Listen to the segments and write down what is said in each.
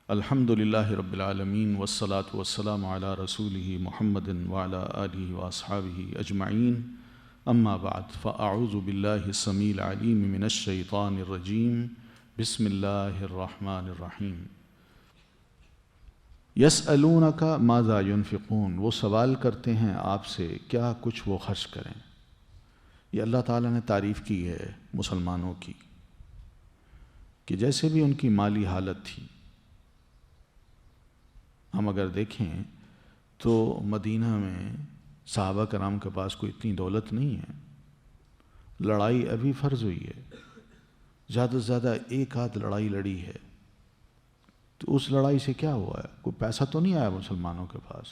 الحمد للہ رب العالمین والصلاة والسلام علی رسولہ محمد وعلی آلہ واصحابہ اجمعین اما بعد فاعوذ باللہ السمیع العلیم من الشیطان الرجیم بسم اللہ الرحمن الرحیم یسألونک ماذا ينفقون، وہ سوال کرتے ہیں آپ سے کیا کچھ وہ خرچ کریں۔ یہ اللہ تعالیٰ نے تعریف کی ہے مسلمانوں کی کہ جیسے بھی ان کی مالی حالت تھی، ہم اگر دیکھیں تو مدینہ میں صحابہ کرام کے پاس کوئی اتنی دولت نہیں ہے، لڑائی ابھی فرض ہوئی ہے، زیادہ سے زیادہ ایک آدھ لڑائی لڑی ہے، تو اس لڑائی سے کیا ہوا ہے؟ کوئی پیسہ تو نہیں آیا مسلمانوں کے پاس۔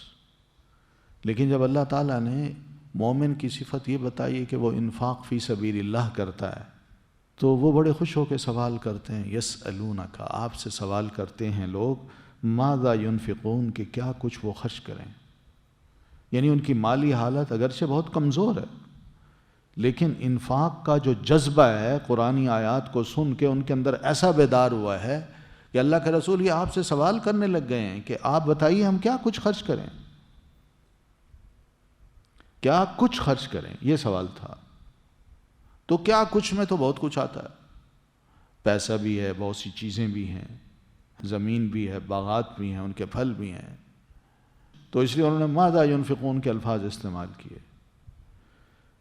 لیکن جب اللہ تعالیٰ نے مومن کی صفت یہ بتائی ہے کہ وہ انفاق فی سبیل اللہ کرتا ہے، تو وہ بڑے خوش ہو کے سوال کرتے ہیں، یسألونک، آپ سے سوال کرتے ہیں لوگ، ماذا ينفقون، کہ کیا کچھ وہ خرچ کریں۔ یعنی ان کی مالی حالت اگرچہ بہت کمزور ہے، لیکن انفاق کا جو جذبہ ہے قرآنی آیات کو سن کے ان کے اندر ایسا بیدار ہوا ہے کہ اللہ کے رسول یہ آپ سے سوال کرنے لگ گئے ہیں کہ آپ بتائیے ہم کیا کچھ خرچ کریں، کیا کچھ خرچ کریں، یہ سوال تھا۔ تو کیا کچھ میں تو بہت کچھ آتا ہے، پیسہ بھی ہے، بہت سی چیزیں بھی ہیں، زمین بھی ہے، باغات بھی ہیں، ان کے پھل بھی ہیں، تو اس لیے انہوں نے ماذا ينفقون کے الفاظ استعمال کیے۔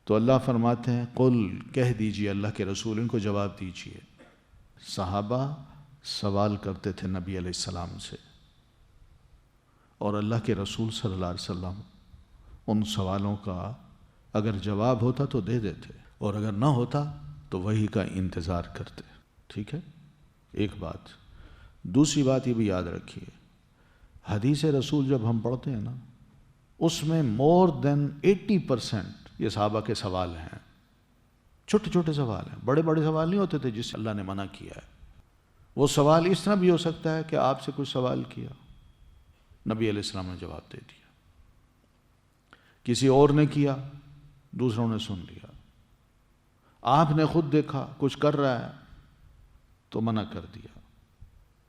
تو اللہ فرماتے ہیں قل، کہہ دیجئے اللہ کے رسول، ان کو جواب دیجئے۔ صحابہ سوال کرتے تھے نبی علیہ السلام سے، اور اللہ کے رسول صلی اللہ علیہ وسلم ان سوالوں کا اگر جواب ہوتا تو دے دیتے، اور اگر نہ ہوتا تو وہی کا انتظار کرتے۔ ٹھیک ہے، ایک بات۔ دوسری بات یہ بھی یاد رکھیے، حدیث رسول جب ہم پڑھتے ہیں نا، اس میں مور دین 80% یہ صحابہ کے سوال ہیں، چھوٹے چھوٹے سوال ہیں، بڑے بڑے سوال نہیں ہوتے تھے جس سے اللہ نے منع کیا ہے۔ وہ سوال اس طرح بھی ہو سکتا ہے کہ آپ سے کچھ سوال کیا، نبی علیہ السلام نے جواب دے دیا، کسی اور نے کیا، دوسروں نے سن لیا، آپ نے خود دیکھا کچھ کر رہا ہے تو منع کر دیا،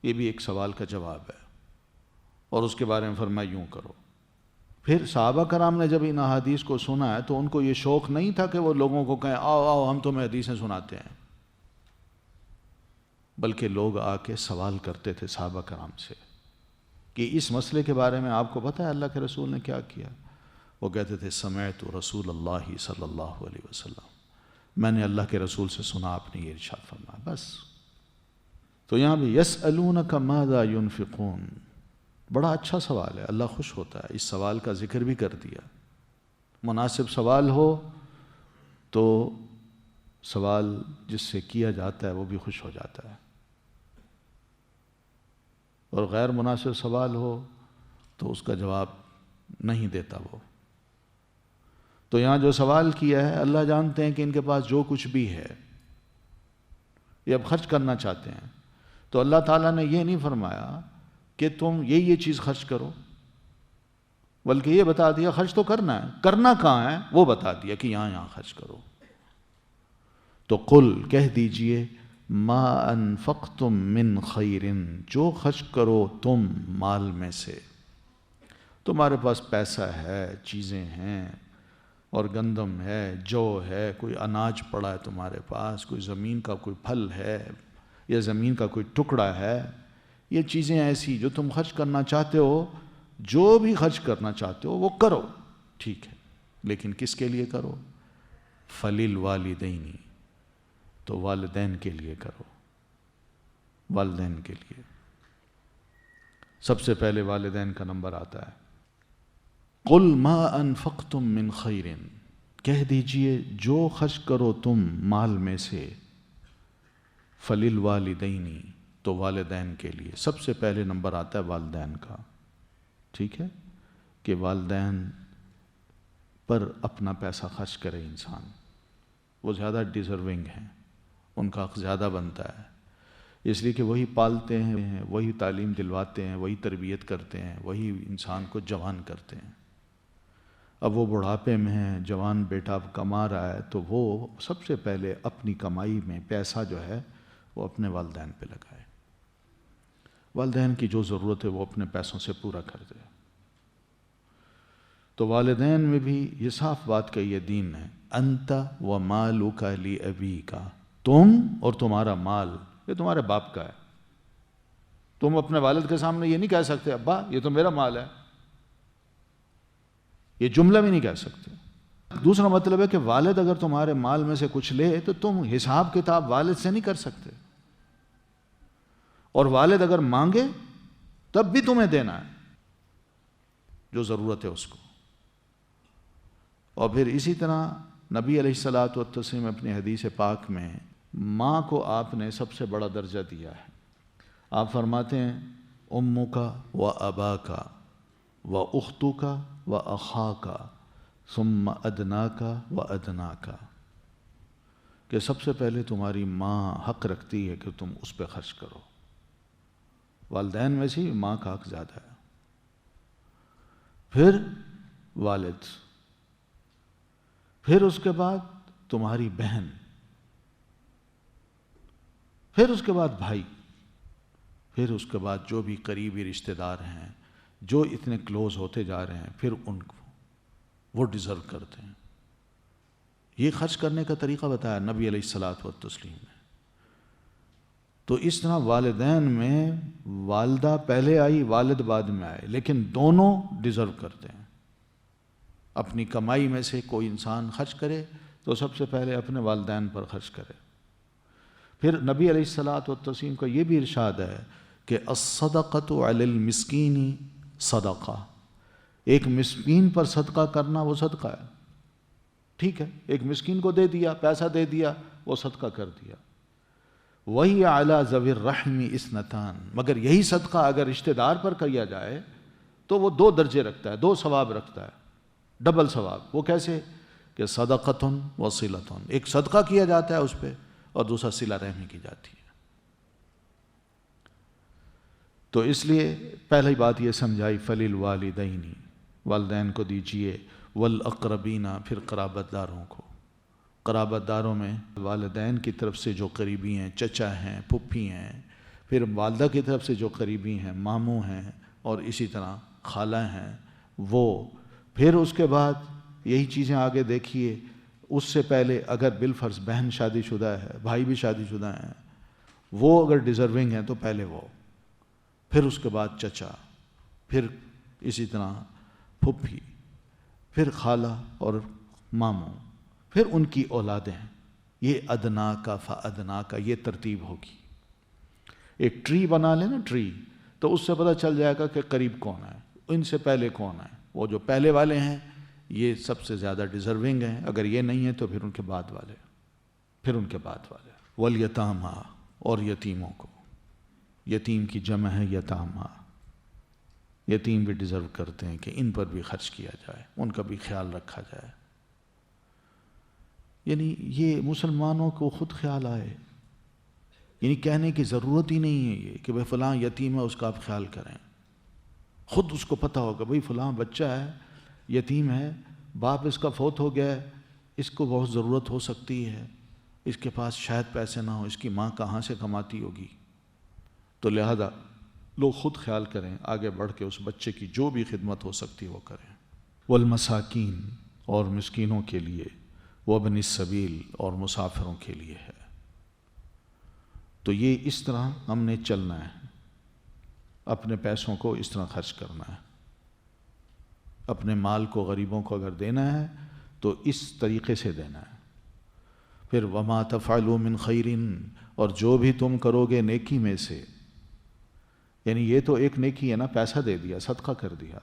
یہ بھی ایک سوال کا جواب ہے، اور اس کے بارے میں فرمایا یوں کرو۔ پھر صحابہ کرام نے جب ان احادیث کو سنا ہے تو ان کو یہ شوق نہیں تھا کہ وہ لوگوں کو کہیں آؤ آؤ ہم تمہیں حدیثیں سناتے ہیں، بلکہ لوگ آ کے سوال کرتے تھے صحابہ کرام سے کہ اس مسئلے کے بارے میں آپ کو پتہ ہے اللہ کے رسول نے کیا کیا؟ وہ کہتے تھے سمعت رسول اللہ صلی اللہ علیہ وسلم، میں نے اللہ کے رسول سے سنا آپ نے یہ ارشاد فرمایا، بس۔ تو یہاں بھی یسألونک ماذا ينفقون، بڑا اچھا سوال ہے، اللہ خوش ہوتا ہے، اس سوال کا ذکر بھی کر دیا۔ مناسب سوال ہو تو سوال جس سے کیا جاتا ہے وہ بھی خوش ہو جاتا ہے، اور غیر مناسب سوال ہو تو اس کا جواب نہیں دیتا وہ۔ تو یہاں جو سوال کیا ہے، اللہ جانتے ہیں کہ ان کے پاس جو کچھ بھی ہے یہ اب خرچ کرنا چاہتے ہیں، تو اللہ تعالیٰ نے یہ نہیں فرمایا کہ تم یہ چیز خرچ کرو، بلکہ یہ بتا دیا خرچ تو کرنا ہے، کرنا کہاں ہے وہ بتا دیا کہ یہاں خرچ کرو۔ تو قل، کہہ دیجئے، ما انفقتم من خیر، جو خرچ کرو تم مال میں سے، تمہارے پاس پیسہ ہے، چیزیں ہیں، اور گندم ہے، جو ہے، کوئی اناج پڑا ہے تمہارے پاس، کوئی زمین کا کوئی پھل ہے یا زمین کا کوئی ٹکڑا ہے، یہ چیزیں ایسی جو تم خرچ کرنا چاہتے ہو، جو بھی خرچ کرنا چاہتے ہو وہ کرو، ٹھیک ہے، لیکن کس کے لیے کرو؟ فَلِلْوَالِدَيْنِ، تو والدین کے لیے کرو، والدین کے لیے۔ سب سے پہلے والدین کا نمبر آتا ہے۔ قُلْ مَا أَنفَقْتُم مِّن خَيْرٍ، کہہ دیجئے جو خرچ کرو تم مال میں سے، فَلِلْوَالِدَيْنِ، تو والدین کے لیے، سب سے پہلے نمبر آتا ہے والدین کا، ٹھیک ہے، کہ والدین پر اپنا پیسہ خرچ کرے انسان، وہ زیادہ ڈیزرونگ ہیں، ان کا حق زیادہ بنتا ہے، اس لیے کہ وہی پالتے ہیں، وہی تعلیم دلواتے ہیں، وہی تربیت کرتے ہیں، وہی انسان کو جوان کرتے ہیں۔ اب وہ بڑھاپے میں ہیں، جوان بیٹا اب کما رہا ہے، تو وہ سب سے پہلے اپنی کمائی میں پیسہ جو ہے وہ اپنے والدین پہ لگائے۔ والدین کی جو ضرورت ہے وہ اپنے پیسوں سے پورا کر دے. تو والدین میں بھی یہ صاف بات کہی ہے دین نے، انت و مالک لابیک، تم اور تمہارا مال یہ تمہارے باپ کا ہے. تم اپنے والد کے سامنے یہ نہیں کہہ سکتے ابا یہ تو میرا مال ہے، یہ جملہ بھی نہیں کہہ سکتے. دوسرا مطلب ہے کہ والد اگر تمہارے مال میں سے کچھ لے تو تم حساب کتاب والد سے نہیں کر سکتے، اور والد اگر مانگے تب بھی تمہیں دینا ہے جو ضرورت ہے اس کو. اور پھر اسی طرح نبی علیہ الصلوۃ والتسلیم اپنی حدیث پاک میں ماں کو آپ نے سب سے بڑا درجہ دیا ہے. آپ فرماتے ہیں امک و اباک و اختک و اخاک ثم ادناک و ادناک، کہ سب سے پہلے تمہاری ماں حق رکھتی ہے کہ تم اس پہ خرچ کرو. والدین میں سے ماں کا حق زیادہ ہے، پھر والد، پھر اس کے بعد تمہاری بہن، پھر اس کے بعد بھائی، پھر اس کے بعد جو بھی قریبی رشتہ دار ہیں جو اتنے کلوز ہوتے جا رہے ہیں، پھر ان کو وہ ڈیزرو کرتے ہیں. یہ خرچ کرنے کا طریقہ بتایا نبی علیہ الصلوۃ والتسلیم نے. تو اس طرح والدین میں والدہ پہلے آئی والد بعد میں آئے، لیکن دونوں ڈیزرو کرتے ہیں. اپنی کمائی میں سے کوئی انسان خرچ کرے تو سب سے پہلے اپنے والدین پر خرچ کرے. پھر نبی علیہ الصلوۃ والتسلیم کا یہ بھی ارشاد ہے کہ الصدقۃ علی المسکین صدقہ، ایک مسکین پر صدقہ کرنا وہ صدقہ ہے. ٹھیک ہے، ایک مسکین کو دے دیا، پیسہ دے دیا، وہ صدقہ کر دیا. وہی علی ذوی الرحم اثنتان، مگر یہی صدقہ اگر رشتہ دار پر کیا جائے تو وہ 2 درجے رکھتا ہے، 2 ثواب رکھتا ہے، ڈبل ثواب. وہ کیسے کہ صدقۃ و صلۃ، ایک صدقہ کیا جاتا ہے اس پہ اور دوسرا صلہ رحمی کی جاتی ہے. تو اس لیے پہلی بات یہ سمجھائی فللوالدین، والدین کو دیجئے، والاقربین، پھر قرابت داروں کو. قرابت داروں میں والدین کی طرف سے جو قریبی ہیں، چچا ہیں، پھپھی ہیں، پھر والدہ کی طرف سے جو قریبی ہیں، ماموں ہیں، اور اسی طرح خالہ ہیں وہ. پھر اس کے بعد یہی چیزیں آگے دیکھیے. اس سے پہلے اگر بالفرض بہن شادی شدہ ہے، بھائی بھی شادی شدہ ہیں، وہ اگر ڈیزرونگ ہیں تو پہلے وہ، پھر اس کے بعد چچا، پھر اسی طرح پھپھی، پھر خالہ اور ماموں، پھر ان کی اولادیں. یہ ادنا کا فادنا کا یہ ترتیب ہوگی. ایک ٹری بنا لیں نا، ٹری، تو اس سے پتہ چل جائے گا کہ قریب کون ہے، ان سے پہلے کون ہے. وہ جو پہلے والے ہیں یہ سب سے زیادہ ڈیزرونگ ہیں، اگر یہ نہیں ہے تو پھر ان کے بعد والے، پھر ان کے بعد والے. والیتاما، اور یتیموں کو. یتیم کی جمع ہے یتاما. یتیم بھی ڈیزرو کرتے ہیں کہ ان پر بھی خرچ کیا جائے، ان کا بھی خیال رکھا جائے. یعنی یہ مسلمانوں کو خود خیال آئے، یعنی کہنے کی ضرورت ہی نہیں ہے یہ کہ بھئی فلاں یتیم ہے اس کا آپ خیال کریں. خود اس کو پتہ ہوگا بھئی فلاں بچہ ہے، یتیم ہے، باپ اس کا فوت ہو گیا ہے، اس کو بہت ضرورت ہو سکتی ہے، اس کے پاس شاید پیسے نہ ہو، اس کی ماں کہاں سے کماتی ہوگی. تو لہذا لوگ خود خیال کریں، آگے بڑھ کے اس بچے کی جو بھی خدمت ہو سکتی وہ کریں. والمساکین، اور مسکینوں کے لیے، وابن السبیل، اور مسافروں کے لیے ہے. تو یہ اس طرح ہم نے چلنا ہے، اپنے پیسوں کو اس طرح خرچ کرنا ہے. اپنے مال کو غریبوں کو اگر دینا ہے تو اس طریقے سے دینا ہے. پھر وما تفعلوا من خیر، اور جو بھی تم کرو گے نیکی میں سے، یعنی یہ تو ایک نیکی ہے نا، پیسہ دے دیا، صدقہ کر دیا،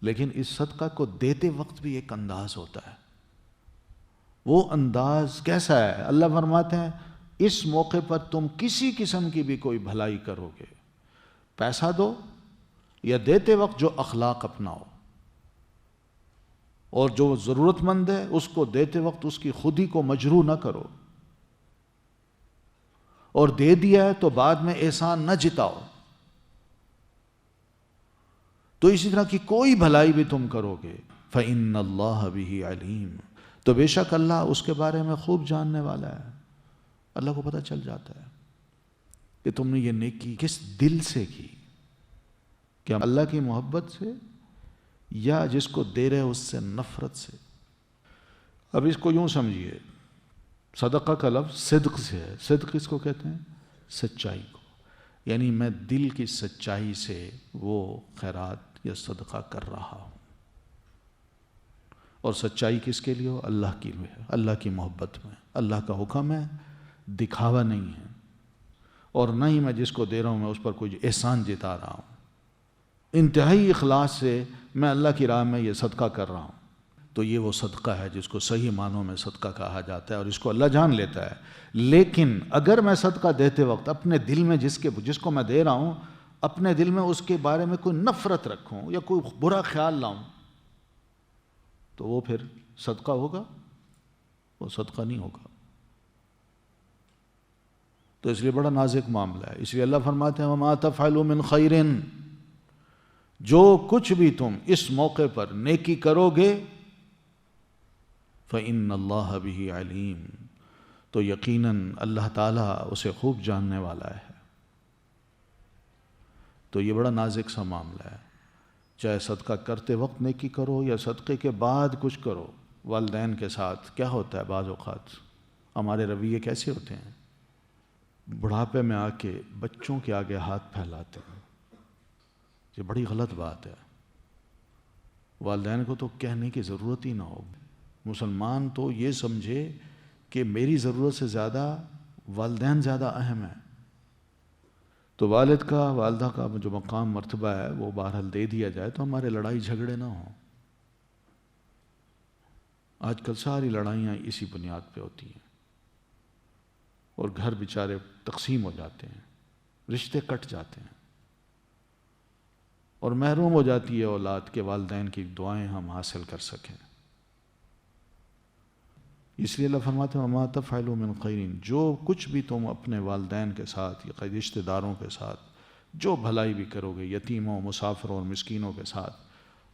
لیکن اس صدقہ کو دیتے وقت بھی ایک انداز ہوتا ہے. وہ انداز کیسا ہے؟ اللہ فرماتے ہیں اس موقع پر تم کسی قسم کی بھی کوئی بھلائی کرو گے، پیسہ دو یا دیتے وقت جو اخلاق اپناؤ، اور جو ضرورت مند ہے اس کو دیتے وقت اس کی خودی کو مجروح نہ کرو، اور دے دیا ہے تو بعد میں احسان نہ جتاؤ. تو اسی طرح کی کوئی بھلائی بھی تم کرو گے فَإِنَّ اللَّهَ بِهِ عَلِيمٌ، تو بے شک اللہ اس کے بارے میں خوب جاننے والا ہے، اللہ کو پتہ چل جاتا ہے. کہ تم نے یہ نیکی کس دل سے کی؟ کیا اللہ کی محبت سے یا جس کو دے رہے اس سے نفرت سے؟ اب اس کو یوں سمجھیے، صدقہ کا لفظ صدق سے ہے. صدق اس کو کہتے ہیں سچائی کو، یعنی میں دل کی سچائی سے وہ خیرات یا صدقہ کر رہا ہوں. اور سچائی کس کے لیے ہو؟ اللہ کی لیے، اللہ کی محبت میں. اللہ کا حکم ہے، دکھاوا نہیں ہے، اور نہ ہی میں جس کو دے رہا ہوں میں اس پر کوئی احسان جتا رہا ہوں. انتہائی اخلاص سے میں اللہ کی راہ میں یہ صدقہ کر رہا ہوں. تو یہ وہ صدقہ ہے جس کو صحیح معنوں میں صدقہ کہا جاتا ہے، اور اس کو اللہ جان لیتا ہے. لیکن اگر میں صدقہ دیتے وقت اپنے دل میں جس کو میں دے رہا ہوں، اپنے دل میں اس کے بارے میں کوئی نفرت رکھوں یا کوئی برا خیال لاؤں، تو وہ پھر صدقہ ہوگا؟ وہ صدقہ نہیں ہوگا. تو اس لیے بڑا نازک معاملہ ہے. اس لیے اللہ فرماتے ہیں وَمَا تَفْعَلُوا مِنْ خَيْرٍ، جو کچھ بھی تم اس موقع پر نیکی کرو گے فَإِنَّ اللَّهَ بِهِ عَلِيمٌ، تو یقیناً اللہ تعالیٰ اسے خوب جاننے والا ہے. تو یہ بڑا نازک سا معاملہ ہے. چاہے صدقہ کرتے وقت نیکی کرو یا صدقے کے بعد کچھ کرو. والدین کے ساتھ کیا ہوتا ہے بعض اوقات ہمارے رویے کیسے ہوتے ہیں؟ بڑھاپے میں آ کے بچوں کے آگے ہاتھ پھیلاتے ہیں. یہ بڑی غلط بات ہے. والدین کو تو کہنے کی ضرورت ہی نہ ہو. مسلمان تو یہ سمجھے کہ میری ضرورت سے زیادہ والدین زیادہ اہم ہیں. تو والد کا والدہ کا جو مقام مرتبہ ہے وہ بہرحال دے دیا جائے تو ہمارے لڑائی جھگڑے نہ ہوں. آج کل ساری لڑائیاں اسی بنیاد پہ ہوتی ہیں، اور گھر بیچارے تقسیم ہو جاتے ہیں، رشتے کٹ جاتے ہیں، اور محروم ہو جاتی ہے اولاد کے والدین کی دعائیں ہم حاصل کر سکیں. اس لیے اللہ فرماتے ہیں وَمَا تَفْعَلُوا مِنْ خَيْرٍ، جو کچھ بھی تم اپنے والدین کے ساتھ یا رشتہ داروں کے ساتھ جو بھلائی بھی کرو گے، یتیموں، مسافروں اور مسکینوں کے ساتھ،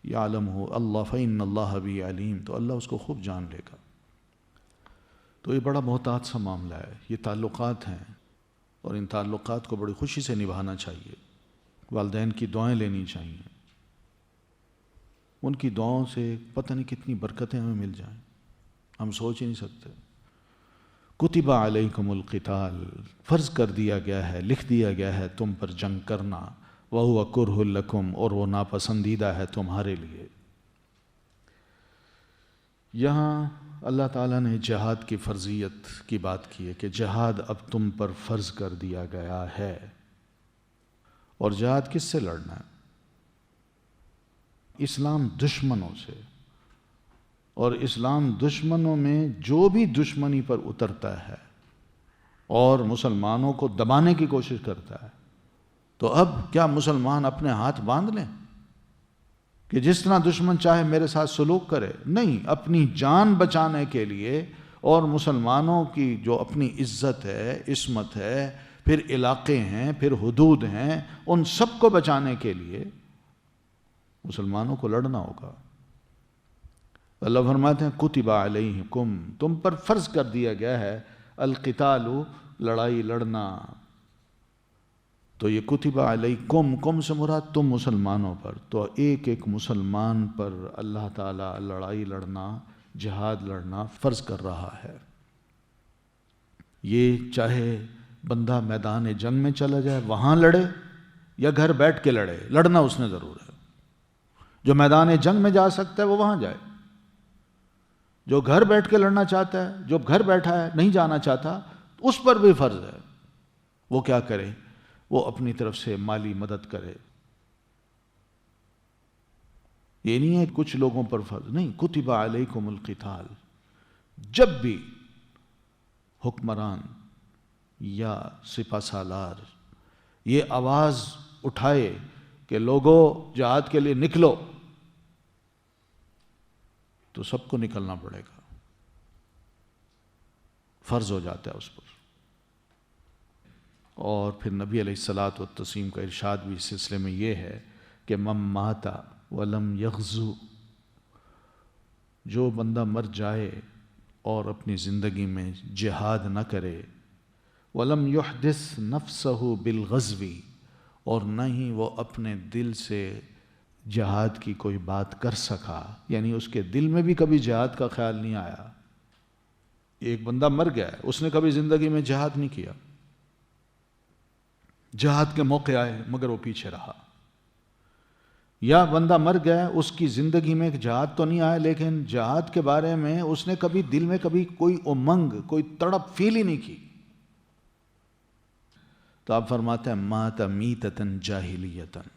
یعلمہ اللہ فإن اللہ بہ علیم، تو اللہ اس کو خوب جان لے گا. تو یہ بڑا محتاط سا معاملہ ہے. یہ تعلقات ہیں، اور ان تعلقات کو بڑی خوشی سے نبھانا چاہیے. والدین کی دعائیں لینی چاہیے. ان کی دعاؤں سے پتہ نہیں کتنی برکتیں ہمیں مل جائیں، ہم سوچ ہی نہیں سکتے. کتب علیکم القتال، فرض کر دیا گیا ہے، لکھ دیا گیا ہے تم پر جنگ کرنا. وہو کرہ لکم، اور وہ ناپسندیدہ ہے تمہارے لیے. یہاں اللہ تعالیٰ نے جہاد کی فرضیت کی بات کی ہے کہ جہاد اب تم پر فرض کر دیا گیا ہے. اور جہاد کس سے لڑنا ہے؟ اسلام دشمنوں سے. اور اسلام دشمنوں میں جو بھی دشمنی پر اترتا ہے اور مسلمانوں کو دبانے کی کوشش کرتا ہے، تو اب کیا مسلمان اپنے ہاتھ باندھ لیں کہ جس طرح دشمن چاہے میرے ساتھ سلوک کرے؟ نہیں، اپنی جان بچانے کے لیے اور مسلمانوں کی جو اپنی عزت ہے، عصمت ہے، پھر علاقے ہیں، پھر حدود ہیں، ان سب کو بچانے کے لیے مسلمانوں کو لڑنا ہوگا. اللہ فرماتے ہیں کتب علیکم، تم پر فرض کر دیا گیا ہے القتال، لڑائی لڑنا. تو یہ کتب علیکم، کم سے مراد تم مسلمانوں پر. تو ایک ایک مسلمان پر اللہ تعالیٰ لڑائی لڑنا، جہاد لڑنا فرض کر رہا ہے. یہ چاہے بندہ میدان جنگ میں چلا جائے وہاں لڑے، یا گھر بیٹھ کے لڑے، لڑنا اس نے ضرور ہے. جو میدان جنگ میں جا سکتا ہے وہ وہاں جائے. جو گھر بیٹھ کے لڑنا چاہتا ہے، جو گھر بیٹھا ہے نہیں جانا چاہتا، اس پر بھی فرض ہے. وہ کیا کرے؟ وہ اپنی طرف سے مالی مدد کرے. یہ نہیں ہے کچھ لوگوں پر فرض نہیں. کتب علیکم القتال، جب بھی حکمران یا سپہ سالار یہ آواز اٹھائے کہ لوگوں جہاد کے لیے نکلو، تو سب کو نکلنا پڑے گا. فرض ہو جاتا ہے اس پر. اور پھر نبی علیہ الصلاۃ والتسلیم کا ارشاد بھی اس سلسلے میں یہ ہے کہ من مات ولم یغزو، جو بندہ مر جائے اور اپنی زندگی میں جہاد نہ کرے، وَلَمْ يُحْدِثْ نَفْسَهُ بِالْغَزْوِ، اور نہ ہی وہ اپنے دل سے جہاد کی کوئی بات کر سکا، یعنی اس کے دل میں بھی کبھی جہاد کا خیال نہیں آیا۔ ایک بندہ مر گیا ہے، اس نے کبھی زندگی میں جہاد نہیں کیا، جہاد کے موقع آئے مگر وہ پیچھے رہا۔ یا بندہ مر گیا، اس کی زندگی میں جہاد تو نہیں آیا لیکن جہاد کے بارے میں اس نے کبھی دل میں کبھی کوئی امنگ، کوئی تڑپ فیل ہی نہیں کی، تو آپ فرماتے ہیں مات میتتن جاہلیتن،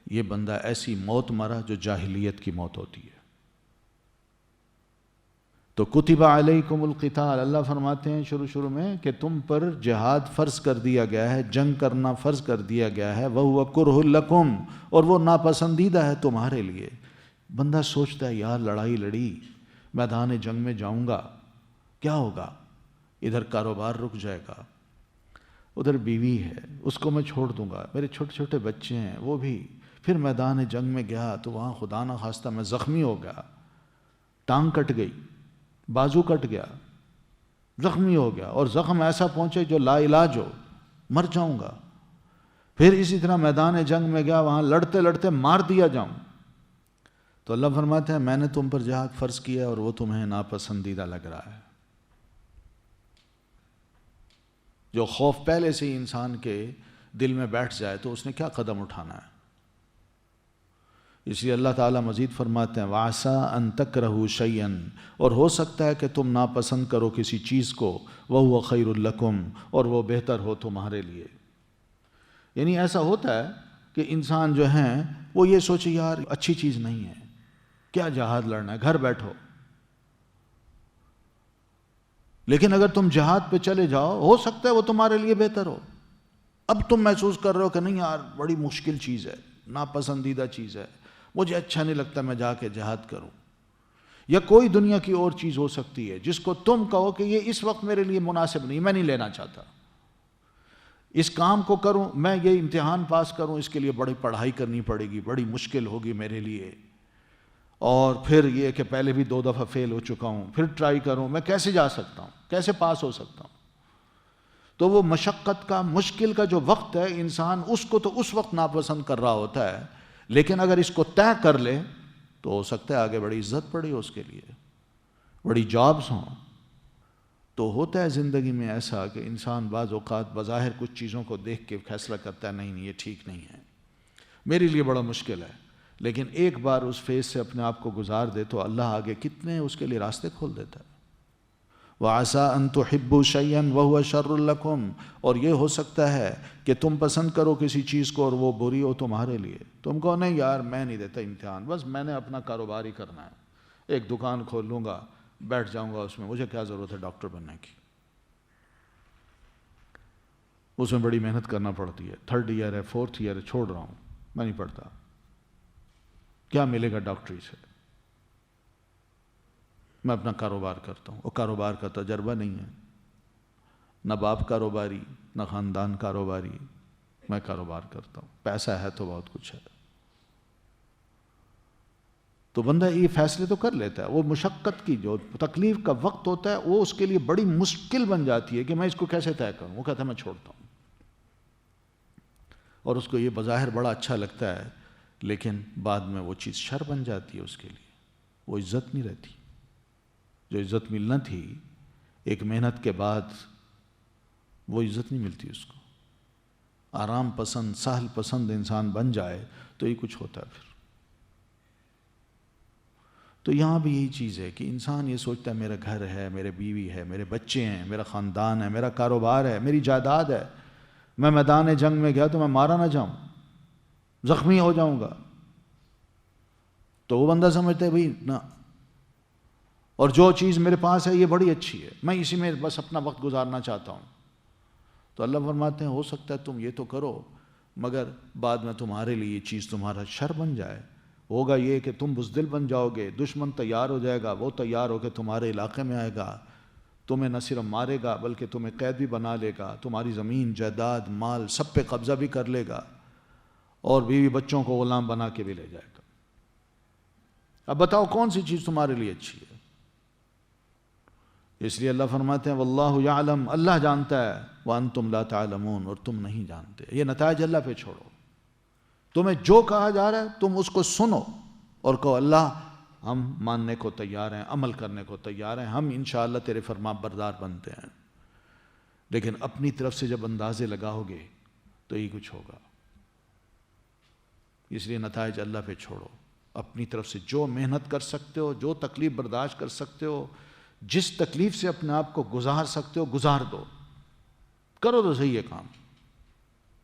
یہ بندہ ایسی موت مرا جو جاہلیت کی موت ہوتی ہے۔ تو کتب علیکم القتال، اللہ فرماتے ہیں شروع میں کہ تم پر جہاد فرض کر دیا گیا ہے، جنگ کرنا فرض کر دیا گیا ہے، وَهُوَ كُرْهٌ لَكُمْ، اور وہ ناپسندیدہ ہے تمہارے لیے۔ بندہ سوچتا ہے یار لڑائی لڑی، میدان جنگ میں جاؤں گا کیا ہوگا، ادھر کاروبار رک جائے گا، ادھر بیوی ہے اس کو میں چھوڑ دوں گا، میرے چھوٹے چھوٹے بچے ہیں وہ بھی، پھر میدان جنگ میں گیا تو وہاں خدا نہ خواستہ میں زخمی ہو گیا، ٹانگ کٹ گئی، بازو کٹ گیا، زخمی ہو گیا، اور زخم ایسا پہنچے جو لا علاج ہو، مر جاؤں گا۔ پھر اسی طرح میدان جنگ میں گیا، وہاں لڑتے لڑتے مار دیا جاؤں، تو اللہ فرماتے ہیں میں نے تم پر جہاد فرض کیا اور وہ تمہیں ناپسندیدہ لگ رہا ہے۔ جو خوف پہلے سے ہی انسان کے دل میں بیٹھ جائے تو اس نے کیا قدم اٹھانا ہے۔ اس لیے اللہ تعالیٰ مزید فرماتے ہیں وَعَسَىٰ أَن تَكْرَهُوا شَيْئًا، اور ہو سکتا ہے کہ تم ناپسند کرو کسی چیز کو، وَهُوَ خَيْرٌ لَكُمْ، اور وہ بہتر ہو تمہارے لیے۔ یعنی ایسا ہوتا ہے کہ انسان جو ہیں وہ یہ سوچے یار اچھی چیز نہیں ہے، کیا جہاد لڑنا ہے، گھر بیٹھو۔ لیکن اگر تم جہاد پہ چلے جاؤ ہو سکتا ہے وہ تمہارے لیے بہتر ہو۔ اب تم محسوس کر رہے ہو کہ نہیں یار بڑی مشکل چیز ہے، ناپسندیدہ چیز ہے، مجھے اچھا نہیں لگتا میں جا کے جہاد کروں، یا کوئی دنیا کی اور چیز ہو سکتی ہے جس کو تم کہو کہ یہ اس وقت میرے لیے مناسب نہیں، میں نہیں لینا چاہتا، اس کام کو کروں، میں یہ امتحان پاس کروں اس کے لیے بڑی پڑھائی کرنی پڑے گی، بڑی مشکل ہوگی میرے لیے، اور پھر یہ کہ پہلے بھی 2 دفعہ فیل ہو چکا ہوں، پھر ٹرائی کروں، میں کیسے جا سکتا ہوں، کیسے پاس ہو سکتا ہوں۔ تو وہ مشقت کا، مشکل کا جو وقت ہے، انسان اس کو تو اس وقت ناپسند کر رہا ہوتا ہے، لیکن اگر اس کو طے کر لے تو ہو سکتا ہے آگے بڑی عزت پڑی ہو اس کے لیے، بڑی جابز ہوں۔ تو ہوتا ہے زندگی میں ایسا کہ انسان بعض اوقات بظاہر کچھ چیزوں کو دیکھ کے فیصلہ کرتا ہے نہیں یہ ٹھیک نہیں ہے، میرے لیے بڑا مشکل ہے، لیکن ایک بار اس فیز سے اپنے آپ کو گزار دے تو اللہ آگے کتنے اس کے لیے راستے کھول دیتا ہے۔ وَعَسَىٰ أَن تُحِبُّوا شَيْئًا وَهُوَ شَرٌّ لَكُمْ، اور یہ ہو سکتا ہے کہ تم پسند کرو کسی چیز کو اور وہ بری ہو تمہارے لیے، تم کہو نہیں یار میں نہیں دیتا امتحان، بس میں نے اپنا کاروبار ہی کرنا ہے، ایک دکان کھول لوں گا، بیٹھ جاؤں گا اس میں، مجھے کیا ضرورت ہے ڈاکٹر بننے کی، اس میں بڑی محنت کرنا پڑتی ہے، 3rd ایئر ہے 4th ایئر ہے، چھوڑ رہا ہوں، میں نہیں پڑھتا، کیا ملے گا ڈاکٹری سے، میں اپنا کاروبار کرتا ہوں، وہ کاروبار کا تجربہ نہیں ہے، نہ باپ کاروباری نہ خاندان کاروباری، میں کاروبار کرتا ہوں، پیسہ ہے تو بہت کچھ ہے۔ تو بندہ یہ فیصلے تو کر لیتا ہے، وہ مشقت کی جو تکلیف کا وقت ہوتا ہے وہ اس کے لیے بڑی مشکل بن جاتی ہے کہ میں اس کو کیسے طے کروں، وہ کہتا ہے میں چھوڑتا ہوں، اور اس کو یہ بظاہر بڑا اچھا لگتا ہے، لیکن بعد میں وہ چیز شر بن جاتی ہے اس کے لیے، وہ عزت نہیں رہتی، جو عزت ملنا تھی ایک محنت کے بعد وہ عزت نہیں ملتی اس کو۔ آرام پسند، سہل پسند انسان بن جائے تو یہ کچھ ہوتا ہے پھر۔ تو یہاں بھی یہی چیز ہے کہ انسان یہ سوچتا ہے میرا گھر ہے، میرے بیوی ہے، میرے بچے ہیں، میرا خاندان ہے، میرا کاروبار ہے، میری جائیداد ہے، میں میدان جنگ میں گیا تو میں مارا نہ جاؤں، زخمی ہو جاؤں گا، تو وہ بندہ سمجھتا ہے بھائی نہ، اور جو چیز میرے پاس ہے یہ بڑی اچھی ہے، میں اسی میں بس اپنا وقت گزارنا چاہتا ہوں۔ تو اللہ فرماتے ہیں ہو سکتا ہے تم یہ تو کرو مگر بعد میں تمہارے لیے یہ چیز تمہارا شر بن جائے، ہوگا یہ کہ تم بزدل بن جاؤ گے، دشمن تیار ہو جائے گا، وہ تیار ہو کے تمہارے علاقے میں آئے گا، تمہیں نہ صرف مارے گا بلکہ تمہیں قید بھی بنا لے گا، تمہاری زمین جائیداد مال سب پہ قبضہ بھی کر لے گا، اور بیوی بچوں کو غلام بنا کے بھی لے جائے گا۔ اب بتاؤ کون سی چیز تمہارے لیے اچھی ہے؟ اس لیے اللہ فرماتے ہیں واللہ یعلم، اللہ جانتا ہے، وانتم لا تعلمون، اور تم نہیں جانتے۔ یہ نتائج اللہ پہ چھوڑو، تمہیں جو کہا جا رہا ہے تم اس کو سنو اور کہو اللہ ہم ماننے کو تیار ہیں، عمل کرنے کو تیار ہیں، ہم انشاءاللہ تیرے فرما بردار بنتے ہیں۔ لیکن اپنی طرف سے جب اندازے لگاؤ گے تو یہی کچھ ہوگا۔ اس لیے نتائج اللہ پہ چھوڑو، اپنی طرف سے جو محنت کر سکتے ہو، جو تکلیف برداشت کر سکتے ہو، جس تکلیف سے اپنے آپ کو گزار سکتے ہو گزار دو، کرو تو صحیح ہے کام۔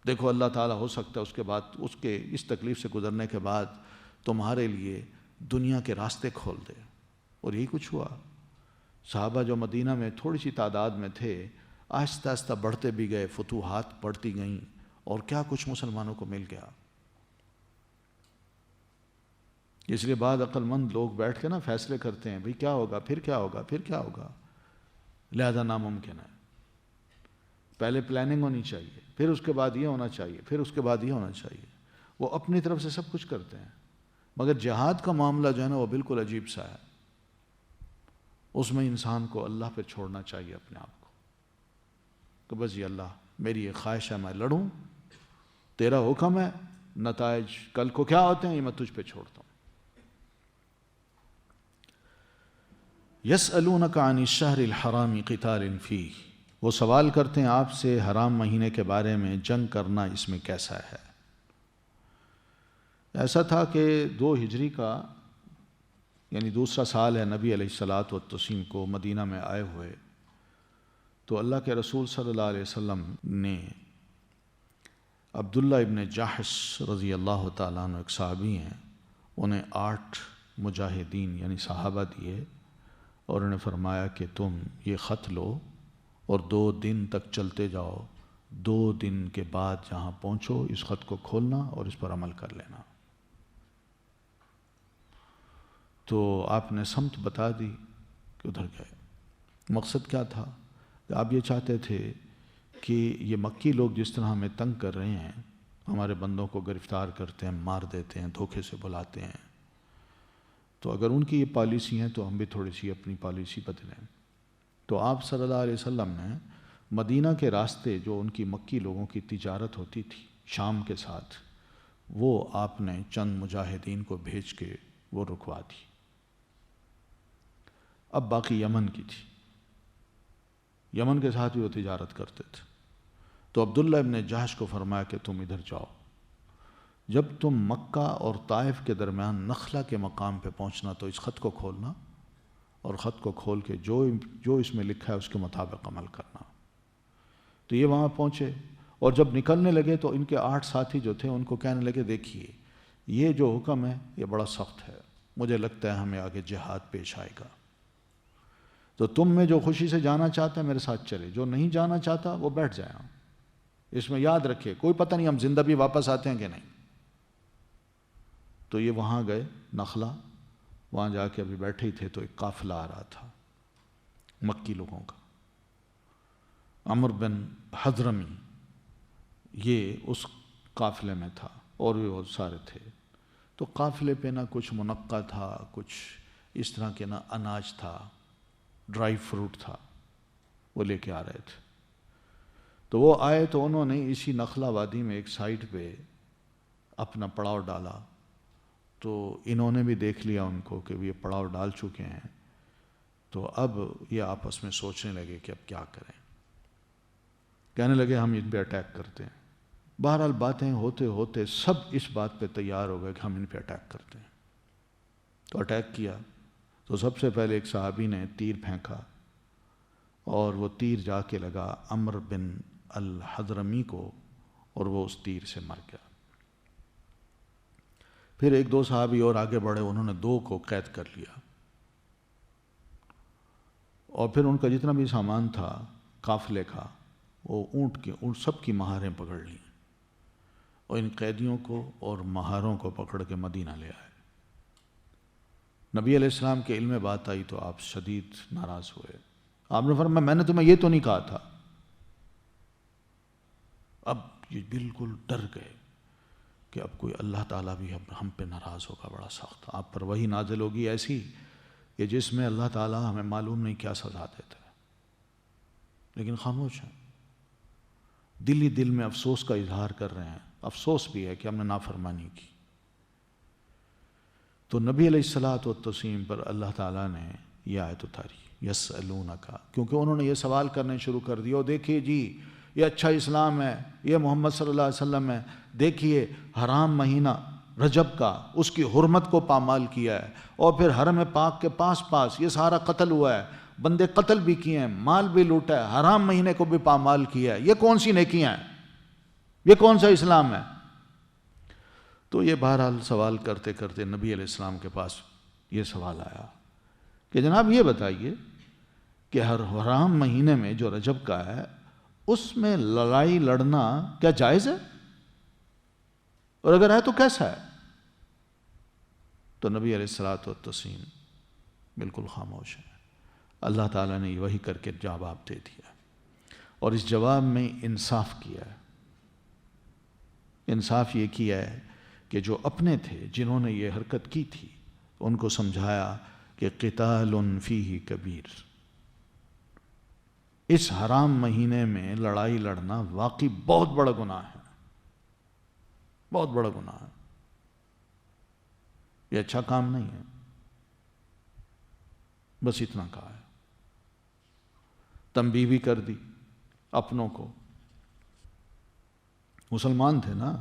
دیکھو اللہ تعالیٰ ہو سکتا ہے اس کے بعد اس تکلیف سے گزرنے کے بعد تمہارے لیے دنیا کے راستے کھول دے۔ اور یہی کچھ ہوا۔ صحابہ جو مدینہ میں تھوڑی سی تعداد میں تھے، آہستہ آہستہ بڑھتے بھی گئے، فتوحات بڑھتی گئیں، اور کیا کچھ مسلمانوں کو مل گیا۔ اس لیے بعض عقل مند لوگ بیٹھ کے فیصلے کرتے ہیں، بھئی کیا ہوگا، پھر کیا ہوگا، پھر کیا ہوگا، لہذا ناممکن ہے۔ پہلے پلاننگ ہونی چاہیے، پھر اس کے بعد یہ ہونا چاہیے، پھر اس کے بعد یہ ہونا چاہیے۔ وہ اپنی طرف سے سب کچھ کرتے ہیں، مگر جہاد کا معاملہ جو ہے نا وہ بالکل عجیب سا ہے۔ اس میں انسان کو اللہ پہ چھوڑنا چاہیے اپنے آپ کو، کہ بس یہ اللہ میری یہ خواہش ہے، میں لڑوں، تیرا حکم ہے، نتائج کل کو کیا ہوتے ہیں یہ میں تجھ پہ چھوڑتا ہوں۔ یسألونک عن الشہر الحرام قتال فیہ، وہ سوال کرتے ہیں آپ سے حرام مہینے کے بارے میں، جنگ کرنا اس میں کیسا ہے۔ ایسا تھا کہ 2 ہجری کا یعنی دوسرا سال ہے نبی علیہ الصلاۃ والتسلیم کو مدینہ میں آئے ہوئے، تو اللہ کے رسول صلی اللہ علیہ وسلم نے عبداللہ ابن جحش رضی اللہ تعالیٰ عنہ، ایک صحابی ہیں، انہیں 8 مجاہدین یعنی صحابہ دیے، اور انہیں فرمایا کہ تم یہ خط لو اور 2 دن تک چلتے جاؤ، 2 دن کے بعد جہاں پہنچو اس خط کو کھولنا اور اس پر عمل کر لینا۔ تو آپ نے سمت بتا دی کہ ادھر گئے۔ مقصد کیا تھا؟ کہ آپ یہ چاہتے تھے کہ یہ مکی لوگ جس طرح ہمیں تنگ کر رہے ہیں، ہمارے بندوں کو گرفتار کرتے ہیں، مار دیتے ہیں، دھوکے سے بلاتے ہیں، تو اگر ان کی یہ پالیسی ہیں تو ہم بھی تھوڑی سی اپنی پالیسی بدلیں۔ تو آپ صلی اللہ علیہ وسلم نے مدینہ کے راستے جو ان کی مکی لوگوں کی تجارت ہوتی تھی شام کے ساتھ، وہ آپ نے چند مجاہدین کو بھیج کے وہ رکوا دی۔ اب باقی یمن کی تھی، یمن کے ساتھ بھی وہ تجارت کرتے تھے۔ تو عبداللہ ابن جحش کو فرمایا کہ تم ادھر جاؤ، جب تم مکہ اور طائف کے درمیان نخلہ کے مقام پہ پہنچنا تو اس خط کو کھولنا، اور خط کو کھول کے جو اس میں لکھا ہے اس کے مطابق عمل کرنا۔ تو یہ وہاں پہنچے، اور جب نکلنے لگے تو ان کے 8 ساتھی جو تھے ان کو کہنے لگے دیکھیے یہ جو حکم ہے یہ بڑا سخت ہے، مجھے لگتا ہے ہمیں آگے جہاد پیش آئے گا، تو تم میں جو خوشی سے جانا چاہتا ہے میرے ساتھ چلے، جو نہیں جانا چاہتا وہ بیٹھ جائے۔ اس میں یاد رکھے کوئی پتہ نہیں ہم زندہ بھی واپس آتے ہیں کہ نہیں۔ تو یہ وہاں گئے نخلہ، وہاں جا کے ابھی بیٹھے ہی تھے تو ایک قافلہ آ رہا تھا مکی لوگوں کا، عمر بن حضرمی یہ اس قافلے میں تھا، اور بھی بہت سارے تھے۔ تو قافلے پہ نہ کچھ منقع تھا، کچھ اس طرح کے نہ اناج تھا، ڈرائی فروٹ تھا، وہ لے کے آ رہے تھے۔ تو وہ آئے تو انہوں نے اسی نخلہ وادی میں ایک سائٹ پہ اپنا پڑاؤ ڈالا، تو انہوں نے بھی دیکھ لیا ان کو کہ یہ پڑاؤ ڈال چکے ہیں، تو اب یہ آپس میں سوچنے لگے کہ اب کیا کریں۔ کہنے لگے ہم ان پہ اٹیک کرتے ہیں۔ بہرحال باتیں ہوتے ہوتے سب اس بات پہ تیار ہو گئے کہ ہم ان پہ اٹیک کرتے ہیں۔ تو اٹیک کیا تو سب سے پہلے ایک صحابی نے تیر پھینکا، اور وہ تیر جا کے لگا عمر بن الحضرمی کو، اور وہ اس تیر سے مر گیا۔ پھر 1-2 صحابی اور آگے بڑھے، انہوں نے 2 کو قید کر لیا، اور پھر ان کا جتنا بھی سامان تھا قافلے کا، وہ اونٹ سب کی مہاریں پکڑ لیں، اور ان قیدیوں کو اور مہاروں کو پکڑ کے مدینہ لے آئے۔ نبی علیہ السلام کے علم بات آئی تو آپ شدید ناراض ہوئے۔ آپ نے فرمایا میں نے تمہیں یہ تو نہیں کہا تھا۔ اب یہ بالکل ڈر گئے کہ اب کوئی اللہ تعالیٰ بھی ہم پہ ناراض ہوگا بڑا سخت، آپ پر وہی نازل ہوگی ایسی کہ جس میں اللہ تعالیٰ ہمیں معلوم نہیں کیا سزا دیتا ہے۔ لیکن خاموش ہیں، دل ہی دل میں افسوس کا اظہار کر رہے ہیں، افسوس بھی ہے کہ ہم نے نافرمانی کی۔ تو نبی علیہ الصلوۃ والتسلیم پر اللہ تعالیٰ نے یہ آیت اتاری، یسألونک، کیونکہ انہوں نے یہ سوال کرنے شروع کر دیا، اور دیکھیے جی یہ اچھا اسلام ہے، یہ محمد صلی اللہ علیہ وسلم ہے، دیکھیے حرام مہینہ رجب کا، اس کی حرمت کو پامال کیا ہے، اور پھر حرم پاک کے پاس یہ سارا قتل ہوا ہے، بندے قتل بھی کیے ہیں، مال بھی لوٹا ہے، حرام مہینے کو بھی پامال کیا ہے، یہ کون سی نیکیاں ہیں، یہ کون سا اسلام ہے؟ تو یہ بہرحال سوال کرتے کرتے نبی علیہ السلام کے پاس یہ سوال آیا کہ جناب یہ بتائیے کہ ہر حرام مہینے میں جو رجب کا ہے اس میں لڑائی لڑنا کیا جائز ہے، اور اگر ہے تو کیسا ہے؟ تو نبی علیہ الصلوۃ والتسلیم بالکل خاموش ہے۔ اللہ تعالیٰ نے وحی کر کے جواب دے دیا، اور اس جواب میں انصاف کیا ہے۔ انصاف یہ کیا ہے کہ جو اپنے تھے جنہوں نے یہ حرکت کی تھی ان کو سمجھایا کہ قتال فیہ کبیر، اس حرام مہینے میں لڑائی لڑنا واقعی بہت بڑا گناہ ہے، بہت بڑا گناہ ہے، یہ اچھا کام نہیں ہے، بس اتنا کہا ہے۔ تنبیہ بھی کر دی اپنوں کو، مسلمان تھے نا،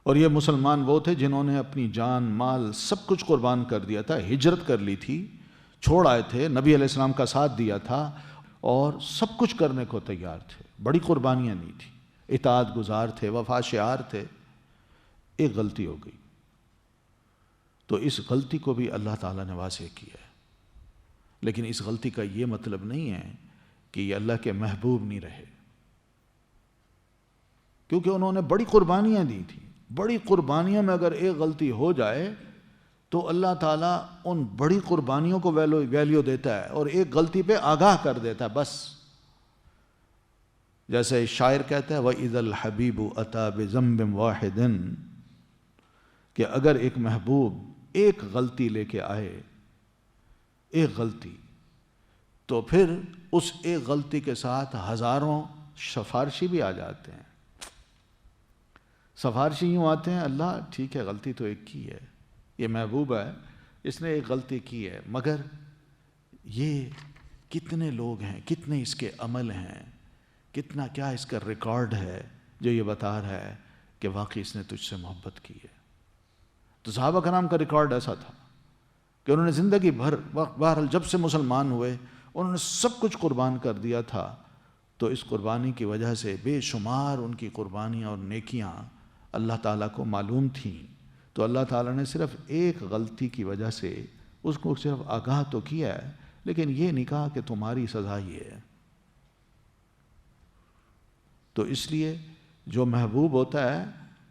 اور یہ مسلمان وہ تھے جنہوں نے اپنی جان مال سب کچھ قربان کر دیا تھا، ہجرت کر لی تھی، چھوڑ آئے تھے، نبی علیہ السلام کا ساتھ دیا تھا، اور سب کچھ کرنے کو تیار تھے، بڑی قربانیاں دی تھی، اطاعت گزار تھے، وفا شعار تھے۔ ایک غلطی ہو گئی، تو اس غلطی کو بھی اللہ تعالیٰ نے واضح کیا ہے، لیکن اس غلطی کا یہ مطلب نہیں ہے کہ یہ اللہ کے محبوب نہیں رہے، کیونکہ انہوں نے بڑی قربانیاں دی تھیں۔ بڑی قربانیوں میں اگر ایک غلطی ہو جائے تو اللہ تعالیٰ ان بڑی قربانیوں کو ویلیو دیتا ہے اور ایک غلطی پہ آگاہ کر دیتا ہے، بس جیسے شاعر کہتا ہے وَإِذَا الْحَبِيبُ أَتَى بِذَنْبٍ وَاحِدٍ، کہ اگر ایک محبوب ایک غلطی لے کے آئے، ایک غلطی، تو پھر اس ایک غلطی کے ساتھ ہزاروں سفارشی بھی آ جاتے ہیں۔ سفارشی یوں آتے ہیں، اللہ ٹھیک ہے غلطی تو ایک کی ہے، یہ محبوب ہے، اس نے ایک غلطی کی ہے، مگر یہ کتنے لوگ ہیں، کتنے اس کے عمل ہیں، کتنا کیا اس کا ریکارڈ ہے جو یہ بتا رہا ہے کہ واقعی اس نے تجھ سے محبت کی ہے۔ تو صحابہ کرام کا ریکارڈ ایسا تھا کہ انہوں نے زندگی بھر، بہرحال جب سے مسلمان ہوئے انہوں نے سب کچھ قربان کر دیا تھا، تو اس قربانی کی وجہ سے بے شمار ان کی قربانیاں اور نیکیاں اللہ تعالیٰ کو معلوم تھیں، تو اللہ تعالیٰ نے صرف ایک غلطی کی وجہ سے اس کو صرف آگاہ تو کیا ہے، لیکن یہ نہیں کہا کہ تمہاری سزا یہ ہے۔ تو اس لیے جو محبوب ہوتا ہے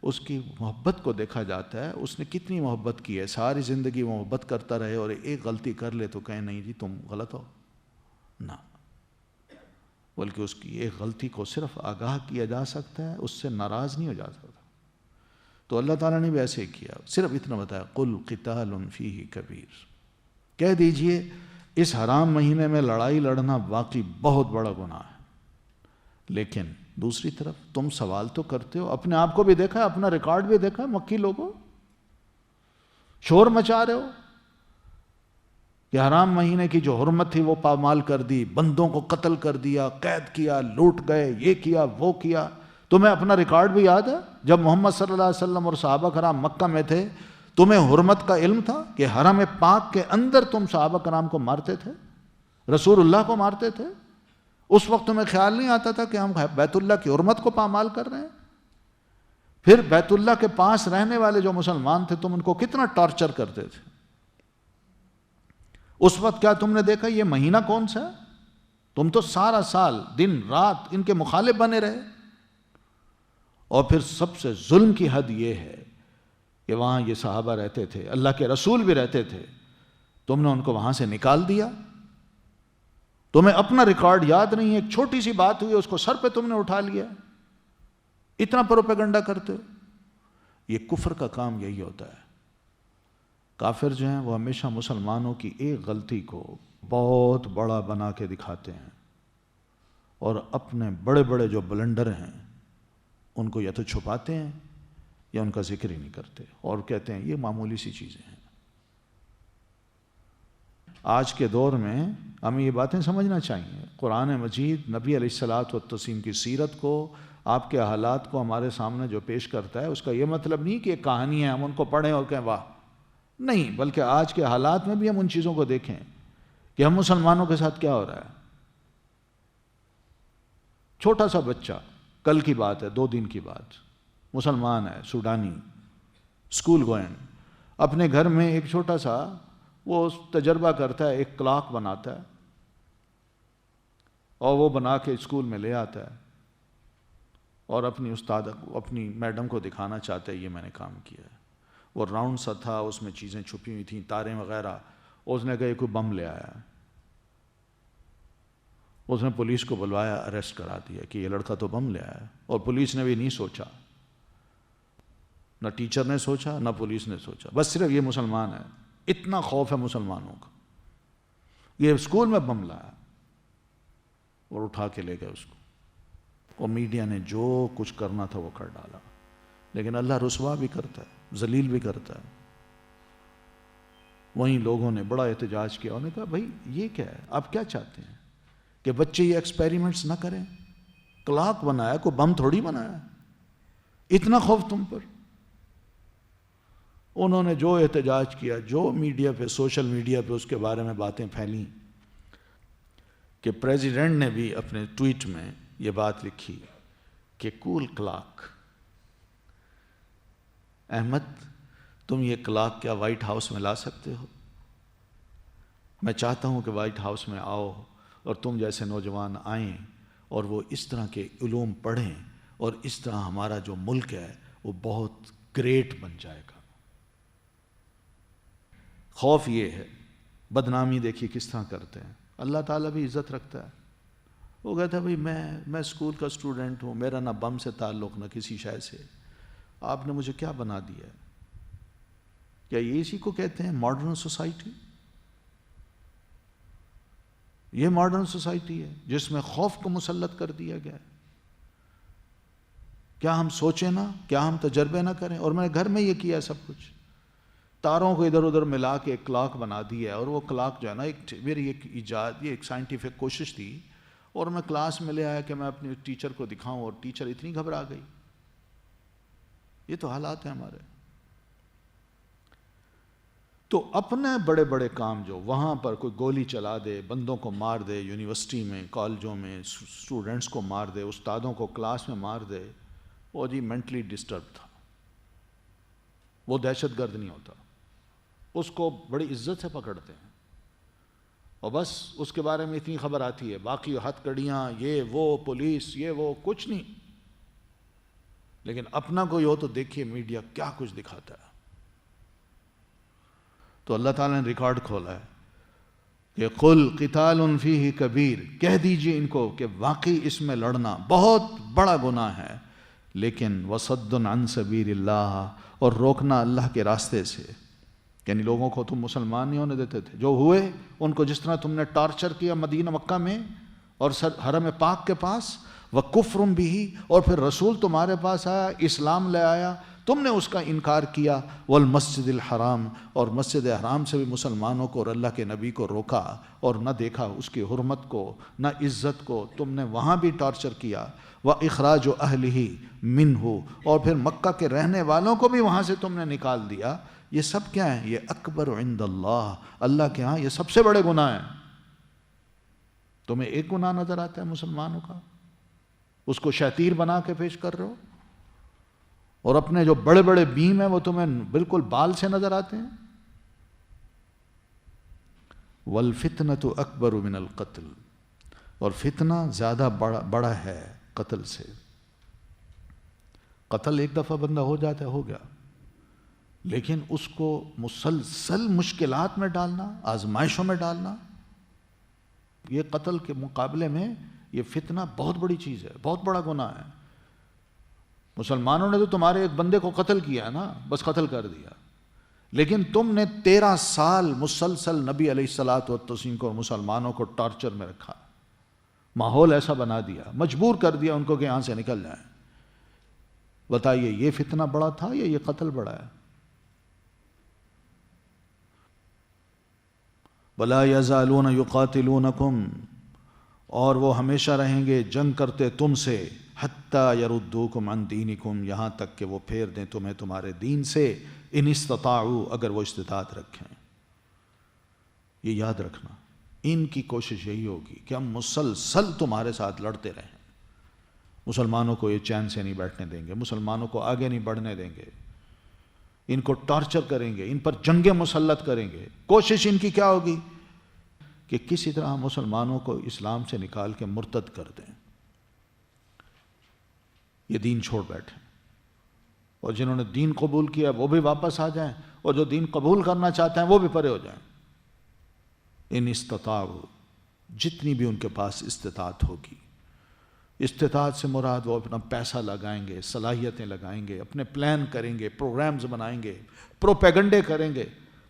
اس کی محبت کو دیکھا جاتا ہے، اس نے کتنی محبت کی ہے، ساری زندگی محبت کرتا رہے اور ایک غلطی کر لے تو کہیں نہیں جی تم غلط ہو، نہ، بلکہ اس کی ایک غلطی کو صرف آگاہ کیا جا سکتا ہے، اس سے ناراض نہیں ہو جا سکتا۔ تو اللہ تعالیٰ نے بھی ایسے کیا، صرف اتنا بتایا قل قتال فیہ کبیر، کہہ دیجئے اس حرام مہینے میں لڑائی لڑنا واقعی بہت بڑا گناہ ہے۔ لیکن دوسری طرف تم سوال تو کرتے ہو، اپنے آپ کو بھی دیکھا ہے، اپنا ریکارڈ بھی دیکھا ہے، مکی لوگوں شور مچا رہے ہو کہ حرام مہینے کی جو حرمت تھی وہ پامال کر دی، بندوں کو قتل کر دیا، قید کیا، لوٹ گئے، یہ کیا وہ کیا۔ تمہیں اپنا ریکارڈ بھی یاد ہے، جب محمد صلی اللہ علیہ وسلم اور صحابہ کرام مکہ میں تھے تمہیں حرمت کا علم تھا کہ حرم پاک کے اندر تم صحابہ کرام کو مارتے تھے، رسول اللہ کو مارتے تھے؟ اس وقت تمہیں خیال نہیں آتا تھا کہ ہم بیت اللہ کی حرمت کو پامال کر رہے ہیں؟ پھر بیت اللہ کے پاس رہنے والے جو مسلمان تھے تم ان کو کتنا ٹارچر کرتے تھے؟ اس وقت کیا تم نے دیکھا یہ مہینہ کون سا ہے؟ تم تو سارا سال دن رات ان کے مخالف بنے رہے۔ اور پھر سب سے ظلم کی حد یہ ہے کہ وہاں یہ صحابہ رہتے تھے، اللہ کے رسول بھی رہتے تھے، تم نے ان کو وہاں سے نکال دیا۔ تمہیں اپنا ریکارڈ یاد نہیں ہے، ایک چھوٹی سی بات ہوئی اس کو سر پہ تم نے اٹھا لیا، اتنا پروپیگنڈا کرتے ہو۔ یہ کفر کا کام یہی ہوتا ہے، کافر جو ہیں وہ ہمیشہ مسلمانوں کی ایک غلطی کو بہت بڑا بنا کے دکھاتے ہیں، اور اپنے بڑے بڑے جو بلنڈر ہیں ان کو یا تو چھپاتے ہیں یا ان کا ذکر ہی نہیں کرتے اور کہتے ہیں یہ معمولی سی چیزیں ہیں۔ آج کے دور میں ہمیں یہ باتیں سمجھنا چاہیے۔ قرآن مجید نبی علیہ الصلوۃ والتسلیم کی سیرت کو، آپ کے حالات کو ہمارے سامنے جو پیش کرتا ہے، اس کا یہ مطلب نہیں کہ یہ کہانی ہے ہم ان کو پڑھیں اور کہیں واہ، نہیں، بلکہ آج کے حالات میں بھی ہم ان چیزوں کو دیکھیں کہ ہم مسلمانوں کے ساتھ کیا ہو رہا ہے۔ چھوٹا سا بچہ، کل کی بات ہے، 2 دن کی بات، مسلمان ہے، سوڈانی، اسکول گوئنگ، اپنے گھر میں ایک چھوٹا سا وہ تجربہ کرتا ہے، ایک کلاک بناتا ہے اور وہ بنا کے اسکول میں لے آتا ہے اور اپنی استاد، اپنی میڈم کو دکھانا چاہتا ہے یہ میں نے کام کیا ہے۔ وہ راؤنڈ سا تھا، اس میں چیزیں چھپی ہوئی تھیں، تاریں وغیرہ، اس نے کہا یہ کوئی بم لے آیا ہے۔ اس نے پولیس کو بلوایا، اریسٹ کرا دیا کہ یہ لڑکا تو بم لے آیا ہے، اور پولیس نے بھی نہیں سوچا، نہ ٹیچر نے سوچا نہ پولیس نے سوچا، بس صرف یہ مسلمان ہے، اتنا خوف ہے مسلمانوں کا، یہ اسکول میں بم لایا اور اٹھا کے لے گئے اس کو، اور میڈیا نے جو کچھ کرنا تھا وہ کر ڈالا۔ لیکن اللہ رسوا بھی کرتا ہے، ذلیل بھی کرتا ہے۔ وہیں لوگوں نے بڑا احتجاج کیا، انہوں نے کہا بھائی یہ کیا ہے، آپ کیا چاہتے ہیں کہ بچے یہ ایکسپیریمنٹس نہ کریں؟ کلاک بنایا، کوئی بم تھوڑی بنایا، اتنا خوف تم پر؟ انہوں نے جو احتجاج کیا، جو میڈیا پہ، سوشل میڈیا پہ اس کے بارے میں باتیں پھیلیں، کہ پریزیڈنٹ نے بھی اپنے ٹویٹ میں یہ بات لکھی کہ کول کلاک، احمد تم یہ کلاک کیا وائٹ ہاؤس میں لا سکتے ہو؟ میں چاہتا ہوں کہ وائٹ ہاؤس میں آؤ اور تم جیسے نوجوان آئیں اور وہ اس طرح کے علوم پڑھیں، اور اس طرح ہمارا جو ملک ہے وہ بہت گریٹ بن جائے گا۔ خوف یہ ہے، بدنامی دیکھیے کس طرح کرتے ہیں۔ اللہ تعالیٰ بھی عزت رکھتا ہے، وہ کہتا ہے بھئی میں اسکول کا اسٹوڈنٹ ہوں، میرا نہ بم سے تعلق نہ کسی شے سے، آپ نے مجھے کیا بنا دیا ہے؟ کیا یہ اسی کو کہتے ہیں ماڈرن سوسائٹی؟ یہ ماڈرن سوسائٹی ہے جس میں خوف کو مسلط کر دیا گیا ہے؟ کیا ہم سوچیں نہ، کیا ہم تجربے نہ کریں؟ اور میں نے گھر میں یہ کیا ہے سب کچھ، تاروں کو ادھر ادھر ملا کے ایک کلاک بنا دی ہے، اور وہ کلاک جو ہے نا، میری ایک ایجاد، یہ ایک سائنٹیفک کوشش تھی، اور میں کلاس میں لے آیا کہ میں اپنی ٹیچر کو دکھاؤں، اور ٹیچر اتنی گھبرا گئی۔ یہ تو حالات ہیں ہمارے۔ تو اپنے بڑے بڑے کام جو وہاں پر کوئی گولی چلا دے، بندوں کو مار دے، یونیورسٹی میں، کالجوں میں اسٹوڈنٹس کو مار دے، استادوں کو کلاس میں مار دے، وہ جی مینٹلی ڈسٹرب تھا، وہ دہشت گرد نہیں ہوتا، اس کو بڑی عزت سے پکڑتے ہیں، اور بس اس کے بارے میں اتنی خبر آتی ہے، باقی ہتھ کڑیاں، یہ وہ پولیس، یہ وہ کچھ نہیں۔ لیکن اپنا کوئی ہو تو دیکھیے میڈیا کیا کچھ دکھاتا ہے۔ تو اللہ تعالیٰ نے ریکارڈ کھولا ہے کہ قل قتال فیہ کبیر، کہہ دیجئے ان کو کہ واقعی اس میں لڑنا بہت بڑا گناہ ہے، لیکن وصد عن سبیل اللہ، اور روکنا اللہ کے راستے سے، یعنی لوگوں کو تم مسلمان نہیں ہونے دیتے تھے، جو ہوئے ان کو جس طرح تم نے ٹارچر کیا مدینہ مکہ میں اور حرم پاک کے پاس، وَكُفْرٌ بِهِ، اور پھر رسول تمہارے پاس آیا، اسلام لے آیا، تم نے اس کا انکار کیا، والمسجد الحرام، اور مسجد حرام سے بھی مسلمانوں کو اور اللہ کے نبی کو روکا اور نہ دیکھا اس کی حرمت کو، نہ عزت کو، تم نے وہاں بھی ٹارچر کیا، وَإِخْرَاجُ أَهْلِهِ مِنْهُ، اور پھر مکہ کے رہنے والوں کو بھی وہاں سے تم نے نکال دیا۔ یہ سب کیا ہیں؟ یہ اکبر عند اللہ، اللہ کے ہاں یہ سب سے بڑے گناہ ہیں۔ تمہیں ایک گناہ نظر آتا ہے مسلمانوں کا، اس کو شتیر بنا کے پیش کر رہے ہو، اور اپنے جو بڑے بڑے بیم ہیں وہ تمہیں بالکل بال سے نظر آتے ہیں۔ وَالْفِتْنَةُ أَكْبَرُ مِنَ الْقَتْلِ، اور فتنہ زیادہ بڑا ہے قتل سے۔ قتل ایک دفعہ بندہ ہو جاتا ہے، ہو گیا، لیکن اس کو مسلسل مشکلات میں ڈالنا، آزمائشوں میں ڈالنا، یہ قتل کے مقابلے میں یہ فتنہ بہت بڑی چیز ہے، بہت بڑا گناہ ہے۔ مسلمانوں نے تو تمہارے ایک بندے کو قتل کیا نا، بس قتل کر دیا، لیکن تم نے 13 سال مسلسل نبی علیہ الصلوۃ والتسلیم کو اور مسلمانوں کو ٹارچر میں رکھا، ماحول ایسا بنا دیا، مجبور کر دیا ان کو کہ یہاں سے نکل جائیں۔ بتائیے یہ فتنہ بڑا تھا یا یہ قتل بڑا ہے؟ وَلَا يَزَالُونَ يُقَاتِلُونَكُمْ، اور وہ ہمیشہ رہیں گے جنگ کرتے تم سے، حَتَّى يَرُدُّوكُمْ عَنْ دِينِكُمْ، یہاں تک کہ وہ پھیر دیں تمہیں تمہارے دین سے، اِنِ اسْتَطَاعُوا، اگر وہ استطاعت رکھیں۔ یہ یاد رکھنا، ان کی کوشش یہی ہوگی کہ ہم مسلسل تمہارے ساتھ لڑتے رہیں، مسلمانوں کو یہ چین سے نہیں بیٹھنے دیں گے، مسلمانوں کو آگے نہیں بڑھنے دیں گے، ان کو ٹارچر کریں گے، ان پر جنگیں مسلط کریں گے۔ کوشش ان کی کیا ہوگی کہ کسی طرح مسلمانوں کو اسلام سے نکال کے مرتد کر دیں، یہ دین چھوڑ بیٹھیں، اور جنہوں نے دین قبول کیا وہ بھی واپس آ جائیں، اور جو دین قبول کرنا چاہتے ہیں وہ بھی پرے ہو جائیں۔ ان استطاعوا، جتنی بھی ان کے پاس استطاعت ہوگی، استطاعت سے مراد وہ اپنا پیسہ لگائیں گے، صلاحیتیں لگائیں گے، اپنے پلان کریں گے، پروگرامز بنائیں گے، پروپیگنڈے کریں گے،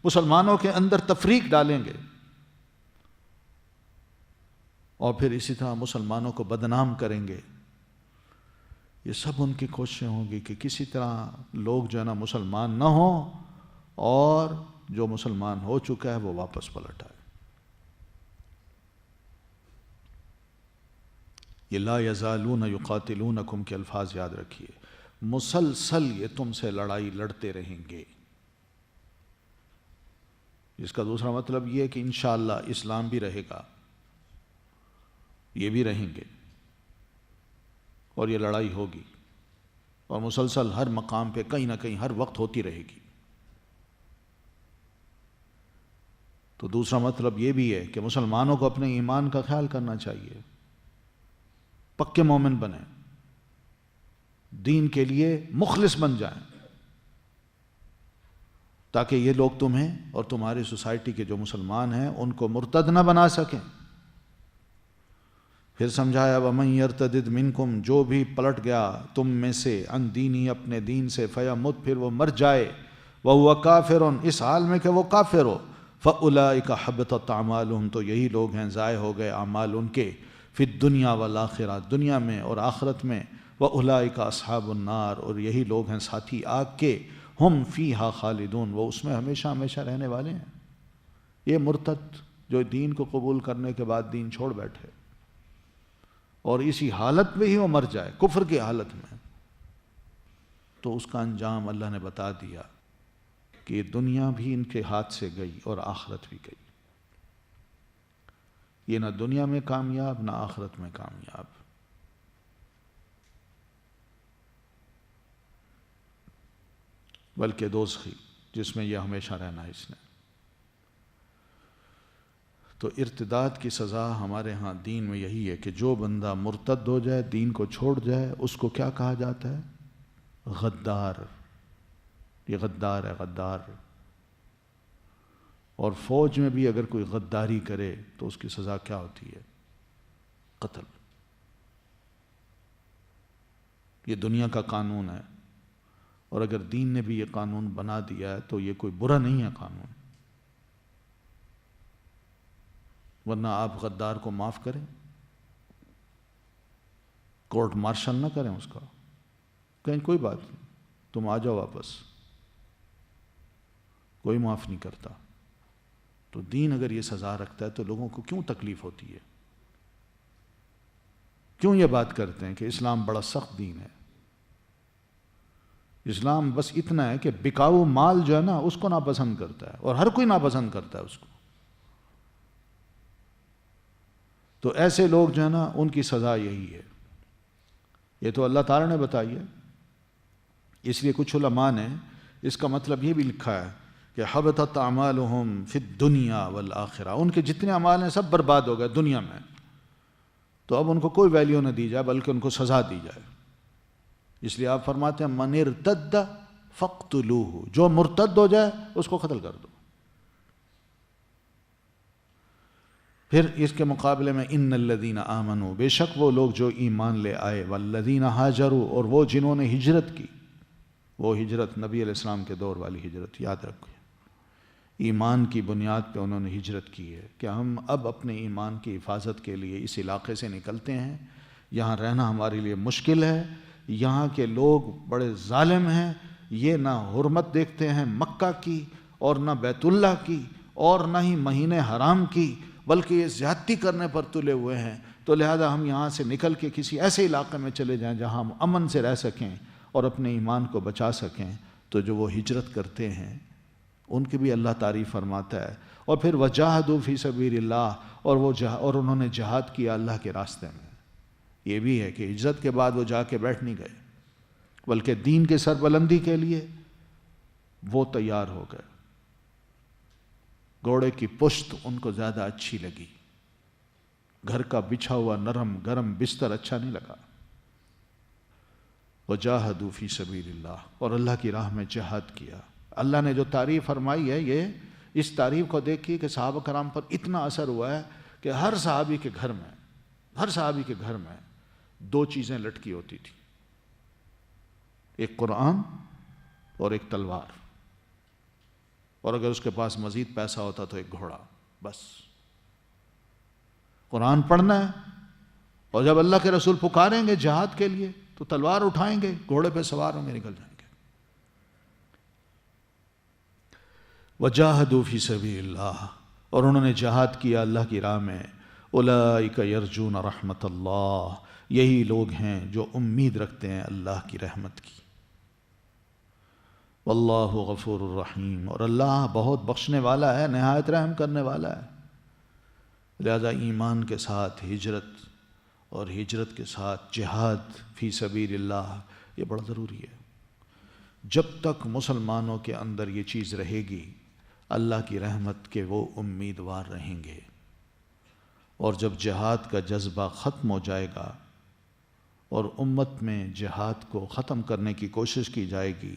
مسلمانوں کے اندر تفریق ڈالیں گے، اور پھر اسی طرح مسلمانوں کو بدنام کریں گے۔ یہ سب ان کی کوششیں ہوں گی کہ کسی طرح لوگ جو ہے نا مسلمان نہ ہوں، اور جو مسلمان ہو چکا ہے وہ واپس پلٹ آئے۔ یہ لا یزالون یقاتلونکم کے الفاظ یاد رکھیے، مسلسل یہ تم سے لڑائی لڑتے رہیں گے۔ اس کا دوسرا مطلب یہ ہے کہ انشاءاللہ اسلام بھی رہے گا، یہ بھی رہیں گے، اور یہ لڑائی ہوگی، اور مسلسل ہر مقام پہ کہیں نہ کہیں ہر وقت ہوتی رہے گی۔ تو دوسرا مطلب یہ بھی ہے کہ مسلمانوں کو اپنے ایمان کا خیال کرنا چاہیے، پکے مومن بنیں، دین کے لیے مخلص بن جائیں، تاکہ یہ لوگ تمہیں اور تمہاری سوسائٹی کے جو مسلمان ہیں ان کو مرتد نہ بنا سکیں۔ پھر سمجھایا وَمَن يَرْتَدِدْ مِنْكُمْ، جو بھی پلٹ گیا تم میں سے، عن دینی، اپنے دین سے، فَيَمُتْ، پھر وہ مر جائے، وَهُوَ كَافِرٌ، اس حال میں کہ وہ کافر ہو، فَأُولَئِكَ حَبِطَتْ أَعْمَالُهُمْ، تو یہی لوگ ہیں ضائع ہو گئے اعمال ان کے، فی الدنیا والآخرہ، دنیا میں اور آخرت میں، وَأُولَئِكَ أَصْحَابُ النَّارِ، اور یہی لوگ ہیں ساتھی آگ کے، ہم فیہا خالدون، وہ اس میں ہمیشہ ہمیشہ رہنے والے ہیں۔ یہ مرتد جو دین کو قبول کرنے کے بعد دین چھوڑ بیٹھے اور اسی حالت میں ہی وہ مر جائے، کفر کی حالت میں، تو اس کا انجام اللہ نے بتا دیا کہ یہ دنیا بھی ان کے ہاتھ سے گئی اور آخرت بھی گئی، یہ نہ دنیا میں کامیاب نہ آخرت میں کامیاب۔ بلکہ دوزخی، جس میں یہ ہمیشہ رہنا ہے اس نے۔ تو ارتداد کی سزا ہمارے ہاں دین میں یہی ہے کہ جو بندہ مرتد ہو جائے، دین کو چھوڑ جائے، اس کو کیا کہا جاتا ہے؟ غدار۔ یہ غدار ہے، غدار۔ اور فوج میں بھی اگر کوئی غداری کرے تو اس کی سزا کیا ہوتی ہے؟ قتل۔ یہ دنیا کا قانون ہے، اور اگر دین نے بھی یہ قانون بنا دیا ہے تو یہ کوئی برا نہیں ہے قانون، ورنہ آپ غدار کو معاف کریں، کورٹ مارشل نہ کریں اس کا، کہیں کوئی بات نہیں، تم آ جاؤ واپس، کوئی معاف نہیں کرتا۔ تو دین اگر یہ سزا رکھتا ہے تو لوگوں کو کیوں تکلیف ہوتی ہے؟ کیوں یہ بات کرتے ہیں کہ اسلام بڑا سخت دین ہے؟ اسلام بس اتنا ہے کہ بکاؤ مال جو ہے نا اس کو ناپسند کرتا ہے، اور ہر کوئی ناپسند کرتا ہے اس کو۔ تو ایسے لوگ جو ہے نا ان کی سزا یہی ہے، یہ تو اللہ تعالیٰ نے بتائی ہے۔ اس لیے کچھ علماء نے اس کا مطلب یہ بھی لکھا ہے کہ حبطت اعمالہم فی الدنیا والآخرہ، ان کے جتنے اعمال ہیں سب برباد ہو گئے دنیا میں، تو اب ان کو کوئی ویلیو نہ دی جائے بلکہ ان کو سزا دی جائے۔ اس لیے آپ فرماتے ہیں من ارتد فاقتلوہ، جو مرتد ہو جائے اس کو قتل کر دو۔ پھر اس کے مقابلے میں ان الذین آمنوا، بے شک وہ لوگ جو ایمان لے آئے، والذین ہاجروا، اور وہ جنہوں نے ہجرت کی، وہ ہجرت نبی علیہ السلام کے دور والی ہجرت یاد رکھو، ایمان کی بنیاد پہ انہوں نے ہجرت کی ہے کہ ہم اب اپنے ایمان کی حفاظت کے لیے اس علاقے سے نکلتے ہیں، یہاں رہنا ہمارے لیے مشکل ہے، یہاں کے لوگ بڑے ظالم ہیں، یہ نہ حرمت دیکھتے ہیں مکہ کی اور نہ بیت اللہ کی اور نہ ہی مہینے حرام کی، بلکہ یہ زیادتی کرنے پر تلے ہوئے ہیں، تو لہذا ہم یہاں سے نکل کے کسی ایسے علاقے میں چلے جائیں جہاں ہم امن سے رہ سکیں اور اپنے ایمان کو بچا سکیں۔ تو جو وہ ہجرت کرتے ہیں ان کی بھی اللہ تعریف فرماتا ہے۔ اور پھر وجاہدوا فی سبیل اللہ، اور انہوں نے جہاد کیا اللہ کے راستے میں۔ یہ بھی ہے کہ ہجرت کے بعد وہ جا کے بیٹھ نہیں گئے، بلکہ دین کے سربلندی کے لیے وہ تیار ہو گئے۔ گھوڑے کی پشت ان کو زیادہ اچھی لگی، گھر کا بچھا ہوا نرم گرم بستر اچھا نہیں لگا۔ وجاہدوا فی سبیل اللہ، اور اللہ کی راہ میں جہاد کیا۔ اللہ نے جو تعریف فرمائی ہے، یہ اس تعریف کو دیکھیے کہ صحابہ کرام پر اتنا اثر ہوا ہے کہ ہر صحابی کے گھر میں دو چیزیں لٹکی ہوتی تھی، ایک قرآن اور ایک تلوار، اور اگر اس کے پاس مزید پیسہ ہوتا تو ایک گھوڑا، بس۔ قرآن پڑھنا ہے، اور جب اللہ کے رسول پکاریں گے جہاد کے لیے تو تلوار اٹھائیں گے، گھوڑے پہ سوار ہوں گے، نکل جائیں گے۔ وجاہدوا فی سبیل اللہ، اور انہوں نے جہاد کیا اللہ کی راہ میں۔ اولئک یرجون رحمت اللہ، یہی لوگ ہیں جو امید رکھتے ہیں اللہ کی رحمت کی۔ واللہ غفور الرحیم، اور اللہ بہت بخشنے والا ہے، نہایت رحم کرنے والا ہے۔ لہذا ایمان کے ساتھ ہجرت، اور ہجرت کے ساتھ جہاد فی سبیل اللہ، یہ بڑا ضروری ہے۔ جب تک مسلمانوں کے اندر یہ چیز رہے گی، اللہ کی رحمت کے وہ امیدوار رہیں گے، اور جب جہاد کا جذبہ ختم ہو جائے گا اور امت میں جہاد کو ختم کرنے کی کوشش کی جائے گی،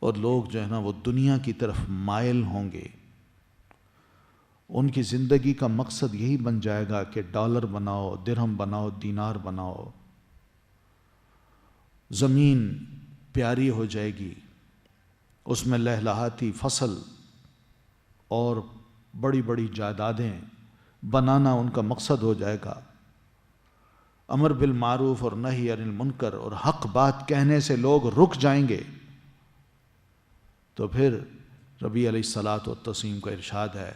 اور لوگ جو ہے نا وہ دنیا کی طرف مائل ہوں گے، ان کی زندگی کا مقصد یہی بن جائے گا کہ ڈالر بناؤ، درہم بناؤ، دینار بناؤ، زمین پیاری ہو جائے گی، اس میں لہلہاتی فصل اور بڑی بڑی جائیدادیں بنانا ان کا مقصد ہو جائے گا، امر بالمعروف اور نہی عن المنکر اور حق بات کہنے سے لوگ رک جائیں گے، تو پھر ربی علیہ الصلاۃ والتسلیم کا ارشاد ہے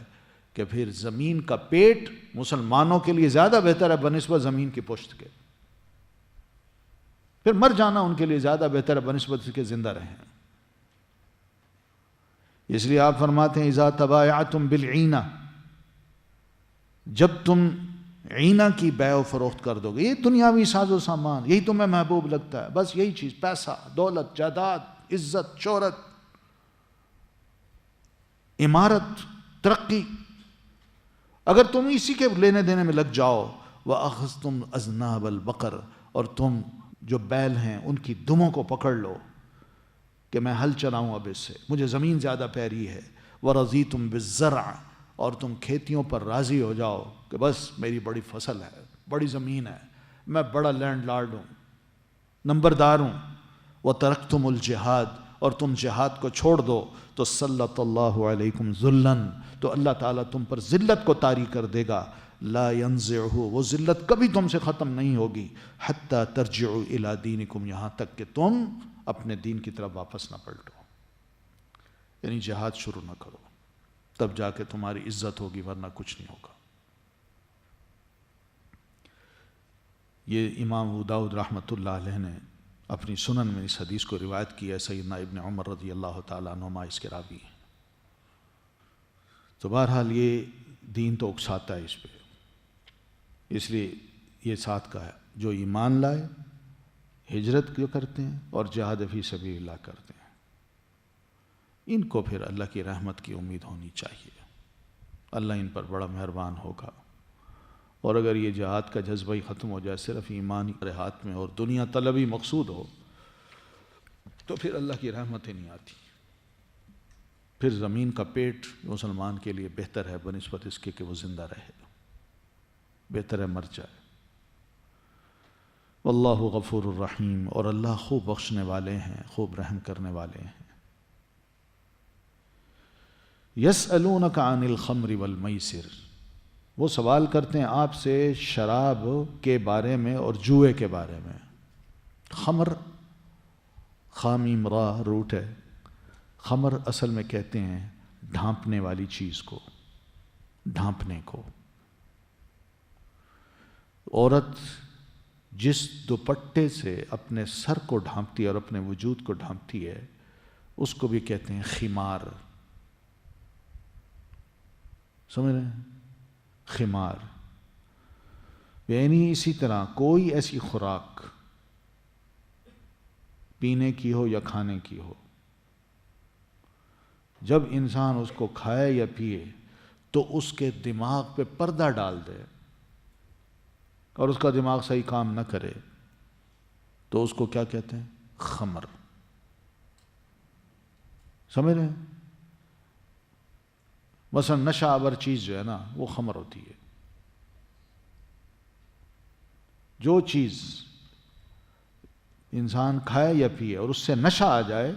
کہ پھر زمین کا پیٹ مسلمانوں کے لیے زیادہ بہتر ہے بنسبت زمین کی پشت کے، پھر مر جانا ان کے لیے زیادہ بہتر ہے بنسبت اس کے زندہ رہیں۔ اس لیے آپ فرماتے ہیں اذا تبایعتم بالعینہ، جب تم عینہ کی بیع و فروخت کر دو گے، یہ دنیاوی ساز و سامان یہی تمہیں محبوب لگتا ہے، بس یہی چیز، پیسہ، دولت، جائیداد، عزت، شہرت، عمارت، ترقی، اگر تم اسی کے لینے دینے میں لگ جاؤ، وَأَخَذْتُمْ أَذْنَابَ الْبَقَرِ، اور تم جو بیل ہیں ان کی دموں کو پکڑ لو کہ میں ہل چلاؤں اب اس سے، مجھے زمین زیادہ پیاری ہے، وَرَضِيتُمْ بِالزَّرْعِ، اور تم کھیتیوں پر راضی ہو جاؤ کہ بس میری بڑی فصل ہے، بڑی زمین ہے، میں بڑا لینڈ لارڈ ہوں، نمبردار ہوں، وَتَرَكْتُمُ الْجِهَادِ، اور تم جہاد کو چھوڑ دو، تو سلط اللہ علیکم ذلًا، تو اللہ تعالیٰ تم پر ذلت کو طاری کر دے گا، لا ينزعہ، وہ ذلت کبھی تم سے ختم نہیں ہوگی، حتی ترجعوا الی دینکم، یہاں تک کہ تم اپنے دین کی طرف واپس نہ پلٹو، یعنی جہاد شروع نہ کرو، تب جا کے تمہاری عزت ہوگی، ورنہ کچھ نہیں ہوگا۔ یہ امام ابو داؤد رحمۃ اللہ علیہ نے اپنی سنن میں اس حدیث کو روایت کی ہے، سیدنا ابن عمر رضی اللہ تعالیٰ عنہما اس کے راوی ہیں۔ تو بہرحال یہ دین تو اکساتا ہے اس پہ، اس لیے یہ ساتھ کا ہے، جو ایمان لائے، ہجرت جو کرتے ہیں اور جہاد فی سبیل اللہ کرتے ہیں، ان کو پھر اللہ کی رحمت کی امید ہونی چاہیے، اللہ ان پر بڑا مہربان ہوگا۔ اور اگر یہ جہاد کا جذبہ ہی ختم ہو جائے، صرف ایمان ہی ہاتھ میں اور دنیا طلبی مقصود ہو، تو پھر اللہ کی رحمت ہی نہیں آتی، پھر زمین کا پیٹ مسلمان کے لیے بہتر ہے بنسبت اس کے کہ وہ زندہ رہے، بہتر ہے مر جائے۔ واللہ غفور الرحیم، اور اللہ خوب بخشنے والے ہیں، خوب رحم کرنے والے ہیں۔ یسألونک عن الخمر والمیسر، وہ سوال کرتے ہیں آپ سے شراب کے بارے میں اور جوئے کے بارے میں۔ خمر خامیم را روٹ ہے، خمر اصل میں کہتے ہیں ڈھانپنے والی چیز کو، ڈھانپنے کو۔ عورت جس دوپٹے سے اپنے سر کو ڈھانپتی ہے اور اپنے وجود کو ڈھانپتی ہے اس کو بھی کہتے ہیں خمار، سمجھ رہے ہیں؟ خمار یعنی اسی طرح کوئی ایسی خوراک پینے کی ہو یا کھانے کی ہو، جب انسان اس کو کھائے یا پیے تو اس کے دماغ پہ پردہ ڈال دے اور اس کا دماغ صحیح کام نہ کرے تو اس کو کیا کہتے ہیں؟ خمر، سمجھ رہے ہیں؟ مثلا نشہ آور چیز جو ہے نا وہ خمر ہوتی ہے۔ جو چیز انسان کھائے یا پیے اور اس سے نشہ آ جائے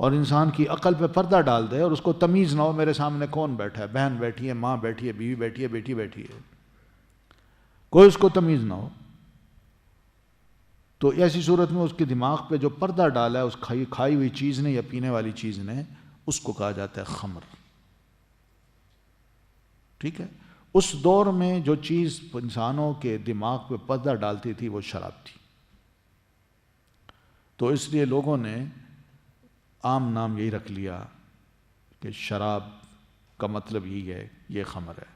اور انسان کی عقل پہ پردہ ڈال دے اور اس کو تمیز نہ ہو میرے سامنے کون بیٹھا ہے، بہن بیٹھی ہے، ماں بیٹھی ہے، بیوی بیٹھی ہے، بیٹی بیٹھی ہے، کوئی اس کو تمیز نہ ہو، تو ایسی صورت میں اس کے دماغ پہ جو پردہ ڈالا ہے اس کھائی ہوئی چیز نے یا پینے والی چیز نے، اس کو کہا جاتا ہے خمر، ٹھیک ہے؟ اس دور میں جو چیز انسانوں کے دماغ پہ پردہ ڈالتی تھی وہ شراب تھی، تو اس لیے لوگوں نے عام نام یہی رکھ لیا کہ شراب کا مطلب یہی ہے، یہ خمر ہے۔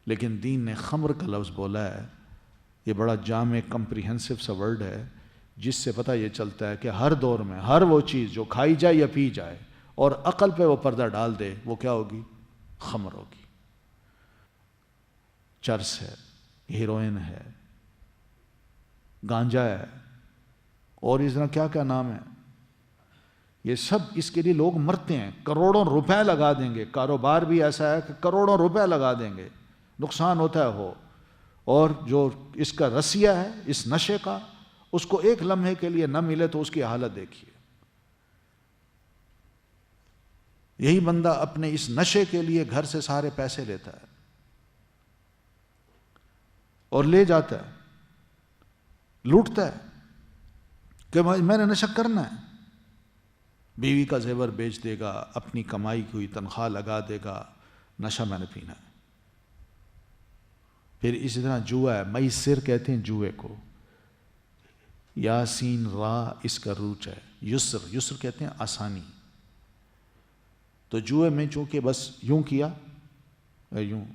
لیکن دین نے خمر کا لفظ بولا ہے، یہ بڑا جامع کمپریہنسو سا ورڈ ہے جس سے پتہ یہ چلتا ہے کہ ہر دور میں ہر وہ چیز جو کھائی جائے یا پی جائے اور عقل پہ وہ پردہ ڈال دے وہ کیا ہوگی؟ خمر ہوگی۔ چرس ہے، ہیروئن ہے، گانجا ہے، اور اس طرح کیا کیا نام ہے، یہ سب اس کے لیے لوگ مرتے ہیں، کروڑوں روپے لگا دیں گے، کاروبار بھی ایسا ہے کہ کروڑوں روپے لگا دیں گے، نقصان ہوتا ہے ہو، اور جو اس کا رسیہ ہے اس نشے کا، اس کو ایک لمحے کے لیے نہ ملے تو اس کی حالت دیکھیے۔ یہی بندہ اپنے اس نشے کے لیے گھر سے سارے پیسے لیتا ہے اور لے جاتا ہے، لوٹتا ہے کہ میں نے نشہ کرنا ہے، بیوی کا زیور بیچ دے گا، اپنی کمائی کی ہوئی تنخواہ لگا دے گا، نشہ میں نے پینا ہے۔ پھر اسی طرح جوا ہے، میسر کہتے ہیں جوئے کو، یاسین را اس کا روٹ ہے، یسر، یسر کہتے ہیں آسانی۔ تو جوئے میں چونکہ بس یوں کیا، یوں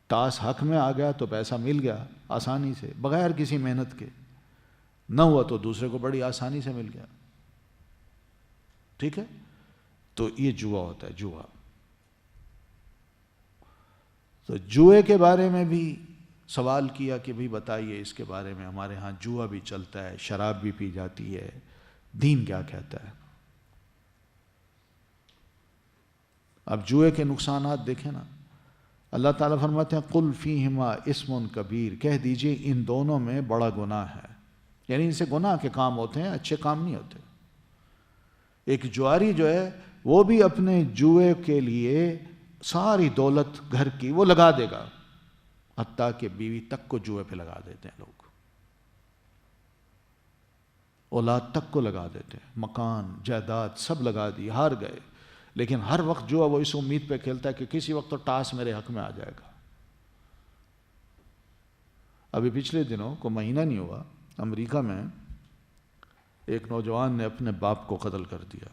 ٹاس حق میں آ گیا تو پیسہ مل گیا آسانی سے بغیر کسی محنت کے، نہ ہوا تو دوسرے کو بڑی آسانی سے مل گیا، ٹھیک ہے؟ تو یہ جوا ہوتا ہے، جوا۔ تو جوئے کے بارے میں بھی سوال کیا کہ بھی بتائیے اس کے بارے میں، ہمارے ہاں جوا بھی چلتا ہے، شراب بھی پی جاتی ہے، دین کیا کہتا ہے؟ اب جوئے کے نقصانات دیکھیں نا، اللہ تعالیٰ فرماتے ہیں قُلْ فِيهِمَا اسْمٌ کبیر، کہہ دیجئے ان دونوں میں بڑا گناہ ہے، یعنی ان سے گناہ کے کام ہوتے ہیں، اچھے کام نہیں ہوتے۔ ایک جواری جو ہے وہ بھی اپنے جوئے کے لیے ساری دولت گھر کی وہ لگا دے گا، حتیٰ کہ بیوی تک کو جوئے پہ لگا دیتے ہیں لوگ، اولاد تک کو لگا دیتے ہیں، مکان جائیداد سب لگا دی، ہار گئے، لیکن ہر وقت جو ہے وہ اس امید پہ کھیلتا ہے کہ کسی وقت تو ٹاس میرے حق میں آ جائے گا۔ ابھی پچھلے دنوں کو مہینہ نہیں ہوا، امریکہ میں ایک نوجوان نے اپنے باپ کو قتل کر دیا،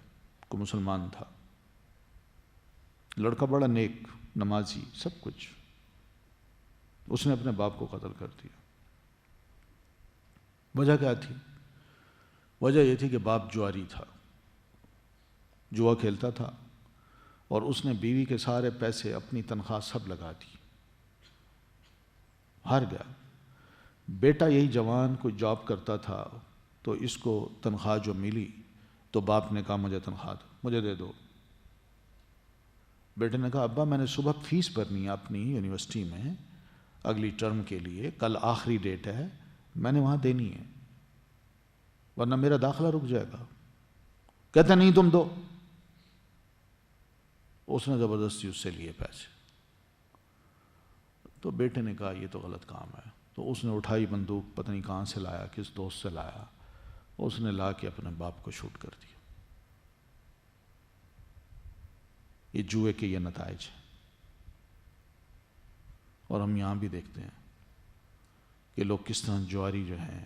کو مسلمان تھا، لڑکا بڑا نیک، نمازی، سب کچھ، اس نے اپنے باپ کو قتل کر دیا۔ وجہ کیا تھی؟ وجہ یہ تھی کہ باپ جواری تھا، جوا کھیلتا تھا، اور اس نے بیوی کے سارے پیسے اپنی تنخواہ سب لگا دی، ہار گیا۔ بیٹا یہی جوان کوئی جاب کرتا تھا تو اس کو تنخواہ جو ملی تو باپ نے کہا مجھے تنخواہ دو، مجھے دے دو۔ بیٹے نے کہا ابا میں نے صبح فیس بھرنی ہے اپنی یونیورسٹی میں اگلی ٹرم کے لیے، کل آخری ڈیٹ ہے، میں نے وہاں دینی ہے ورنہ میرا داخلہ رک جائے گا۔ کہتے نہیں تم دو. اس نے زبردستی اس سے لیے پیسے. تو بیٹے نے کہا یہ تو غلط کام ہے. تو اس نے اٹھائی بندوق، پتہ نہیں کہاں سے لایا، کس دوست سے لایا، اس نے لا کے اپنے باپ کو شوٹ کر دیا. یہ جوئے کے یہ نتائج ہیں. اور ہم یہاں بھی دیکھتے ہیں کہ لوگ کس طرح جواری جو ہیں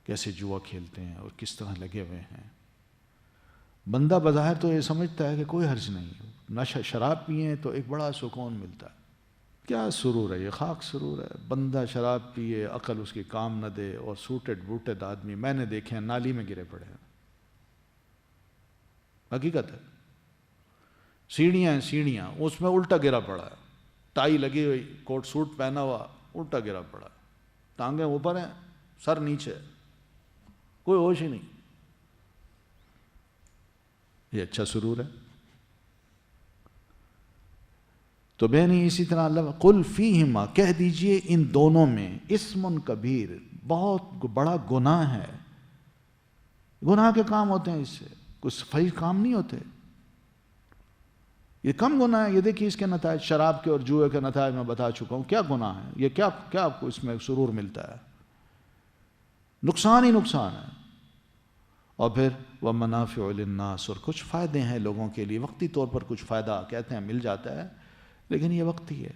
کیسے جوا کھیلتے ہیں اور کس طرح لگے ہوئے ہیں. بندہ بظاہر تو یہ سمجھتا ہے کہ کوئی حرج نہیں، نشہ شراب پیئیں تو ایک بڑا سکون ملتا ہے. کیا سرور ہے، یہ خاک سرور ہے. بندہ شراب پیے، عقل اس کی کام نہ دے، اور سوٹڈ بوٹڈ آدمی میں نے دیکھے ہیں نالی میں گرے پڑے ہیں. حقیقت ہے. سیڑھیاں ہیں سیڑھیاں، اس میں الٹا گرا پڑا ہے، ٹائی لگی ہوئی، کوٹ سوٹ پہنا ہوا، الٹا گرا پڑا ہے، ٹانگیں اوپر ہیں، سر نیچے، کوئی ہوش ہی نہیں. یہ اچھا سرور ہے. تو بہنی اسی طرح اللہ قل فیہما، کہہ دیجئے ان دونوں میں اسم کبیر، بہت بڑا گناہ ہے. گناہ کے کام ہوتے ہیں، اس سے کچھ صحیح کام نہیں ہوتے. یہ کم گناہ ہے. یہ دیکھیے اس کے نتائج، شراب کے اور جوئے کے نتائج میں بتا چکا ہوں. کیا گناہ ہے یہ، کیا آپ کو اس میں سرور ملتا ہے؟ نقصان ہی نقصان ہے. اور پھر وَمَنَافِعُ لِلنَّاسِ، اور کچھ فائدے ہیں لوگوں کے لیے، وقتی طور پر کچھ فائدہ کہتے ہیں مل جاتا ہے، لیکن یہ وقتی ہے.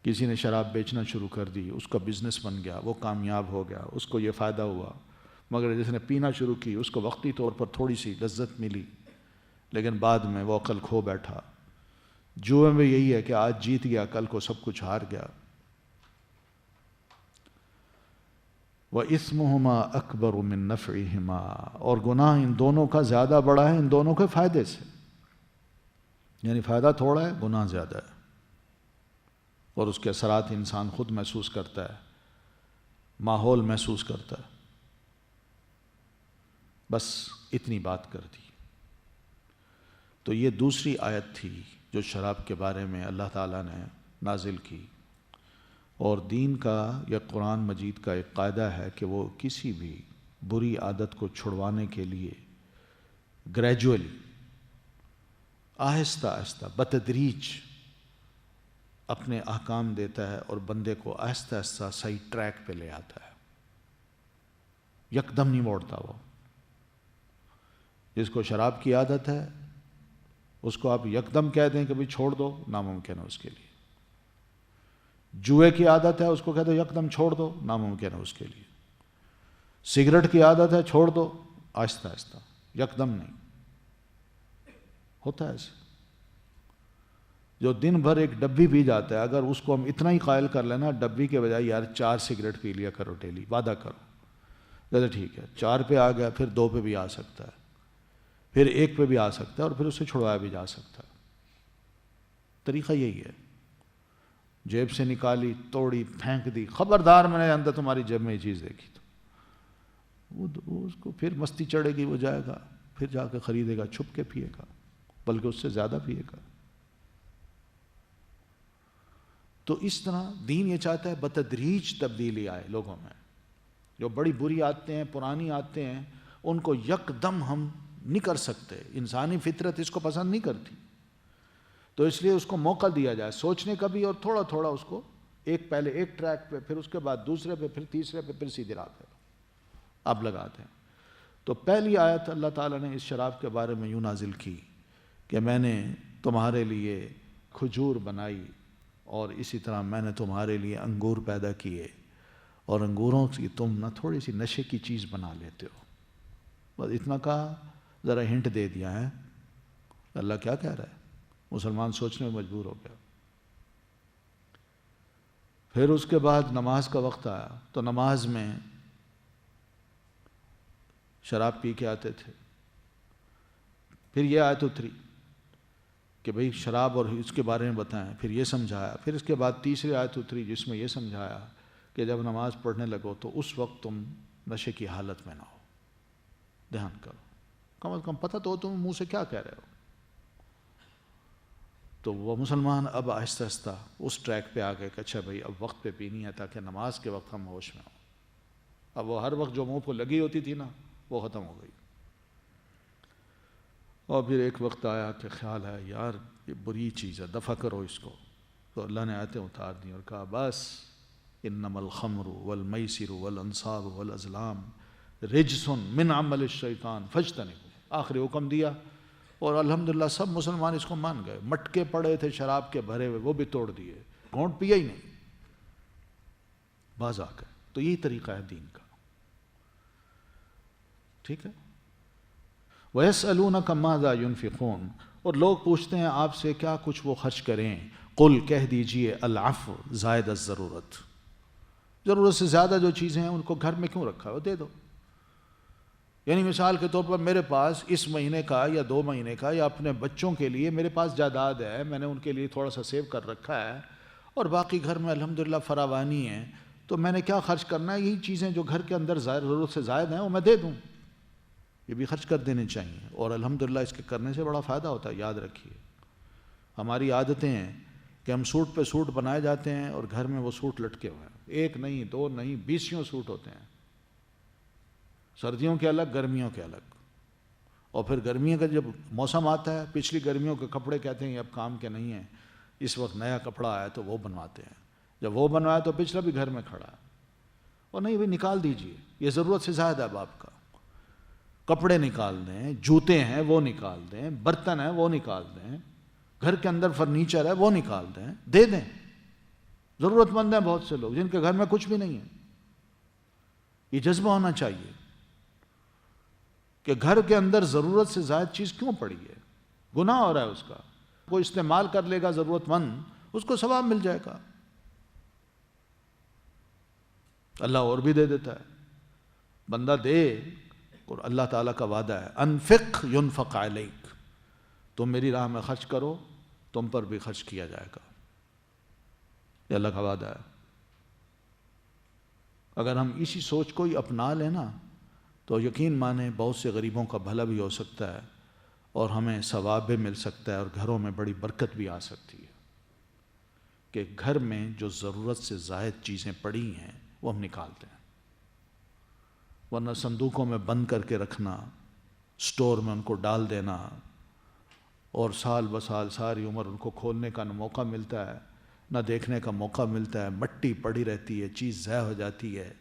کسی نے شراب بیچنا شروع کر دی، اس کا بزنس بن گیا، وہ کامیاب ہو گیا، اس کو یہ فائدہ ہوا. مگر جس نے پینا شروع کی اس کو وقتی طور پر تھوڑی سی لذت ملی، لیکن بعد میں وہ عقل کھو بیٹھا. جوئے میں یہی ہے کہ آج جیت گیا، کل کو سب کچھ ہار گیا. وَإِثْمُهُمَا أَكْبَرُ مِن نَفْعِهِمَا، اور گناہ ان دونوں کا زیادہ بڑا ہے ان دونوں کے فائدے سے. یعنی فائدہ تھوڑا ہے، گناہ زیادہ ہے، اور اس کے اثرات انسان خود محسوس کرتا ہے، ماحول محسوس کرتا ہے. بس اتنی بات کر دی. تو یہ دوسری آیت تھی جو شراب کے بارے میں اللہ تعالیٰ نے نازل کی. اور دین کا یا قرآن مجید کا ایک قاعدہ ہے کہ وہ کسی بھی بری عادت کو چھڑوانے کے لیے گریجولی، آہستہ آہستہ، بتدریج اپنے احکام دیتا ہے اور بندے کو آہستہ آہستہ صحیح ٹریک پہ لے آتا ہے. یکدم نہیں موڑتا وہ. جس کو شراب کی عادت ہے اس کو آپ یکدم کہہ دیں کہ بھئی چھوڑ دو، ناممکن ہے اس کے لیے. جوئے کی عادت ہے اس کو کہہ دو یکدم چھوڑ دو، ناممکن ہے اس کے لیے. سگریٹ کی عادت ہے چھوڑ دو، آہستہ آہستہ، یکدم نہیں. ہوتا ہے ایسے. جو دن بھر ایک ڈبی پی جاتا ہے، اگر اس کو ہم اتنا ہی قائل کر لینا ڈبی کے بجائے یار 4 سگریٹ پی لیا کرو ڈیلی، وعدہ کرو، کہتے ٹھیک ہے. 4 پہ آ گیا، پھر 2 پہ بھی آ سکتا ہے، پھر 1 پہ بھی آ سکتا ہے، اور پھر اسے چھڑوایا بھی جا سکتا ہے. طریقہ یہی ہے. جیب سے نکالی، توڑی، پھینک دی، خبردار میں نے اندر تمہاری جیب میں یہ چیز دیکھی تو وہ اس کو پھر مستی چڑھے گی، وہ جائے گا پھر جا کے خریدے گا، چھپ کے پیے گا، بلکہ اس سے زیادہ پیے گا. تو اس طرح دین یہ چاہتا ہے بتدریج تبدیلی آئے لوگوں میں. جو بڑی بری عادتیں ہیں، پرانی عادتیں ہیں، ان کو یکدم ہم نہیں کر سکتے. انسانی فطرت اس کو پسند نہیں کرتی. تو اس لیے اس کو موقع دیا جائے سوچنے کا بھی، اور تھوڑا تھوڑا اس کو پہلے ایک ٹریک پہ، پھر اس کے بعد دوسرے پہ، پھر تیسرے پہ، پھر سیدھی راہ پہ اب لگاتے ہیں. تو پہلی آیت اللہ تعالیٰ نے اس شراب کے بارے میں یوں نازل کی کہ میں نے تمہارے لیے کھجور بنائی، اور اسی طرح میں نے تمہارے لیے انگور پیدا کیے، اور انگوروں کی تم نہ تھوڑی سی نشے کی چیز بنا لیتے ہو. بس اتنا کہا، ذرا ہنٹ دے دیا ہے. اللہ کیا کہہ رہا ہے؟ مسلمان سوچنے میں مجبور ہو گیا. پھر اس کے بعد نماز کا وقت آیا تو نماز میں شراب پی کے آتے تھے. پھر یہ آیت اتری کہ بھئی شراب اور اس کے بارے میں بتائیں. پھر یہ سمجھایا. پھر اس کے بعد تیسری آیت اتری جس میں یہ سمجھایا کہ جب نماز پڑھنے لگو تو اس وقت تم نشے کی حالت میں نہ ہو. دھیان کرو، کم از کم پتہ تو ہو تم منہ سے کیا کہہ رہے ہو. تو وہ مسلمان اب آہستہ آہستہ اس ٹریک پہ آ گئے کہ اچھا بھئی اب وقت پہ پینی ہے تاکہ نماز کے وقت ہم ہوش میں ہوں. اب وہ ہر وقت جو منہ کو لگی ہوتی تھی نا، وہ ختم ہو گئی. اور پھر ایک وقت آیا کہ خیال ہے یار یہ بری چیز ہے، دفع کرو اس کو، تو اللہ نے آیتیں اتار دیں اور کہا بس انما الخمر والمیسر والانصاب والازلام رجس من عمل الشیطان فاجتنبوہ، آخری حکم دیا، اور الحمدللہ سب مسلمان اس کو مان گئے۔ مٹکے پڑے تھے شراب کے بھرے ہوئے، وہ بھی توڑ دیے، گھونٹ پیا ہی نہیں، باز آ گئے۔ تو یہی طریقہ ہے دین کا، ٹھیک ہے۔ وَيَسْأَلُونَكَ مَاذَا يُنْفِقُونَ، اور لوگ پوچھتے ہیں آپ سے کیا کچھ وہ خرچ کریں، قل کہہ دیجئے العفو زائد الضرورت، ضرورت سے زیادہ جو چیزیں ہیں ان کو گھر میں کیوں رکھا ہے، وہ دے دو۔ یعنی مثال کے طور پر میرے پاس اس مہینے کا یا 2 مہینے کا یا اپنے بچوں کے لیے میرے پاس جائیداد ہے، میں نے ان کے لیے تھوڑا سا سیو کر رکھا ہے، اور باقی گھر میں الحمدللہ فراوانی ہے، تو میں نے کیا خرچ کرنا ہے، یہی چیزیں جو گھر کے اندر ضرورت سے زائد ہیں وہ میں دے دوں، یہ بھی خرچ کر دینے چاہیے، اور الحمدللہ اس کے کرنے سے بڑا فائدہ ہوتا ہے۔ یاد رکھیے ہماری عادتیں ہیں کہ ہم سوٹ پہ سوٹ بنائے جاتے ہیں اور گھر میں وہ سوٹ لٹکے ہوئے ہیں، 1 نہیں 2 نہیں 20 سوٹ ہوتے ہیں، سردیوں کے الگ گرمیوں کے الگ، اور پھر گرمیوں کا جب موسم آتا ہے پچھلی گرمیوں کے کپڑے کہتے ہیں یہ اب کام کے نہیں ہیں، اس وقت نیا کپڑا آیا تو وہ بنواتے ہیں، جب وہ بنوایا تو پچھلا بھی گھر میں کھڑا ہے، اور نہیں بھی نکال دیجئے، یہ ضرورت سے زائد ہے باپ کا، کپڑے نکال دیں، جوتے ہیں وہ نکال دیں، برتن ہیں وہ نکال دیں، گھر کے اندر فرنیچر ہے وہ نکال دیں، دے دیں۔ ضرورت مند ہیں بہت سے لوگ جن کے گھر میں کچھ بھی نہیں ہے، یہ جذبہ ہونا چاہیے کہ گھر کے اندر ضرورت سے زائد چیز کیوں پڑی ہے، گناہ ہو رہا ہے اس کا، کوئی استعمال کر لے گا ضرورت مند، اس کو ثواب مل جائے گا، اللہ اور بھی دے دیتا ہے، بندہ دے، اور اللہ تعالیٰ کا وعدہ ہے انفق ینفق علیک، تم میری راہ میں خرچ کرو تم پر بھی خرچ کیا جائے گا، یہ اللہ کا وعدہ ہے۔ اگر ہم اسی سوچ کو ہی اپنا لیں نا تو یقین مانیں بہت سے غریبوں کا بھلا بھی ہو سکتا ہے، اور ہمیں ثواب بھی مل سکتا ہے، اور گھروں میں بڑی برکت بھی آ سکتی ہے، کہ گھر میں جو ضرورت سے زائد چیزیں پڑی ہیں وہ ہم نکالتے ہیں، ورنہ صندوقوں میں بند کر کے رکھنا، سٹور میں ان کو ڈال دینا، اور سال بسال ساری عمر ان کو کھولنے کا نہ موقع ملتا ہے نہ دیکھنے کا موقع ملتا ہے، مٹی پڑی رہتی ہے، چیز ضائع ہو جاتی ہے،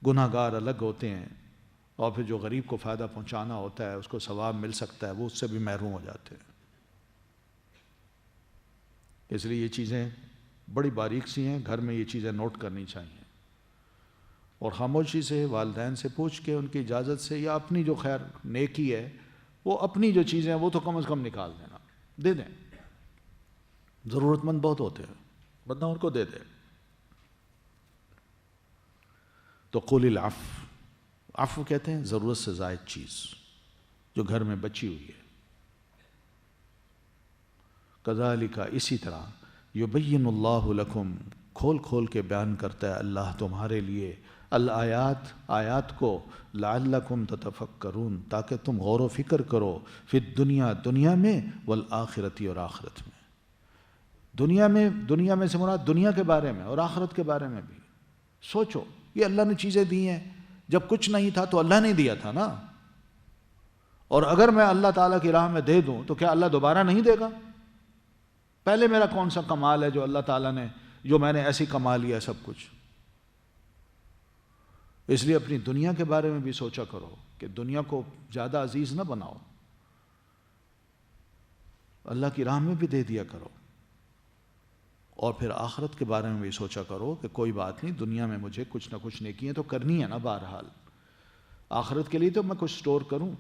گناہ گار الگ ہوتے ہیں، اور پھر جو غریب کو فائدہ پہنچانا ہوتا ہے اس کو ثواب مل سکتا ہے، وہ اس سے بھی محروم ہو جاتے ہیں۔ اس لیے یہ چیزیں بڑی باریک سی ہیں، گھر میں یہ چیزیں نوٹ کرنی چاہیے، اور خاموشی سے والدین سے پوچھ کے ان کی اجازت سے، یا اپنی جو خیر نیکی ہے وہ اپنی جو چیزیں ہیں وہ تو کم از کم نکال دینا، دے دیں، ضرورت مند بہت ہوتے ہیں، بندہ ان کو دے دے۔ تو قل العفو، عفو کہتے ہیں ضرورت سے زائد چیز جو گھر میں بچی ہوئی ہے۔ کذالک، اسی طرح، یبین اللہ لکم، کھول کھول کے بیان کرتا ہے اللہ تمہارے لیے، الآیات، آیات کو، لعلکم تتفکرون، تاکہ تم غور و فکر کرو، فی الدنیا، دنیا میں، والآخرتی، اور آخرت میں۔ دنیا میں سے مراد دنیا کے بارے میں اور آخرت کے بارے میں بھی سوچو، یہ اللہ نے چیزیں دی ہیں، جب کچھ نہیں تھا تو اللہ نے دیا تھا نا، اور اگر میں اللہ تعالیٰ کی راہ میں دے دوں تو کیا اللہ دوبارہ نہیں دے گا؟ پہلے میرا کون سا کمال ہے جو اللہ تعالیٰ نے، جو میں نے ایسی کما لیا سب کچھ؟ اس لیے اپنی دنیا کے بارے میں بھی سوچا کرو کہ دنیا کو زیادہ عزیز نہ بناؤ، اللہ کی راہ میں بھی دے دیا کرو، اور پھر آخرت کے بارے میں بھی سوچا کرو کہ کوئی بات نہیں، دنیا میں مجھے کچھ نہ کچھ نیکیاں تو کرنی ہے نا، بہرحال آخرت کے لیے تو میں کچھ سٹور کروں۔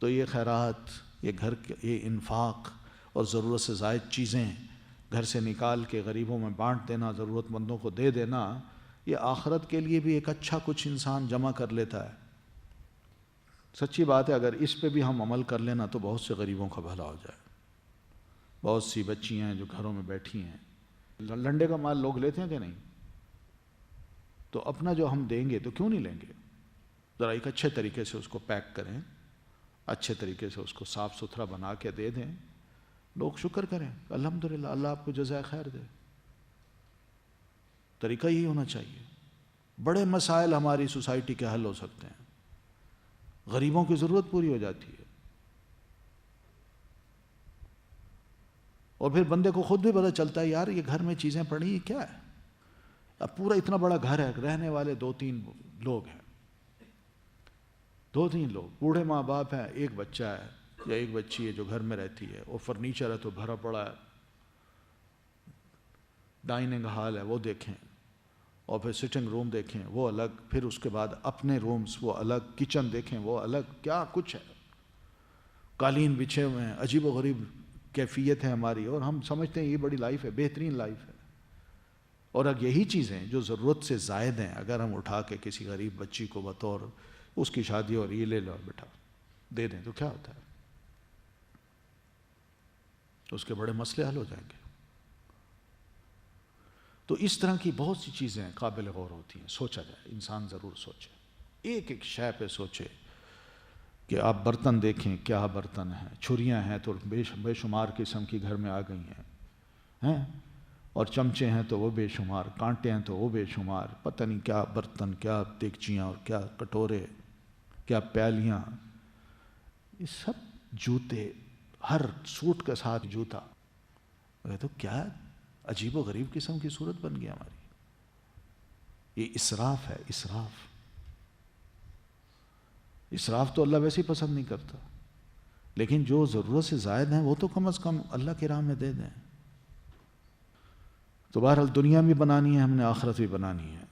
تو یہ خیرات، یہ گھر کے، یہ انفاق اور ضرورت سے زائد چیزیں گھر سے نکال کے غریبوں میں بانٹ دینا، ضرورت مندوں کو دے دینا، یہ آخرت کے لیے بھی ایک اچھا کچھ انسان جمع کر لیتا ہے۔ سچی بات ہے، اگر اس پہ بھی ہم عمل کر لینا تو بہت سے غریبوں کا بھلا ہو جائے۔ بہت سی بچیاں ہیں جو گھروں میں بیٹھی ہیں، لنڈے کا مال لوگ لیتے ہیں کہ نہیں؟ تو اپنا جو ہم دیں گے تو کیوں نہیں لیں گے؟ ذرا ایک اچھے طریقے سے اس کو پیک کریں، اچھے طریقے سے اس کو صاف ستھرا بنا کے دے دیں، لوگ شکر کریں، الحمدللہ، اللہ آپ کو جزائے خیر دے۔ طریقہ یہی ہونا چاہیے۔ بڑے مسائل ہماری سوسائٹی کے حل ہو سکتے ہیں، غریبوں کی ضرورت پوری ہو جاتی ہے. اور پھر بندے کو خود بھی پتہ چلتا ہے یار یہ گھر میں چیزیں پڑی یہ کیا ہے. اب پورا اتنا بڑا گھر ہے, رہنے والے 2-3 لوگ ہیں, 2-3 لوگ, بوڑھے ماں باپ ہیں, ایک بچہ ہے یا ایک بچی ہے جو گھر میں رہتی ہے, اور فرنیچر ہے تو بھرا پڑا ہے, ڈائننگ ہال ہے وہ دیکھیں, اور پھر سٹنگ روم دیکھیں وہ الگ, پھر اس کے بعد اپنے رومز وہ الگ, کچن دیکھیں وہ الگ, کیا کچھ ہے, قالین بچھے ہوئے ہیں, عجیب و غریب کیفیت ہے ہماری, اور ہم سمجھتے ہیں یہ بڑی لائف ہے, بہترین لائف ہے. اور اگر یہی چیزیں جو ضرورت سے زائد ہیں اگر ہم اٹھا کے کسی غریب بچی کو بطور اس کی شادی اور یہ لے لو بیٹا دے دیں تو کیا ہوتا ہے؟ اس کے بڑے مسئلے حل ہو جائیں گے. تو اس طرح کی بہت سی چیزیں قابل غور ہوتی ہیں, سوچا جائے, انسان ضرور سوچے, ایک ایک شے پہ سوچے. کہ آپ برتن دیکھیں کیا برتن ہیں, چھریاں ہیں تو بے شمار قسم کی گھر میں آ گئی ہیں, اور چمچے ہیں تو وہ بے شمار, کانٹے ہیں تو وہ بے شمار, پتہ نہیں کیا برتن, کیا دیگچیاں, اور کیا کٹورے, کیا پیالیاں, یہ سب, جوتے, ہر سوٹ کے ساتھ جوتا. تو کیا عجیب و غریب قسم کی صورت بن گئی ہماری. یہ اسراف ہے, اسراف. اسراف تو اللہ ویسے ہی پسند نہیں کرتا, لیکن جو ضرورت سے زائد ہیں وہ تو کم از کم اللہ کی راہ میں دے دیں. تو بہرحال دنیا بھی بنانی ہے ہم نے, آخرت بھی بنانی ہے.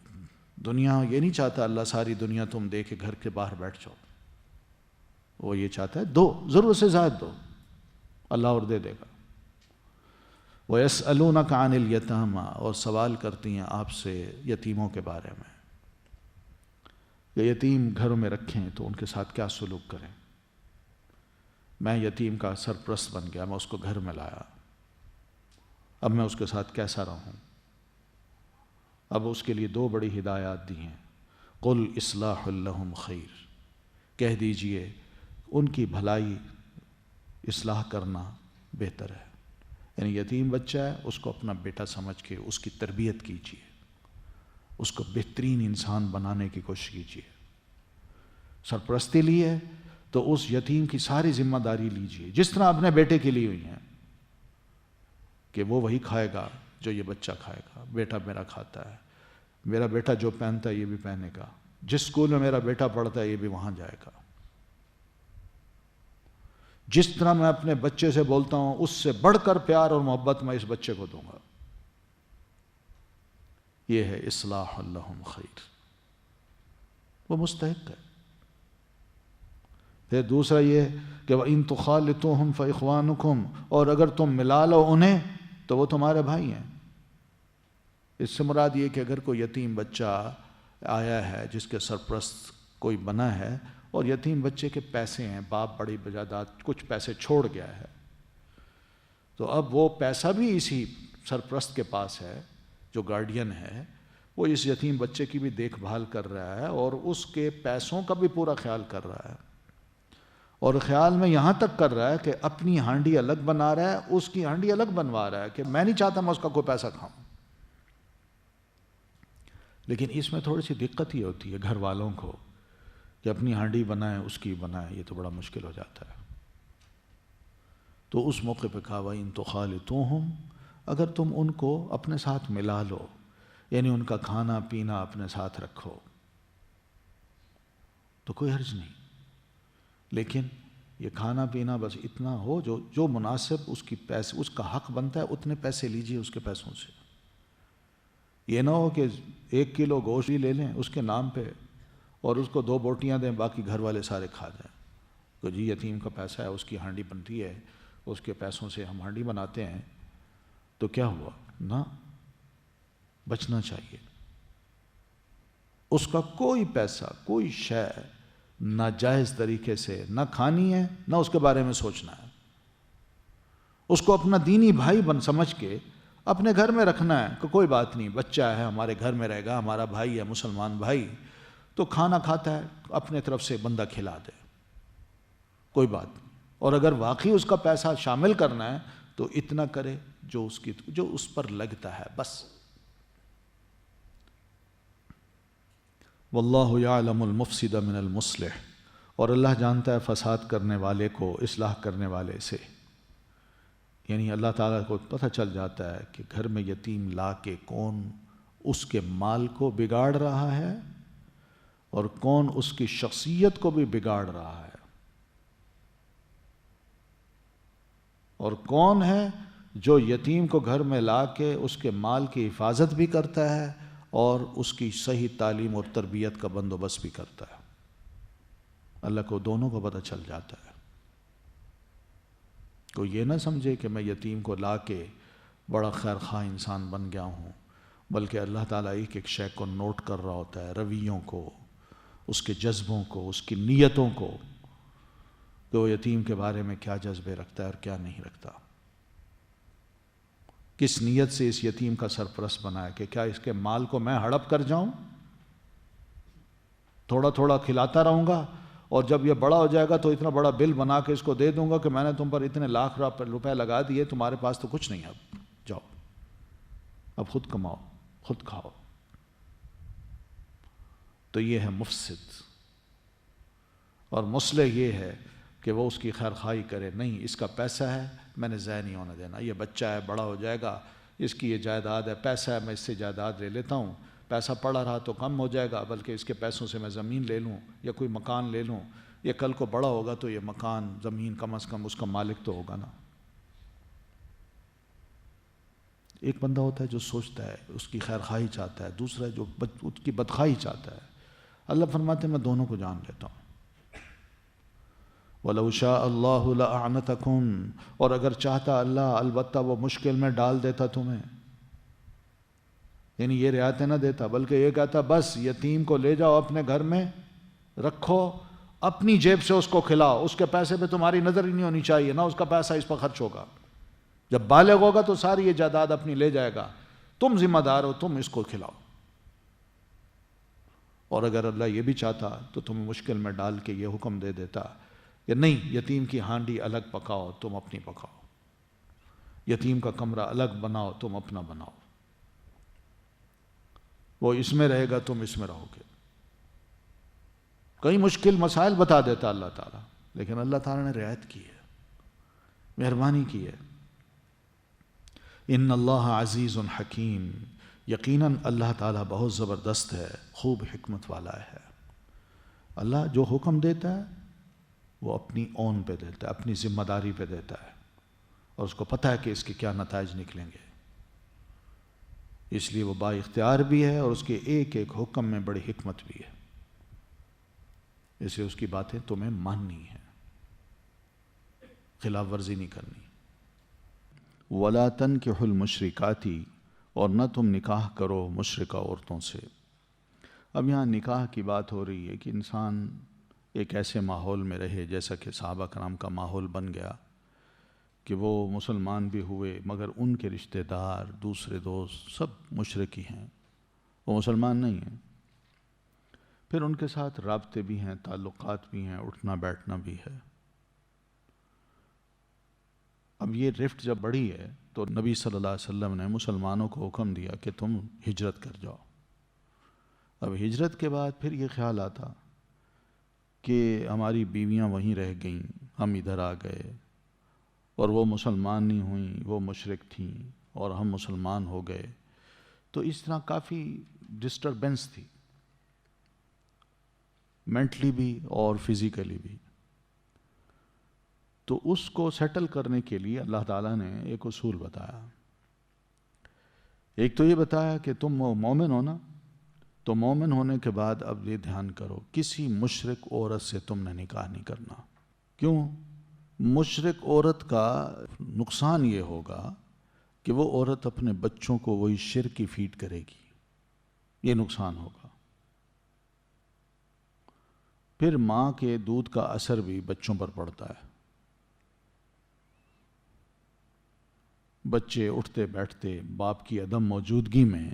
دنیا یہ نہیں چاہتا اللہ ساری دنیا تم دے کے گھر کے باہر بیٹھ جاؤ, وہ یہ چاہتا ہے دو, ضرورت سے زائد دو, اللہ اور دے دے گا. وَيَسْأَلُونَكَ عَنِ الْيَتَامَى, اور سوال کرتی ہیں آپ سے یتیموں کے بارے میں, کہ یتیم گھروں میں رکھیں تو ان کے ساتھ کیا سلوک کریں. میں یتیم کا سرپرست بن گیا, میں اس کو گھر میں لایا, اب میں اس کے ساتھ کیسا رہوں. اب اس کے لیے 2 بڑی ہدایات دی ہیں. قُلْ إِصْلَاحٌ لَهُمْ خَيْرٌ, کہہ دیجئے ان کی بھلائی, اصلاح کرنا بہتر ہے. یعنی یتیم بچہ ہے, اس کو اپنا بیٹا سمجھ کے اس کی تربیت کیجیے, اس کو بہترین انسان بنانے کی کوشش کیجیے. سرپرستی لی ہے تو اس یتیم کی ساری ذمہ داری لیجیے, جس طرح اپنے بیٹے کے لیے ہوئی ہیں, کہ وہ وہی کھائے گا جو یہ بچہ کھائے گا. بیٹا میرا کھاتا ہے, میرا بیٹا جو پہنتا ہے یہ بھی پہنے گا, جس اسکول میں میرا بیٹا پڑھتا ہے یہ بھی وہاں جائے گا. جس طرح میں اپنے بچے سے بولتا ہوں اس سے بڑھ کر پیار اور محبت میں اس بچے کو دوں گا. یہ ہے اصلاح لہم خیر, وہ مستحق ہے. پھر دوسرا یہ کہ وَإِن تُخَالِطُوهُمْ فَإِخْوَانُكُمْ, اور اگر تم ملا لو انہیں تو وہ تمہارے بھائی ہیں. اس سے مراد یہ کہ اگر کوئی یتیم بچہ آیا ہے جس کے سرپرست کوئی بنا ہے, اور یتیم بچے کے پیسے ہیں, باپ بڑی بجادات کچھ پیسے چھوڑ گیا ہے, تو اب وہ پیسہ بھی اسی سرپرست کے پاس ہے جو گارڈین ہے, وہ اس یتیم بچے کی بھی دیکھ بھال کر رہا ہے اور اس کے پیسوں کا بھی پورا خیال کر رہا ہے. اور خیال میں یہاں تک کر رہا ہے کہ اپنی ہانڈی الگ بنا رہا ہے, اس کی ہانڈی الگ بنوا رہا ہے, کہ میں نہیں چاہتا میں اس کا کوئی پیسہ کھاؤں. لیکن اس میں تھوڑی سی دقت یہ ہوتی ہے گھر والوں کو کہ اپنی ہانڈی بنائیں اس کی بنائیں, یہ تو بڑا مشکل ہو جاتا ہے. تو اس موقع پہ کہا وَإِن تُخَالِطُوهُمْ, اگر تم ان کو اپنے ساتھ ملا لو, یعنی ان کا کھانا پینا اپنے ساتھ رکھو, تو کوئی حرج نہیں. لیکن یہ کھانا پینا بس اتنا ہو جو مناسب اس کی پیسے, اس کا حق بنتا ہے اتنے پیسے لیجئے اس کے پیسوں سے. یہ نہ ہو کہ 1 کلو گوشت ہی لے لیں اس کے نام پہ اور اس کو 2 بوٹیاں دیں, باقی گھر والے سارے کھا جائیں. تو جی یتیم کا پیسہ ہے, اس کی ہانڈی بنتی ہے, اس کے پیسوں سے ہم ہانڈی بناتے ہیں, تو کیا ہوا؟ نہ, بچنا چاہیے. اس کا کوئی پیسہ, کوئی شے ناجائز طریقے سے نہ کھانی ہے نہ اس کے بارے میں سوچنا ہے. اس کو اپنا دینی بھائی بن سمجھ کے اپنے گھر میں رکھنا ہے کہ کوئی بات نہیں, بچہ ہے ہمارے گھر میں رہے گا, ہمارا بھائی ہے مسلمان بھائی, تو کھانا کھاتا ہے اپنے طرف سے بندہ کھلا دے, کوئی بات نہیں. اور اگر واقعی اس کا پیسہ شامل کرنا ہے تو اتنا کرے جو اس پر لگتا ہے بس. واللہ یعلم المفسد من المصلح, اور اللہ جانتا ہے فساد کرنے والے کو اصلاح کرنے والے سے. یعنی اللہ تعالیٰ کو پتہ چل جاتا ہے کہ گھر میں یتیم لا کے کون اس کے مال کو بگاڑ رہا ہے اور کون اس کی شخصیت کو بھی بگاڑ رہا ہے، اور کون ہے جو یتیم کو گھر میں لا کے اس کے مال کی حفاظت بھی کرتا ہے اور اس کی صحیح تعلیم اور تربیت کا بندوبست بھی کرتا ہے. اللہ کو دونوں کو پتہ چل جاتا ہے. کوئی یہ نہ سمجھے کہ میں یتیم کو لا کے بڑا خیر خواہ انسان بن گیا ہوں، بلکہ اللہ تعالیٰ ایک ایک شے کو نوٹ کر رہا ہوتا ہے، رویوں کو، اس کے جذبوں کو، اس کی نیتوں کو، کہ وہ یتیم کے بارے میں کیا جذبے رکھتا ہے اور کیا نہیں رکھتا. کس نیت سے اس یتیم کا سرپرست بنایا، کہ کیا اس کے مال کو میں ہڑپ کر جاؤں، تھوڑا تھوڑا کھلاتا رہوں گا اور جب یہ بڑا ہو جائے گا تو اتنا بڑا بل بنا کے اس کو دے دوں گا کہ میں نے تم پر اتنے لاکھ روپے لگا دیے، تمہارے پاس تو کچھ نہیں، اب جاؤ، اب خود کماؤ، خود کھاؤ. تو یہ ہے مفسد. اور مصلح یہ ہے کہ وہ اس کی خیر خواہی کرے، نہیں اس کا پیسہ ہے میں نے ضائع نہیں ہونے دینا، یہ بچہ ہے بڑا ہو جائے گا، اس کی یہ جائیداد ہے، پیسہ ہے میں اس سے جائیداد لے لیتا ہوں، پیسہ پڑا رہا تو کم ہو جائے گا، بلکہ اس کے پیسوں سے میں زمین لے لوں یا کوئی مکان لے لوں، یہ کل کو بڑا ہوگا تو یہ مکان زمین کم از کم اس کا مالک تو ہوگا نا. ایک بندہ ہوتا ہے جو سوچتا ہے، اس کی خیر خواہی چاہتا ہے، دوسرا جو اس کی بدخواہی چاہتا ہے. اللہ فرماتے ہیں میں دونوں کو جان لیتا ہوں. وَلَوْ شَاءَ اللَّهُ لَأَعْنَتَكُمْ، اور اگر چاہتا اللہ البتہ وہ مشکل میں ڈال دیتا تمہیں. یعنی یہ رعایتیں نہ دیتا، بلکہ یہ کہتا بس یتیم کو لے جاؤ اپنے گھر میں رکھو، اپنی جیب سے اس کو کھلاؤ، اس کے پیسے پہ تمہاری نظر ہی نہیں ہونی چاہیے، نہ اس کا پیسہ اس پر خرچ ہوگا. جب بالغ ہوگا تو ساری یہ جائیداد اپنی لے جائے گا، تم ذمہ دار ہو، تم اس کو کھلاؤ. اور اگر اللہ یہ بھی چاہتا تو تمہیں مشکل میں ڈال کے یہ حکم دے دیتا کہ نہیں، یتیم کی ہانڈی الگ پکاؤ، تم اپنی پکاؤ، یتیم کا کمرہ الگ بناؤ، تم اپنا بناؤ، وہ اس میں رہے گا تم اس میں رہو گے. کئی مشکل مسائل بتا دیتا اللہ تعالیٰ، لیکن اللہ تعالیٰ نے رعایت کی ہے، مہربانی کی ہے. ان اللہ عزیز حکیم، یقیناً اللہ تعالیٰ بہت زبردست ہے، خوب حکمت والا ہے. اللہ جو حکم دیتا ہے وہ اپنی اون پہ دیتا ہے، اپنی ذمہ داری پہ دیتا ہے، اور اس کو پتہ ہے کہ اس کے کیا نتائج نکلیں گے. اس لیے وہ با اختیار بھی ہے اور اس کے ایک ایک حکم میں بڑی حکمت بھی ہے. اس لیے اس کی باتیں تمہیں ماننی ہے، خلاف ورزی نہیں کرنی. وَلَا تَنْكِحُوا الْمُشْرِكَاتِ، اور نہ تم نکاح کرو مشرکہ عورتوں سے. اب یہاں نکاح کی بات ہو رہی ہے کہ انسان ایک ایسے ماحول میں رہے جیسا کہ صحابہ کرام کا ماحول بن گیا کہ وہ مسلمان بھی ہوئے مگر ان کے رشتہ دار، دوسرے دوست سب مشرک ہی ہیں، وہ مسلمان نہیں ہیں. پھر ان کے ساتھ رابطے بھی ہیں، تعلقات بھی ہیں، اٹھنا بیٹھنا بھی ہے. اب یہ رفت جب بڑھی ہے تو نبی صلی اللہ علیہ وسلم نے مسلمانوں کو حکم دیا کہ تم ہجرت کر جاؤ. اب ہجرت کے بعد پھر یہ خیال آتا کہ ہماری بیویاں وہیں رہ گئیں، ہم ادھر آ گئے، اور وہ مسلمان نہیں ہوئیں، وہ مشرک تھیں اور ہم مسلمان ہو گئے. تو اس طرح کافی ڈسٹربنس تھی، مینٹلی بھی اور فزیکلی بھی. تو اس کو سیٹل کرنے کے لیے اللہ تعالیٰ نے ایک اصول بتایا. ایک تو یہ بتایا کہ تم مومن ہو نا، تو مومن ہونے کے بعد اب یہ دھیان کرو کسی مشرک عورت سے تم نے نکاح نہیں کرنا. کیوں؟ مشرک عورت کا نقصان یہ ہوگا کہ وہ عورت اپنے بچوں کو وہی شرک کی فیڈ کرے گی، یہ نقصان ہوگا. پھر ماں کے دودھ کا اثر بھی بچوں پر پڑتا ہے. بچے اٹھتے بیٹھتے باپ کی عدم موجودگی میں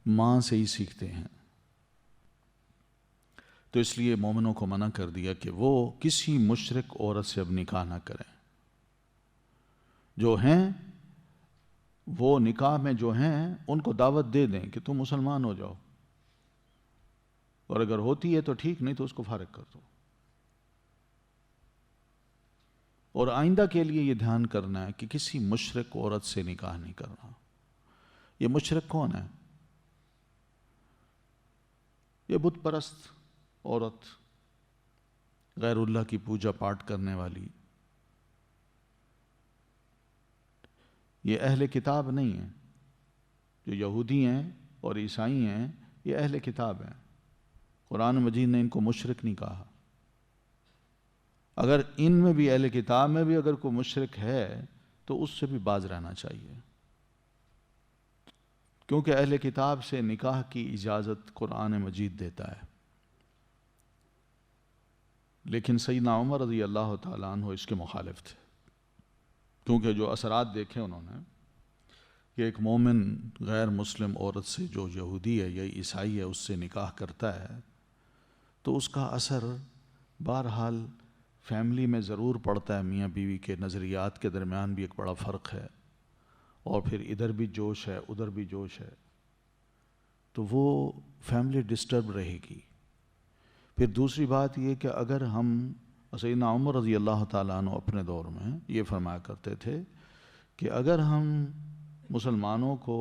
ماں سے ہی سیکھتے ہیں. تو اس لیے مومنوں کو منع کر دیا کہ وہ کسی مشرک عورت سے اب نکاح نہ کریں. جو ہیں وہ نکاح میں جو ہیں ان کو دعوت دے دیں کہ تم مسلمان ہو جاؤ، اور اگر ہوتی ہے تو ٹھیک، نہیں تو اس کو فارغ کر دو. اور آئندہ کے لیے یہ دھیان کرنا ہے کہ کسی مشرک عورت سے نکاح نہیں کرنا. یہ مشرک کون ہے؟ یہ بت پرست عورت، غیر اللہ کی پوجا پاٹ کرنے والی. یہ اہل کتاب نہیں ہیں. جو یہودی ہیں اور عیسائی ہیں یہ اہل کتاب ہیں. قرآن مجید نے ان کو مشرک نہیں کہا. اگر ان میں بھی اہل کتاب میں بھی اگر کوئی مشرک ہے تو اس سے بھی باز رہنا چاہیے، کیونکہ اہل کتاب سے نکاح کی اجازت قرآن مجید دیتا ہے. لیکن سیدنا عمر رضی اللہ تعالیٰ عنہ اس کے مخالف تھے، کیونکہ جو اثرات دیکھے انہوں نے کہ ایک مومن غیر مسلم عورت سے جو یہودی ہے یا عیسائی ہے اس سے نکاح کرتا ہے تو اس کا اثر بہرحال فیملی میں ضرور پڑتا ہے. میاں بیوی کے نظریات کے درمیان بھی ایک بڑا فرق ہے، اور پھر ادھر بھی جوش ہے ادھر بھی جوش ہے، تو وہ فیملی ڈسٹرب رہے گی. پھر دوسری بات یہ کہ اگر ہم سیدنا عمر رضی اللہ تعالیٰ عنہ اپنے دور میں یہ فرمایا کرتے تھے کہ اگر ہم مسلمانوں کو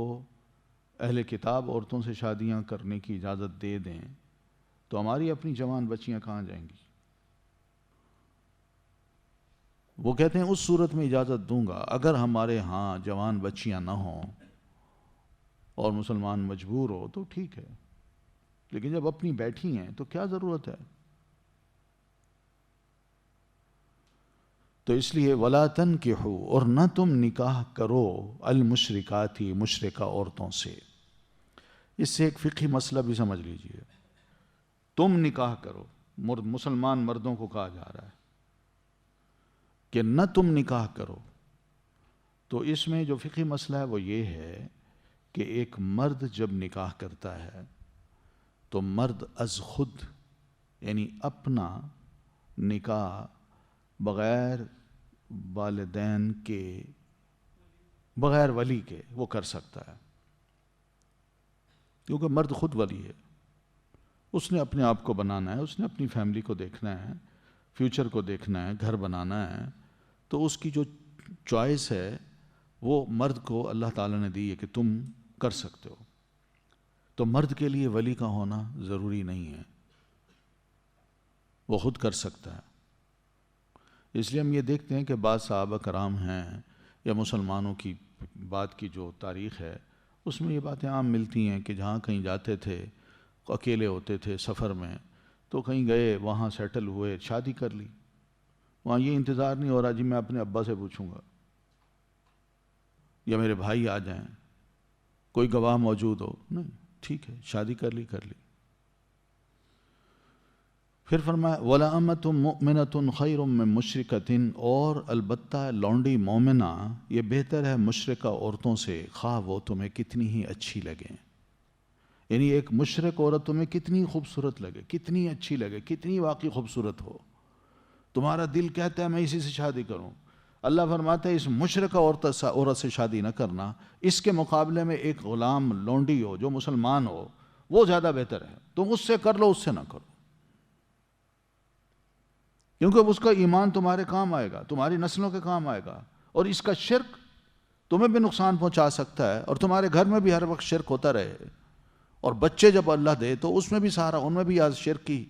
اہل کتاب عورتوں سے شادیاں کرنے کی اجازت دے دیں تو ہماری اپنی جوان بچیاں کہاں جائیں گی؟ وہ کہتے ہیں اس صورت میں اجازت دوں گا اگر ہمارے ہاں جوان بچیاں نہ ہوں اور مسلمان مجبور ہو تو ٹھیک ہے، لیکن جب اپنی بیٹھی ہیں تو کیا ضرورت ہے؟ تو اس لیے وَلَا تَنْكِحُوا، اور نہ تم نکاح کرو المشرکات، مشرکہ عورتوں سے. اس سے ایک فقہی مسئلہ بھی سمجھ لیجئے. تم نکاح کرو، مسلمان مردوں کو کہا جا رہا ہے کہ نہ تم نکاح کرو. تو اس میں جو فقہی مسئلہ ہے وہ یہ ہے کہ ایک مرد جب نکاح کرتا ہے تو مرد از خود یعنی اپنا نکاح بغیر والدین کے، بغیر ولی کے وہ کر سکتا ہے، کیونکہ مرد خود ولی ہے. اس نے اپنے آپ کو بنانا ہے، اس نے اپنی فیملی کو دیکھنا ہے، فیوچر کو دیکھنا ہے، گھر بنانا ہے. تو اس کی جو چوائس ہے وہ مرد کو اللہ تعالیٰ نے دی ہے کہ تم کر سکتے ہو. تو مرد کے لیے ولی کا ہونا ضروری نہیں ہے، وہ خود کر سکتا ہے. اس لیے ہم یہ دیکھتے ہیں کہ بعض صحابہ کرام ہیں یا مسلمانوں کی بات کی جو تاریخ ہے اس میں یہ باتیں عام ملتی ہیں کہ جہاں کہیں جاتے تھے، اکیلے ہوتے تھے سفر میں، تو کہیں گئے وہاں سیٹل ہوئے، شادی کر لی. وہاں یہ انتظار نہیں ہو رہا جی میں اپنے ابا سے پوچھوں گا یا میرے بھائی آ جائیں، کوئی گواہ موجود ہو، نہیں، ٹھیک ہے شادی کر لی. پھر فرمایا وَلَأَمَّةٌ مُؤْمِنَةٌ خَيْرٌ مِّن مُشْرِكَةٍ، اور البتہ لونڈی مومنہ یہ بہتر ہے مشرکہ عورتوں سے، خواہ وہ تمہیں کتنی ہی اچھی لگیں. یعنی ایک مشرک عورت تمہیں کتنی خوبصورت لگے، کتنی اچھی لگے، کتنی واقعی خوبصورت ہو، تمہارا دل کہتا ہے میں اسی سے شادی کروں. اللہ فرماتا ہے اس مشرکہ عورت سے شادی نہ کرنا، اس کے مقابلے میں ایک غلام لونڈی ہو جو مسلمان ہو وہ زیادہ بہتر ہے. تم اس سے کر لو، اس سے نہ کرو، کیونکہ اس کا ایمان تمہارے کام آئے گا، تمہاری نسلوں کے کام آئے گا. اور اس کا شرک تمہیں بھی نقصان پہنچا سکتا ہے، اور تمہارے گھر میں بھی ہر وقت شرک ہوتا رہے. اور بچے جب اللہ دے تو اس میں بھی سارا، ان میں بھی آج شرک کی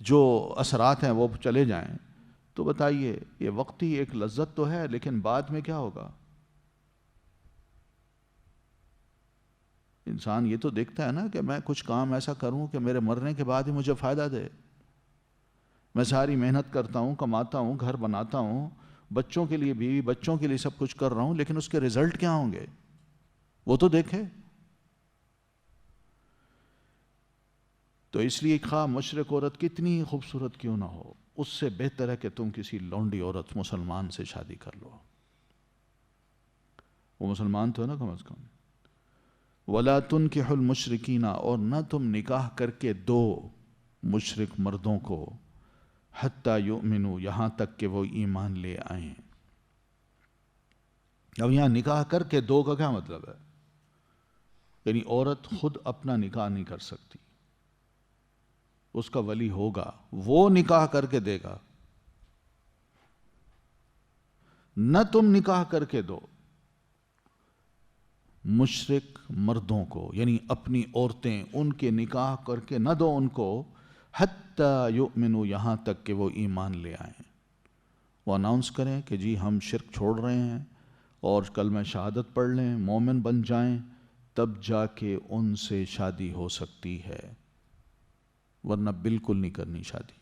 جو اثرات ہیں وہ چلے جائیں. تو بتائیے یہ وقتی ایک لذت تو ہے، لیکن بعد میں کیا ہوگا؟ انسان یہ تو دیکھتا ہے نا کہ میں کچھ کام ایسا کروں کہ میرے مرنے کے بعد ہی مجھے فائدہ دے. میں ساری محنت کرتا ہوں، کماتا ہوں، گھر بناتا ہوں، بچوں کے لیے بیوی بچوں کے لیے سب کچھ کر رہا ہوں، لیکن اس کے رزلٹ کیا ہوں گے وہ تو دیکھے. تو اس لیے خواہ مشرک عورت کتنی ہی خوبصورت کیوں نہ ہو، اس سے بہتر ہے کہ تم کسی لونڈی عورت مسلمان سے شادی کر لو. وہ مسلمان تو ہے نا کم از کم. وَلَا تُنْكِحُ الْمُشْرِكِينَ، اور نہ تم نکاح کر کے دو مشرک مردوں کو، حتیٰ یؤمنوا، یہاں تک کہ وہ ایمان لے آئیں. اب یہاں نکاح کر کے دو کا کیا مطلب ہے؟ یعنی عورت خود اپنا نکاح نہیں کر سکتی، اس کا ولی ہوگا، وہ نکاح کر کے دے گا. نہ تم نکاح کر کے دو مشرک مردوں کو، یعنی اپنی عورتیں ان کے نکاح کر کے نہ دو ان کو، حتی یؤمنوا، یہاں تک کہ وہ ایمان لے آئیں، وہ اناؤنس کریں کہ جی ہم شرک چھوڑ رہے ہیں اور کلمہ شہادت پڑھ لیں، مومن بن جائیں، تب جا کے ان سے شادی ہو سکتی ہے، ورنہ بالکل نہیں کرنی شادی۔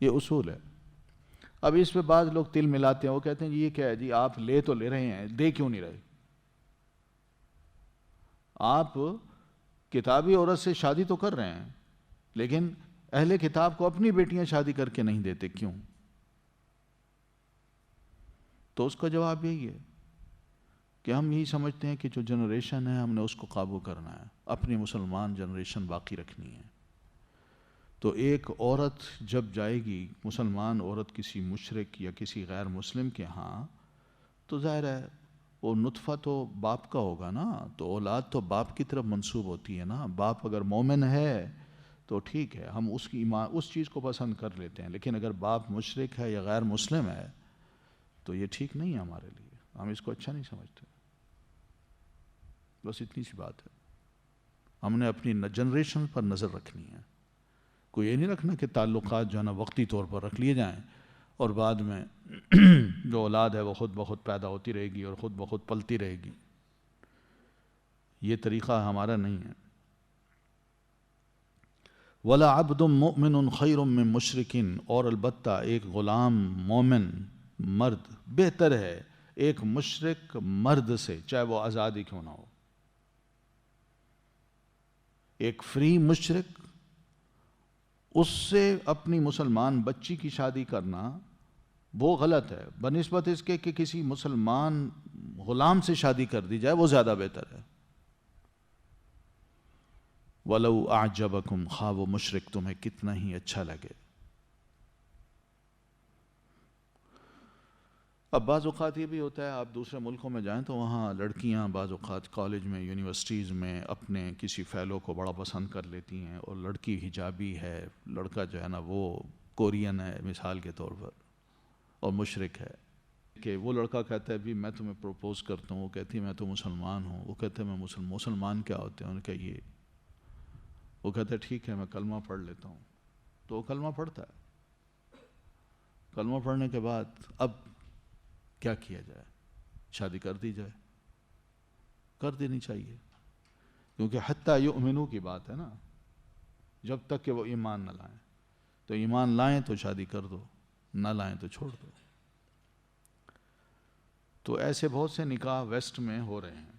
یہ اصول ہے۔ اب اس پہ بعض لوگ تل ملاتے ہیں، وہ کہتے ہیں جی یہ کیا ہے، جی آپ لے تو لے رہے ہیں، دے کیوں نہیں رہے؟ آپ کتابی عورت سے شادی تو کر رہے ہیں، لیکن اہل کتاب کو اپنی بیٹیاں شادی کر کے نہیں دیتے، کیوں؟ تو اس کا جواب یہی ہے کہ ہم یہی سمجھتے ہیں کہ جو جنریشن ہے ہم نے اس کو قابو کرنا ہے، اپنی مسلمان جنریشن باقی رکھنی ہے۔ تو ایک عورت جب جائے گی، مسلمان عورت کسی مشرک یا کسی غیر مسلم کے ہاں، تو ظاہر ہے وہ نطفہ تو باپ کا ہوگا نا، تو اولاد تو باپ کی طرف منسوب ہوتی ہے نا۔ باپ اگر مومن ہے تو ٹھیک ہے، ہم اس کی اس چیز کو پسند کر لیتے ہیں، لیکن اگر باپ مشرک ہے یا غیر مسلم ہے تو یہ ٹھیک نہیں ہے ہمارے لیے، ہم اس کو اچھا نہیں سمجھتے۔ بس اتنی سی بات ہے، ہم نے اپنی جنریشن پر نظر رکھنی ہے۔ کوئی یہ نہیں رکھنا کہ تعلقات جو ہے نا وقتی طور پر رکھ لیے جائیں اور بعد میں جو اولاد ہے وہ خود بخود پیدا ہوتی رہے گی اور خود بخود پلتی رہے گی۔ یہ طریقہ ہمارا نہیں ہے۔ وَلَا عَبْدٌ مُؤْمِنٌ خَيْرٌ مِّن مُشْرِكٍ، اور البتہ ایک غلام مومن مرد بہتر ہے ایک مشرک مرد سے، چاہے وہ آزاد ہی کیوں نہ ہو۔ ایک فری مشرک، اس سے اپنی مسلمان بچی کی شادی کرنا وہ غلط ہے، بنسبت اس کے کہ کسی مسلمان غلام سے شادی کر دی جائے وہ زیادہ بہتر ہے۔ وَلَوْ أَعْجَبَكُمْ، خواہ وہ مشرک تمہیں کتنا ہی اچھا لگے۔ اب بعض اوقات یہ بھی ہوتا ہے، آپ دوسرے ملکوں میں جائیں تو وہاں لڑکیاں بعض اوقات کالج میں، یونیورسٹیز میں اپنے کسی فیلو کو بڑا پسند کر لیتی ہیں، اور لڑکی حجابی ہے، لڑکا جو ہے نا وہ کورین ہے مثال کے طور پر اور مشرک ہے، کہ وہ لڑکا کہتا ہے بھی میں تمہیں پروپوز کرتا ہوں، وہ کہتی ہے میں تو مسلمان ہوں، وہ کہتے ہیں میں مسلمان کیا ہوتے ہیں، ان کا یہ، وہ کہتا ہے ٹھیک ہے میں کلمہ پڑھ لیتا ہوں، تو وہ کلمہ پڑھتا ہے۔ کلمہ پڑھنے کے بعد اب کیا کیا جائے؟ شادی کر دی جائے؟ کر دینی چاہیے، کیونکہ حتی یؤمنو کی بات ہے نا، جب تک کہ وہ ایمان نہ لائیں، تو ایمان لائیں تو شادی کر دو، نہ لائیں تو چھوڑ دو۔ تو ایسے بہت سے نکاح ویسٹ میں ہو رہے ہیں۔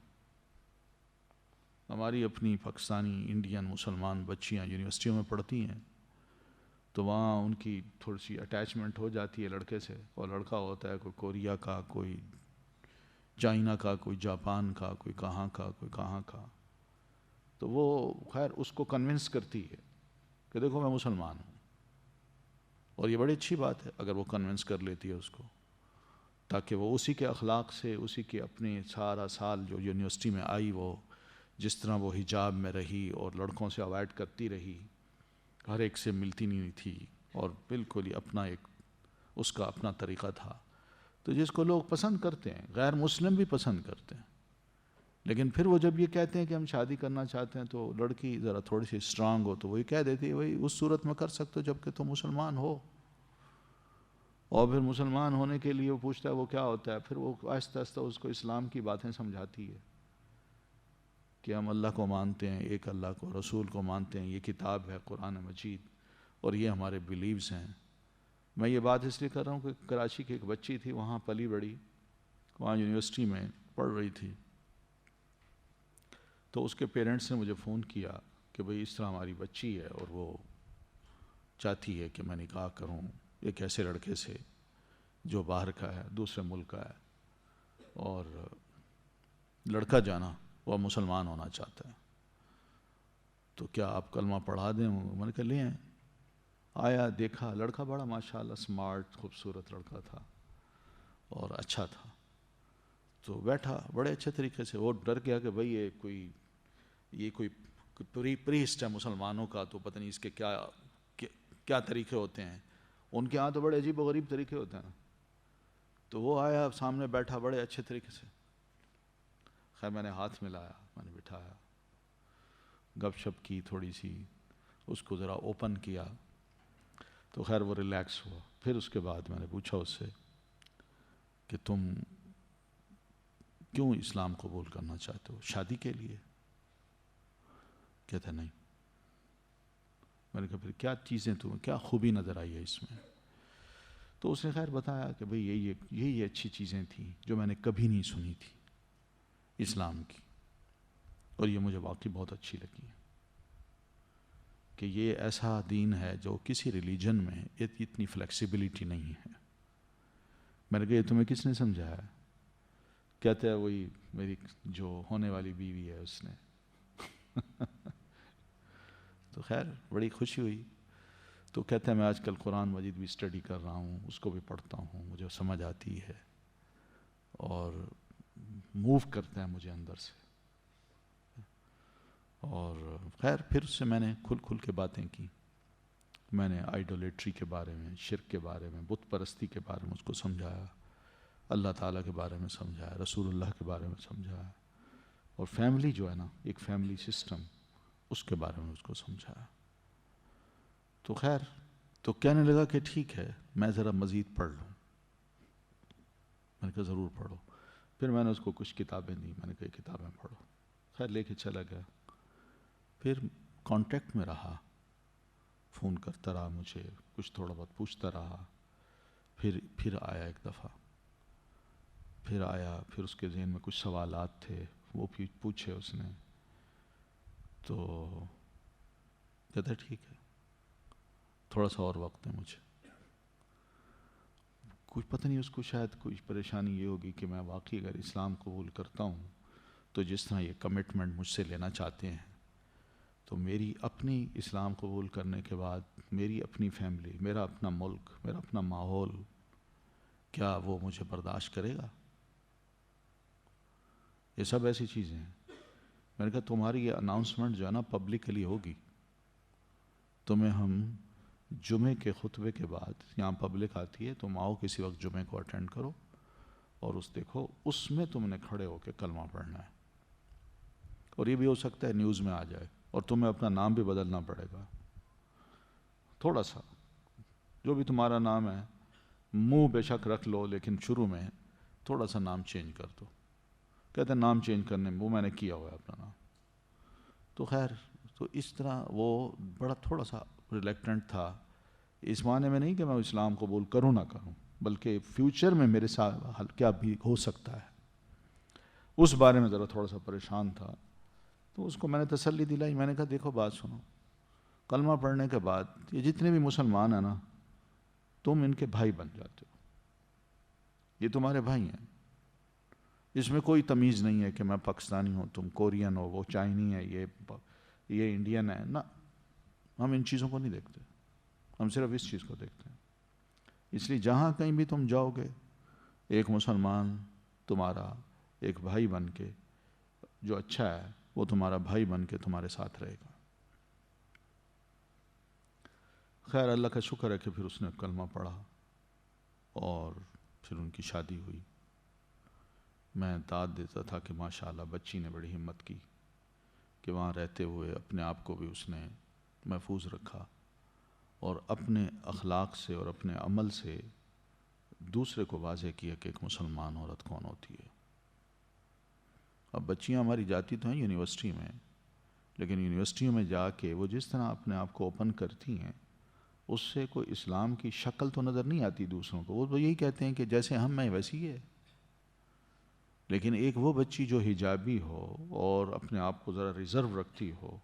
ہماری اپنی پاکستانی انڈین مسلمان بچیاں یونیورسٹیوں میں پڑھتی ہیں، تو وہاں ان کی تھوڑی سی اٹیچمنٹ ہو جاتی ہے لڑکے سے، اور لڑکا ہوتا ہے کوئی کوریا کا، کوئی چائنا کا، کوئی جاپان کا، کوئی کہاں کا، تو وہ خیر اس کو کنونس کرتی ہے کہ دیکھو میں مسلمان ہوں، اور یہ بڑی اچھی بات ہے اگر وہ کنونس کر لیتی ہے اس کو، تاکہ وہ اسی کے اخلاق سے، اسی کے اپنے سارا سال جو یونیورسٹی میں آئی، وہ جس طرح وہ حجاب میں رہی اور لڑکوں سے اوائڈ کرتی رہی، ہر ایک سے ملتی نہیں تھی، اور بالکل ہی اپنا ایک اس کا اپنا طریقہ تھا، تو جس کو لوگ پسند کرتے ہیں، غیر مسلم بھی پسند کرتے ہیں، لیکن پھر وہ جب یہ کہتے ہیں کہ ہم شادی کرنا چاہتے ہیں تو لڑکی ذرا تھوڑی سی اسٹرانگ ہو تو وہی کہہ دیتی ہے وہی اس صورت میں کر سکتے ہو جب کہ تم مسلمان ہو، اور پھر مسلمان ہونے کے لیے وہ پوچھتا ہے وہ کیا ہوتا ہے، پھر وہ آہستہ آہستہ اس کو اسلام کی باتیں سمجھاتی ہے کہ ہم اللہ کو مانتے ہیں، ایک اللہ کو، رسول کو مانتے ہیں، یہ کتاب ہے قرآن مجید، اور یہ ہمارے بیلیوز ہیں۔ میں یہ بات اس لیے کر رہا ہوں کہ کراچی کی ایک بچی تھی، وہاں پلی بڑی، وہاں یونیورسٹی میں پڑھ رہی تھی، تو اس کے پیرنٹس نے مجھے فون کیا کہ بھئی اس طرح ہماری بچی ہے اور وہ چاہتی ہے کہ میں نکاح کروں ایک ایسے لڑکے سے جو باہر کا ہے، دوسرے ملک کا ہے، اور لڑکا جانا وہ مسلمان ہونا چاہتا ہے، تو کیا آپ کلمہ پڑھا دیں؟ میں نے کہا لے آئیں۔ آیا، دیکھا، لڑکا بڑا ماشاءاللہ اسمارٹ خوبصورت لڑکا تھا اور اچھا تھا، تو بیٹھا بڑے اچھے طریقے سے، وہ ڈر گیا کہ بھئی یہ کوئی پریسٹ ہے مسلمانوں کا، تو پتہ نہیں اس کے کیا طریقے ہوتے ہیں، ان کے ہاں تو بڑے عجیب و غریب طریقے ہوتے ہیں، تو وہ آیا سامنے بیٹھا بڑے اچھے طریقے سے، خیر میں نے ہاتھ ملایا، میں نے بٹھایا، گپ شپ کی تھوڑی سی، اس کو ذرا اوپن کیا، تو خیر وہ ریلیکس ہوا۔ پھر اس کے بعد میں نے پوچھا اس سے کہ تم کیوں اسلام قبول کرنا چاہتے ہو؟ شادی کے لیے؟ کہتا نہیں۔ میں نے کہا پھر کیا چیزیں تمہیں، کیا خوبی نظر آئی ہے اس میں؟ تو اس نے خیر بتایا کہ بھئی یہی اچھی چیزیں تھیں جو میں نے کبھی نہیں سنی تھی اسلام کی، اور یہ مجھے واقعی بہت اچھی لگی ہے کہ یہ ایسا دین ہے جو کسی ریلیجن میں اتنی فلیکسیبلٹی نہیں ہے۔ میں نے کہا یہ تمہیں کس نے سمجھایا؟ کہتا ہے وہی میری جو ہونے والی بیوی ہے اس نے۔ تو خیر بڑی خوشی ہوئی۔ تو کہتا ہے میں آج کل قرآن مجید بھی اسٹڈی کر رہا ہوں، اس کو بھی پڑھتا ہوں، مجھے سمجھ آتی ہے اور موو کرتا ہے مجھے اندر سے۔ اور خیر پھر اس سے میں نے کھل کے باتیں کی، میں نے آئیڈولیٹری کے بارے میں، شرک کے بارے میں، بت پرستی کے بارے میں اس کو سمجھایا، اللہ تعالیٰ کے بارے میں سمجھایا، رسول اللہ کے بارے میں سمجھایا، اور فیملی جو ہے نا، ایک فیملی سسٹم، اس کے بارے میں اس کو سمجھایا۔ تو خیر تو کہنے لگا کہ ٹھیک ہے میں ذرا مزید پڑھ لوں۔ میں نے کہا ضرور پڑھو۔ پھر میں نے اس کو کچھ کتابیں دی، میں نے کہا یہ کتابیں پڑھو۔ خیر لے کے چلا گیا۔ پھر کانٹیکٹ میں رہا، فون کرتا رہا مجھے، کچھ تھوڑا بہت پوچھتا رہا۔ پھر آیا ایک دفعہ، پھر آیا، پھر اس کے ذہن میں کچھ سوالات تھے، وہ بھی پوچھے اس نے۔ تو کہتا ہے ٹھیک ہے تھوڑا سا اور وقت ہے مجھے۔ کچھ پتہ نہیں اس کو شاید کچھ پریشانی یہ ہوگی کہ میں واقعی اگر اسلام قبول کرتا ہوں تو جس طرح یہ کمٹمنٹ مجھ سے لینا چاہتے ہیں تو میری اپنی اسلام قبول کرنے کے بعد میری اپنی فیملی، میرا اپنا ملک، میرا اپنا ماحول، کیا وہ مجھے برداشت کرے گا؟ یہ سب ایسی چیزیں ہیں۔ میں نے کہا تمہاری یہ اناؤنسمنٹ جو ہے نا پبلکلی ہوگی، تمہیں ہم جمعے کے خطبے کے بعد یہاں پبلک آتی ہے، تم آؤ کسی وقت جمعے کو اٹینڈ کرو اور اس دیکھو، اس میں تم نے کھڑے ہو کے کلمہ پڑھنا ہے، اور یہ بھی ہو سکتا ہے نیوز میں آ جائے اور تمہیں اپنا نام بھی بدلنا پڑے گا، تھوڑا سا جو بھی تمہارا نام ہے منہ بے شک رکھ لو لیکن شروع میں تھوڑا سا نام چینج کر دو۔ کہتے ہیں نام چینج کرنے میں وہ میں نے کیا ہوا ہے اپنا نام۔ تو خیر تو اس طرح وہ بڑا تھوڑا سا ریلیکٹنٹ تھا، اس معنی میں نہیں کہ میں اسلام قبول کروں نہ کروں، بلکہ فیوچر میں میرے ساتھ کیا بھی ہو سکتا ہے اس بارے میں ذرا تھوڑا سا پریشان تھا۔ تو اس کو میں نے تسلی دلائی، میں نے کہا دیکھو بات سنو، کلمہ پڑھنے کے بعد یہ جتنے بھی مسلمان ہیں نا تم ان کے بھائی بن جاتے ہو، یہ تمہارے بھائی ہیں، اس میں کوئی تمیز نہیں ہے کہ میں پاکستانی ہوں تم کورین ہو، وہ چائنی ہے، یہ انڈین ہے، نہ، ہم ان چیزوں کو نہیں دیکھتے، ہم صرف اس چیز کو دیکھتے ہیں۔ اس لیے جہاں کہیں بھی تم جاؤ گے ایک مسلمان تمہارا ایک بھائی بن کے، جو اچھا ہے وہ تمہارا بھائی بن کے تمہارے ساتھ رہے گا۔ خیر اللہ کا شکر ہے کہ پھر اس نے کلمہ پڑھا اور پھر ان کی شادی ہوئی۔ میں داد دیتا تھا کہ ماشاءاللہ بچی نے بڑی ہمت کی کہ وہاں رہتے ہوئے اپنے آپ کو بھی اس نے محفوظ رکھا اور اپنے اخلاق سے اور اپنے عمل سے دوسرے کو واضح کیا کہ ایک مسلمان عورت کون ہوتی ہے۔ اب بچیاں ہماری جاتی تو ہیں یونیورسٹی میں، لیکن یونیورسٹیوں میں جا کے وہ جس طرح اپنے آپ کو اوپن کرتی ہیں اس سے کوئی اسلام کی شکل تو نظر نہیں آتی دوسروں کو، وہ تو یہی کہتے ہیں کہ جیسے ہم میں ویسی ہے۔ لیکن ایک وہ بچی جو حجابی ہو اور اپنے آپ کو ذرا ریزرو رکھتی ہو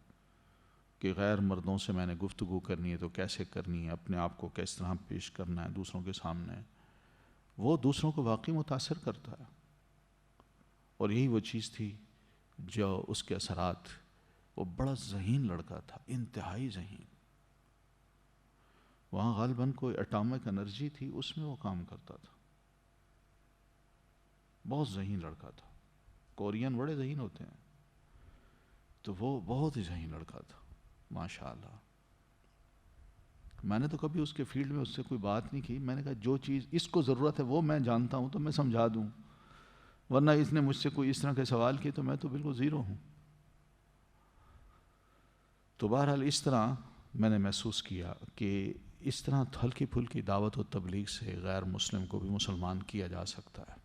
کہ غیر مردوں سے میں نے گفتگو کرنی ہے تو کیسے کرنی ہے، اپنے آپ کو کس طرح پیش کرنا ہے دوسروں کے سامنے، وہ دوسروں کو واقعی متاثر کرتا ہے۔ اور یہی وہ چیز تھی جو اس کے اثرات، وہ بڑا ذہین لڑکا تھا، انتہائی ذہین، وہاں غالباً کوئی اٹامک انرجی تھی اس میں وہ کام کرتا تھا، بہت ذہین لڑکا تھا، کورین بڑے ذہین ہوتے ہیں، تو وہ بہت ہی ذہین لڑکا تھا ماشاءاللہ۔ میں نے تو کبھی اس کے فیلڈ میں اس سے کوئی بات نہیں کی. میں نے کہا جو چیز اس کو ضرورت ہے وہ میں جانتا ہوں تو میں سمجھا دوں, ورنہ اس نے مجھ سے کوئی اس طرح کے سوال کیے تو میں تو بالکل زیرو ہوں. تو بہرحال اس طرح میں نے محسوس کیا کہ اس طرح ہلکی پھلکی دعوت و تبلیغ سے غیر مسلم کو بھی مسلمان کیا جا سکتا ہے.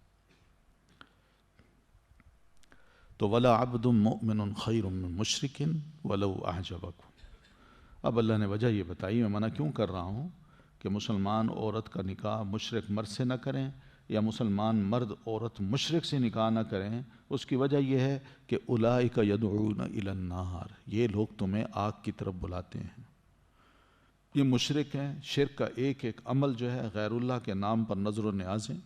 تو ولا عبد مؤمن خیر من مشرک ولو اعجبکم. اب اللہ نے وجہ یہ بتائی, میں منع کیوں کر رہا ہوں کہ مسلمان عورت کا نکاح مشرک مرد سے نہ کریں یا مسلمان مرد عورت مشرک سے نکاح نہ کریں. اس کی وجہ یہ ہے کہ اولئک یدعون الی النار, یہ لوگ تمہیں آگ کی طرف بلاتے ہیں. یہ مشرک ہیں. شرک کا ایک ایک عمل جو ہے غیر اللہ کے نام پر نظر و نیازیں,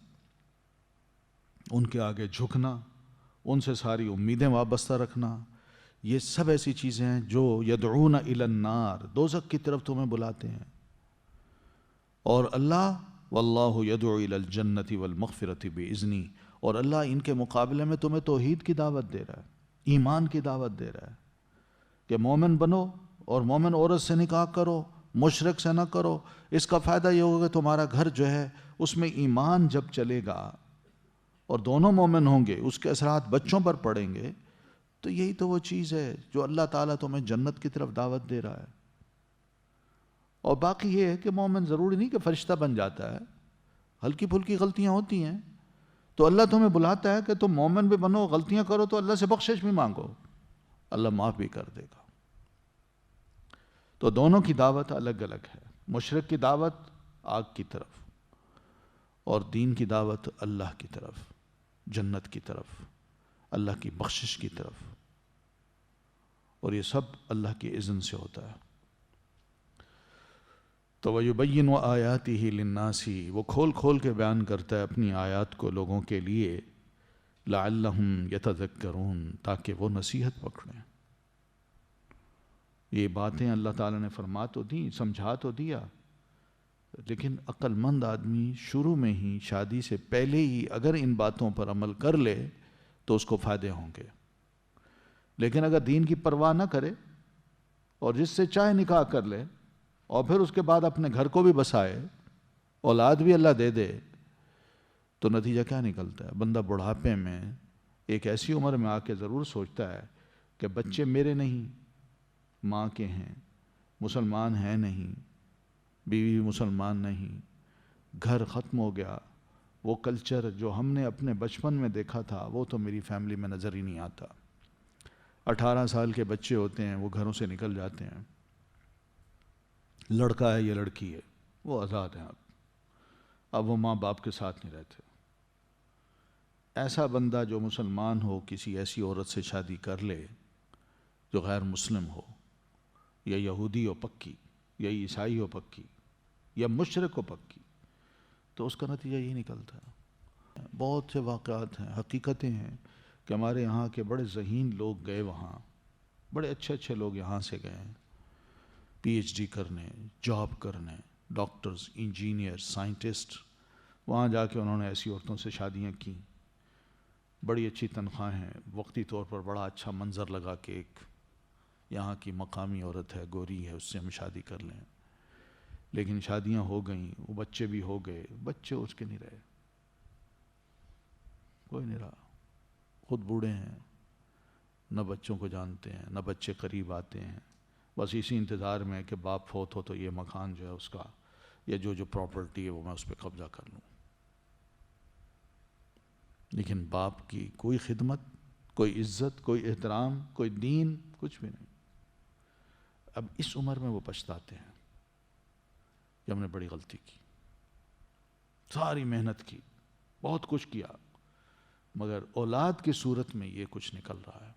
ان کے آگے جھکنا, ان سے ساری امیدیں وابستہ رکھنا, یہ سب ایسی چیزیں ہیں جو یدعون الی النار, دوزخ کی طرف تمہیں بلاتے ہیں. اور اللہ واللہ یدعو الی الجنۃ والمغفرۃ باذنی, اور اللہ ان کے مقابلے میں تمہیں توحید کی دعوت دے رہا ہے, ایمان کی دعوت دے رہا ہے کہ مومن بنو اور مومن عورت سے نکاح کرو, مشرک سے نہ کرو. اس کا فائدہ یہ ہوگا کہ تمہارا گھر جو ہے اس میں ایمان جب چلے گا اور دونوں مومن ہوں گے, اس کے اثرات بچوں پر پڑیں گے, تو یہی تو وہ چیز ہے جو اللہ تعالیٰ تمہیں جنت کی طرف دعوت دے رہا ہے. اور باقی یہ ہے کہ مومن ضروری نہیں کہ فرشتہ بن جاتا ہے, ہلکی پھلکی غلطیاں ہوتی ہیں تو اللہ تمہیں بلاتا ہے کہ تم مومن بھی بنو, غلطیاں کرو تو اللہ سے بخشش بھی مانگو, اللہ معاف بھی کر دے گا. تو دونوں کی دعوت الگ الگ ہے. مشرک کی دعوت آگ کی طرف اور دین کی دعوت اللہ کی طرف, جنت کی طرف, اللہ کی بخشش کی طرف, اور یہ سب اللہ کی اذن سے ہوتا ہے. تو وَيُبَيِّنُ آیَاتِهِ لِلنَّاسِ, وہ کھول کھول کے بیان کرتا ہے اپنی آیات کو لوگوں کے لیے, لَعَلَّهُمْ يَتَذَكَّرُونَ, تاکہ وہ نصیحت پکڑیں. یہ باتیں اللہ تعالیٰ نے فرما تو دی, سمجھا تو دیا, لیکن عقل مند آدمی شروع میں ہی شادی سے پہلے ہی اگر ان باتوں پر عمل کر لے تو اس کو فائدے ہوں گے. لیکن اگر دین کی پرواہ نہ کرے اور جس سے چاہے نکاح کر لے اور پھر اس کے بعد اپنے گھر کو بھی بسائے, اولاد بھی اللہ دے دے, تو نتیجہ کیا نکلتا ہے؟ بندہ بڑھاپے میں ایک ایسی عمر میں آ کے ضرور سوچتا ہے کہ بچے میرے نہیں, ماں کے ہیں, مسلمان ہیں نہیں, بیوی بھی مسلمان نہیں, گھر ختم ہو گیا, وہ کلچر جو ہم نے اپنے بچپن میں دیکھا تھا وہ تو میری فیملی میں نظر ہی نہیں آتا. 18 سال کے بچے ہوتے ہیں وہ گھروں سے نکل جاتے ہیں, لڑکا ہے یا لڑکی ہے وہ آزاد ہیں, اب وہ ماں باپ کے ساتھ نہیں رہتے. ایسا بندہ جو مسلمان ہو کسی ایسی عورت سے شادی کر لے جو غیر مسلم ہو, یا یہودی ہو پکی, یا عیسائی ہو پکی, یا مشرک ہو پکی, تو اس کا نتیجہ یہی نکلتا ہے. بہت سے واقعات ہیں, حقیقتیں ہیں کہ ہمارے یہاں کے بڑے ذہین لوگ گئے وہاں, بڑے اچھے اچھے لوگ یہاں سے گئے پی ایچ ڈی کرنے, جاب کرنے, ڈاکٹرز, انجینئر, سائنٹسٹ, وہاں جا کے انہوں نے ایسی عورتوں سے شادیاں کی, بڑی اچھی تنخواہیں, وقتی طور پر بڑا اچھا منظر لگا کہ ایک یہاں کی مقامی عورت ہے, گوری ہے, اس سے ہم شادی کر لیں. لیکن شادیاں ہو گئیں, وہ بچے بھی ہو گئے, بچے اس کے نہیں رہے, کوئی نہیں رہا, خود بوڑھے ہیں, نہ بچوں کو جانتے ہیں, نہ بچے قریب آتے ہیں, بس اسی انتظار میں کہ باپ فوت ہو تو یہ مکان جو ہے اس کا یا جو پراپرٹی ہے وہ میں اس پہ قبضہ کر لوں. لیکن باپ کی کوئی خدمت, کوئی عزت, کوئی احترام, کوئی دین, کچھ بھی نہیں. اب اس عمر میں وہ پچھتاتے ہیں کہ ہم نے بڑی غلطی کی, ساری محنت کی, بہت کچھ کیا, مگر اولاد کی صورت میں یہ کچھ نکل رہا ہے.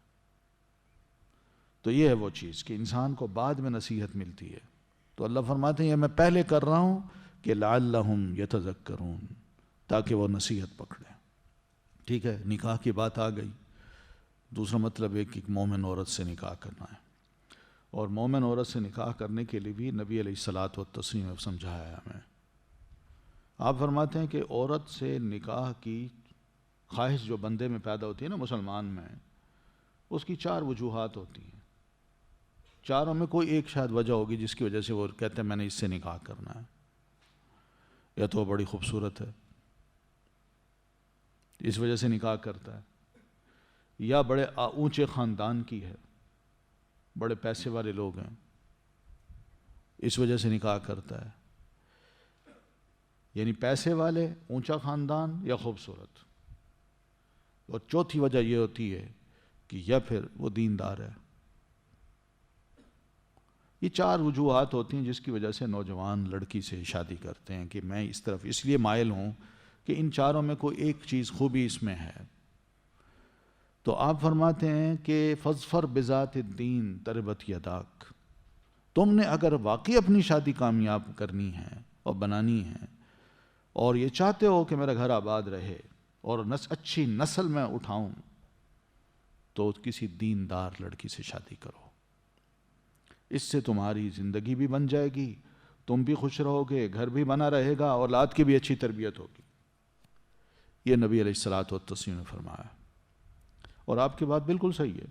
تو یہ ہے وہ چیز کہ انسان کو بعد میں نصیحت ملتی ہے. تو اللہ فرماتے ہیں یہ میں پہلے کر رہا ہوں کہ لعلہم یتذکرون, تاکہ وہ نصیحت پکڑیں. ٹھیک ہے, نکاح کی بات آ گئی. دوسرا مطلب ہے کہ ایک مومن عورت سے نکاح کرنا ہے, اور مومن عورت سے نکاح کرنے کے لیے بھی نبی علیہ الصلاۃ والتسلیم نے سمجھایا ہے ہمیں. آپ فرماتے ہیں کہ عورت سے نکاح کی خواہش جو بندے میں پیدا ہوتی ہے نا, مسلمان میں, اس کی 4 وجوہات ہوتی ہیں. چاروں میں کوئی ایک شاید وجہ ہوگی جس کی وجہ سے وہ کہتے ہیں میں نے اس سے نکاح کرنا ہے، یا تو وہ بڑی خوبصورت ہے اس وجہ سے نکاح کرتا ہے، یا بڑے اونچے خاندان کی ہے، بڑے پیسے والے لوگ ہیں اس وجہ سے نکاح کرتا ہے، یعنی پیسے والے، اونچا خاندان یا خوبصورت، اور چوتھی وجہ یہ ہوتی ہے کہ یا پھر وہ دیندار ہے۔ یہ چار وجوہات ہوتی ہیں جس کی وجہ سے نوجوان لڑکی سے شادی کرتے ہیں کہ میں اس طرف اس لیے مائل ہوں کہ ان چاروں میں کوئی ایک چیز خوبی اس میں ہے۔ تو آپ فرماتے ہیں کہ فاظفر بذات الدین تربت یداک، تم نے اگر واقعی اپنی شادی کامیاب کرنی ہے اور بنانی ہے اور یہ چاہتے ہو کہ میرا گھر آباد رہے اور اچھی نسل میں اٹھاؤں، تو کسی دیندار لڑکی سے شادی کرو، اس سے تمہاری زندگی بھی بن جائے گی، تم بھی خوش رہو گے، گھر بھی بنا رہے گا، اولاد کی بھی اچھی تربیت ہوگی۔ یہ نبی علیہ الصلوۃ والتسلیم نے فرمایا، اور آپ کی بات بالکل صحیح ہے۔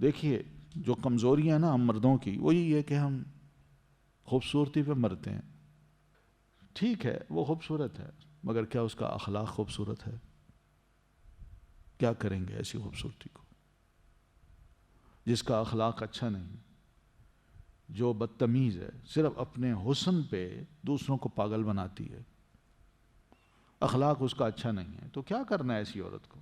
دیکھیے جو کمزوریاں ہیں نا ہم مردوں کی، وہ یہی ہے کہ ہم خوبصورتی پہ مرتے ہیں۔ ٹھیک ہے وہ خوبصورت ہے، مگر کیا اس کا اخلاق خوبصورت ہے؟ کیا کریں گے ایسی خوبصورتی کو جس کا اخلاق اچھا نہیں، جو بدتمیز ہے، صرف اپنے حسن پہ دوسروں کو پاگل بناتی ہے، اخلاق اس کا اچھا نہیں ہے، تو کیا کرنا ہے ایسی عورت کو؟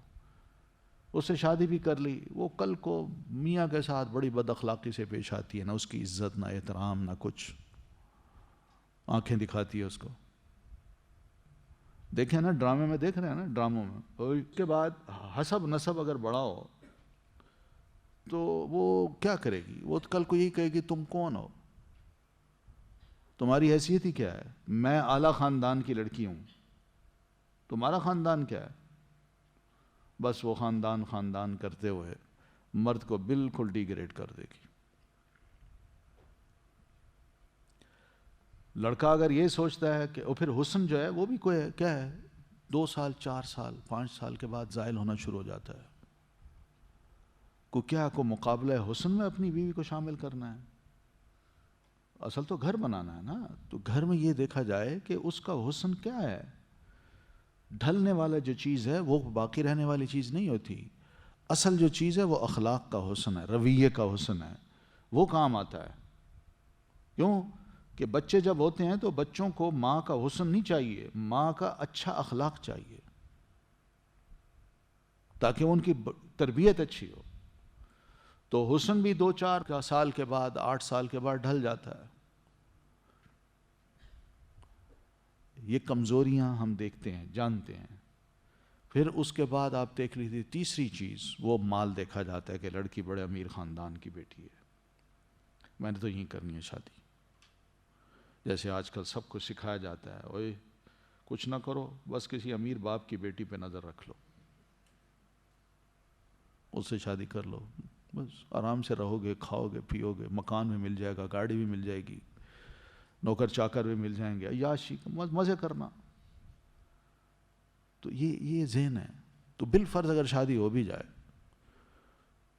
اس سے شادی بھی کر لی، وہ کل کو میاں کے ساتھ بڑی بد اخلاقی سے پیش آتی ہے، نہ اس کی عزت، نہ احترام، نہ کچھ، آنکھیں دکھاتی ہے اس کو۔ دیکھیں نا ڈرامے میں، دیکھ رہے ہیں نا ڈراموں میں، اور اس کے بعد حسب نسب اگر بڑا ہو تو وہ کیا کرے گی؟ وہ کل کو یہی کہے گی تم کون ہو، تمہاری حیثیت ہی کیا ہے؟ میں اعلیٰ خاندان کی لڑکی ہوں، تمہارا خاندان کیا ہے؟ بس وہ خاندان کرتے ہوئے مرد کو بالکل ڈیگریڈ کر دے گی۔ لڑکا اگر یہ سوچتا ہے کہ، اور پھر حسن جو ہے وہ بھی کوئی کیا ہے، 2 سال 4 سال 5 سال کے بعد زائل ہونا شروع ہو جاتا ہے۔ کو مقابلہ حسن میں اپنی بیوی کو شامل کرنا ہے؟ اصل تو گھر بنانا ہے نا، تو گھر میں یہ دیکھا جائے کہ اس کا حسن کیا ہے۔ ڈھلنے والا جو چیز ہے وہ باقی رہنے والی چیز نہیں ہوتی، اصل جو چیز ہے وہ اخلاق کا حسن ہے، رویے کا حسن ہے، وہ کام آتا ہے۔ کیوں کہ بچے جب ہوتے ہیں تو بچوں کو ماں کا حسن نہیں چاہیے، ماں کا اچھا اخلاق چاہیے تاکہ ان کی تربیت اچھی ہو۔ تو حسن بھی 2-4 سال کے بعد، 8 سال کے بعد ڈھل جاتا ہے۔ یہ کمزوریاں ہم دیکھتے ہیں، جانتے ہیں۔ پھر اس کے بعد آپ دیکھ لیجیے تیسری چیز، وہ مال دیکھا جاتا ہے کہ لڑکی بڑے امیر خاندان کی بیٹی ہے، میں نے تو یہیں کرنی ہے شادی۔ جیسے آج کل سب کچھ سکھایا جاتا ہے، اوئے کچھ نہ کرو، بس کسی امیر باپ کی بیٹی پہ نظر رکھ لو، اس سے شادی کر لو، بس آرام سے رہو گے، کھاؤ گے، پیو گے، مکان بھی مل جائے گا، گاڑی بھی مل جائے گی، نوکر چاکر بھی مل جائیں گے، عیاشی مزے کرنا۔ تو یہ ذہن ہے۔ تو بالفرض اگر شادی ہو بھی جائے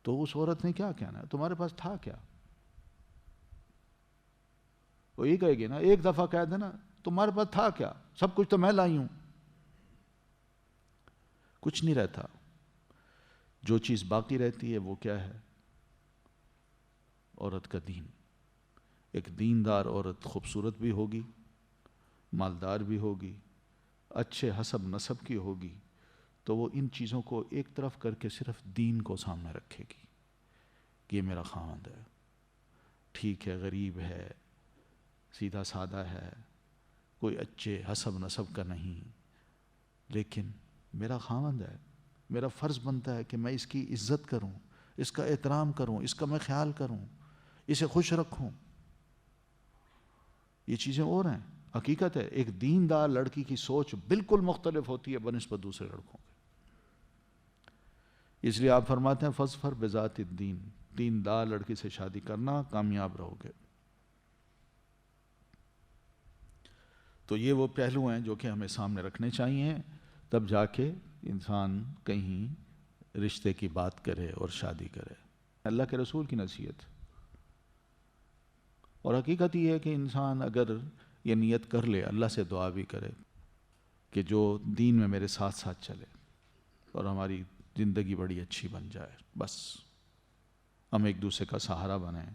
تو اس عورت نے کیا کہنا ہے؟ تمہارے پاس تھا کیا؟ وہ یہ کہے گی نا، ایک دفعہ کہہ دینا تمہارے پاس تھا کیا، سب کچھ تو میں لائی ہوں۔ کچھ نہیں رہتا، جو چیز باقی رہتی ہے وہ کیا ہے؟ عورت کا دین۔ ایک دیندار عورت خوبصورت بھی ہوگی، مالدار بھی ہوگی، اچھے حسب نسب کی ہوگی، تو وہ ان چیزوں کو ایک طرف کر کے صرف دین کو سامنے رکھے گی کہ یہ میرا خاوند ہے، ٹھیک ہے غریب ہے، سیدھا سادہ ہے، کوئی اچھے حسب نسب کا نہیں، لیکن میرا خاوند ہے، میرا فرض بنتا ہے کہ میں اس کی عزت کروں، اس کا احترام کروں، اس کا میں خیال کروں، اسے خوش رکھوں۔ یہ چیزیں اور ہیں، حقیقت ہے۔ ایک دیندار لڑکی کی سوچ بالکل مختلف ہوتی ہے بنسبت دوسرے لڑکوں کے۔ اس لیے آپ فرماتے ہیں فاظفر بذات الدین، دیندار لڑکی سے شادی کرنا، کامیاب رہو گے۔ تو یہ وہ پہلو ہیں جو کہ ہمیں سامنے رکھنے چاہیے، تب جا کے انسان کہیں رشتے کی بات کرے اور شادی کرے۔ اللہ کے رسول کی نصیحت. اور حقیقت یہ ہے کہ انسان اگر یہ نیت کر لے، اللہ سے دعا بھی کرے کہ جو دین میں میرے ساتھ ساتھ چلے اور ہماری زندگی بڑی اچھی بن جائے، بس ہم ایک دوسرے کا سہارا بنیں.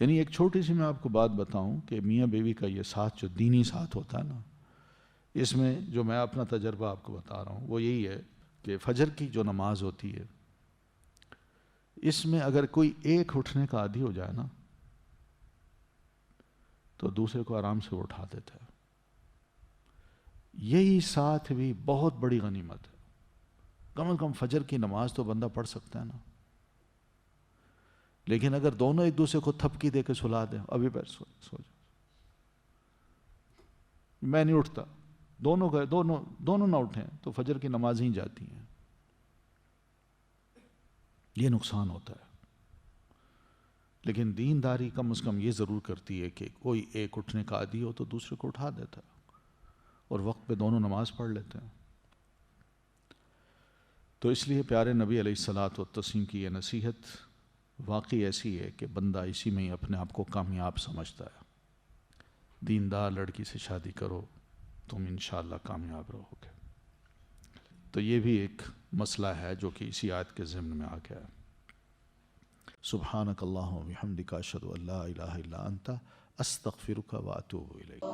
یعنی ایک چھوٹی سی میں آپ کو بات بتاؤں کہ میاں بیوی کا یہ ساتھ جو دینی ساتھ ہوتا ہے نا، اس میں جو میں اپنا تجربہ آپ کو بتا رہا ہوں وہ یہی ہے کہ فجر کی جو نماز ہوتی ہے، اس میں اگر کوئی ایک اٹھنے کا عادی ہو جائے نا تو دوسرے کو آرام سے اٹھا دیتا ہے. یہی ساتھ بھی بہت بڑی غنیمت ہے. کم از کم فجر کی نماز تو بندہ پڑھ سکتا ہے نا. لیکن اگر دونوں ایک دوسرے کو تھپکی دے کے سلا دیں، ابھی پیر سو جاؤ، میں نہیں اٹھتا، دونوں نہ اٹھیں تو فجر کی نماز ہی جاتی ہیں. یہ نقصان ہوتا ہے. لیکن دینداری کم از کم یہ ضرور کرتی ہے کہ کوئی ایک اٹھنے کا عادی ہو تو دوسرے کو اٹھا دیتا ہے اور وقت پہ دونوں نماز پڑھ لیتے ہیں. تو اس لیے پیارے نبی علیہ الصلاۃ والتسلیم کی یہ نصیحت واقعی ایسی ہے کہ بندہ اسی میں ہی اپنے آپ کو کامیاب سمجھتا ہے. دیندار لڑکی سے شادی کرو، تم انشاءاللہ کامیاب رہو گے. تو یہ بھی ایک مسئلہ ہے جو کہ اسی آیت کے ضمن میں آ گیا ہے. سبحانک اللہم و بحمدک، اشہد ان لا الہ الا انت، استغفرک و اتوب الیک.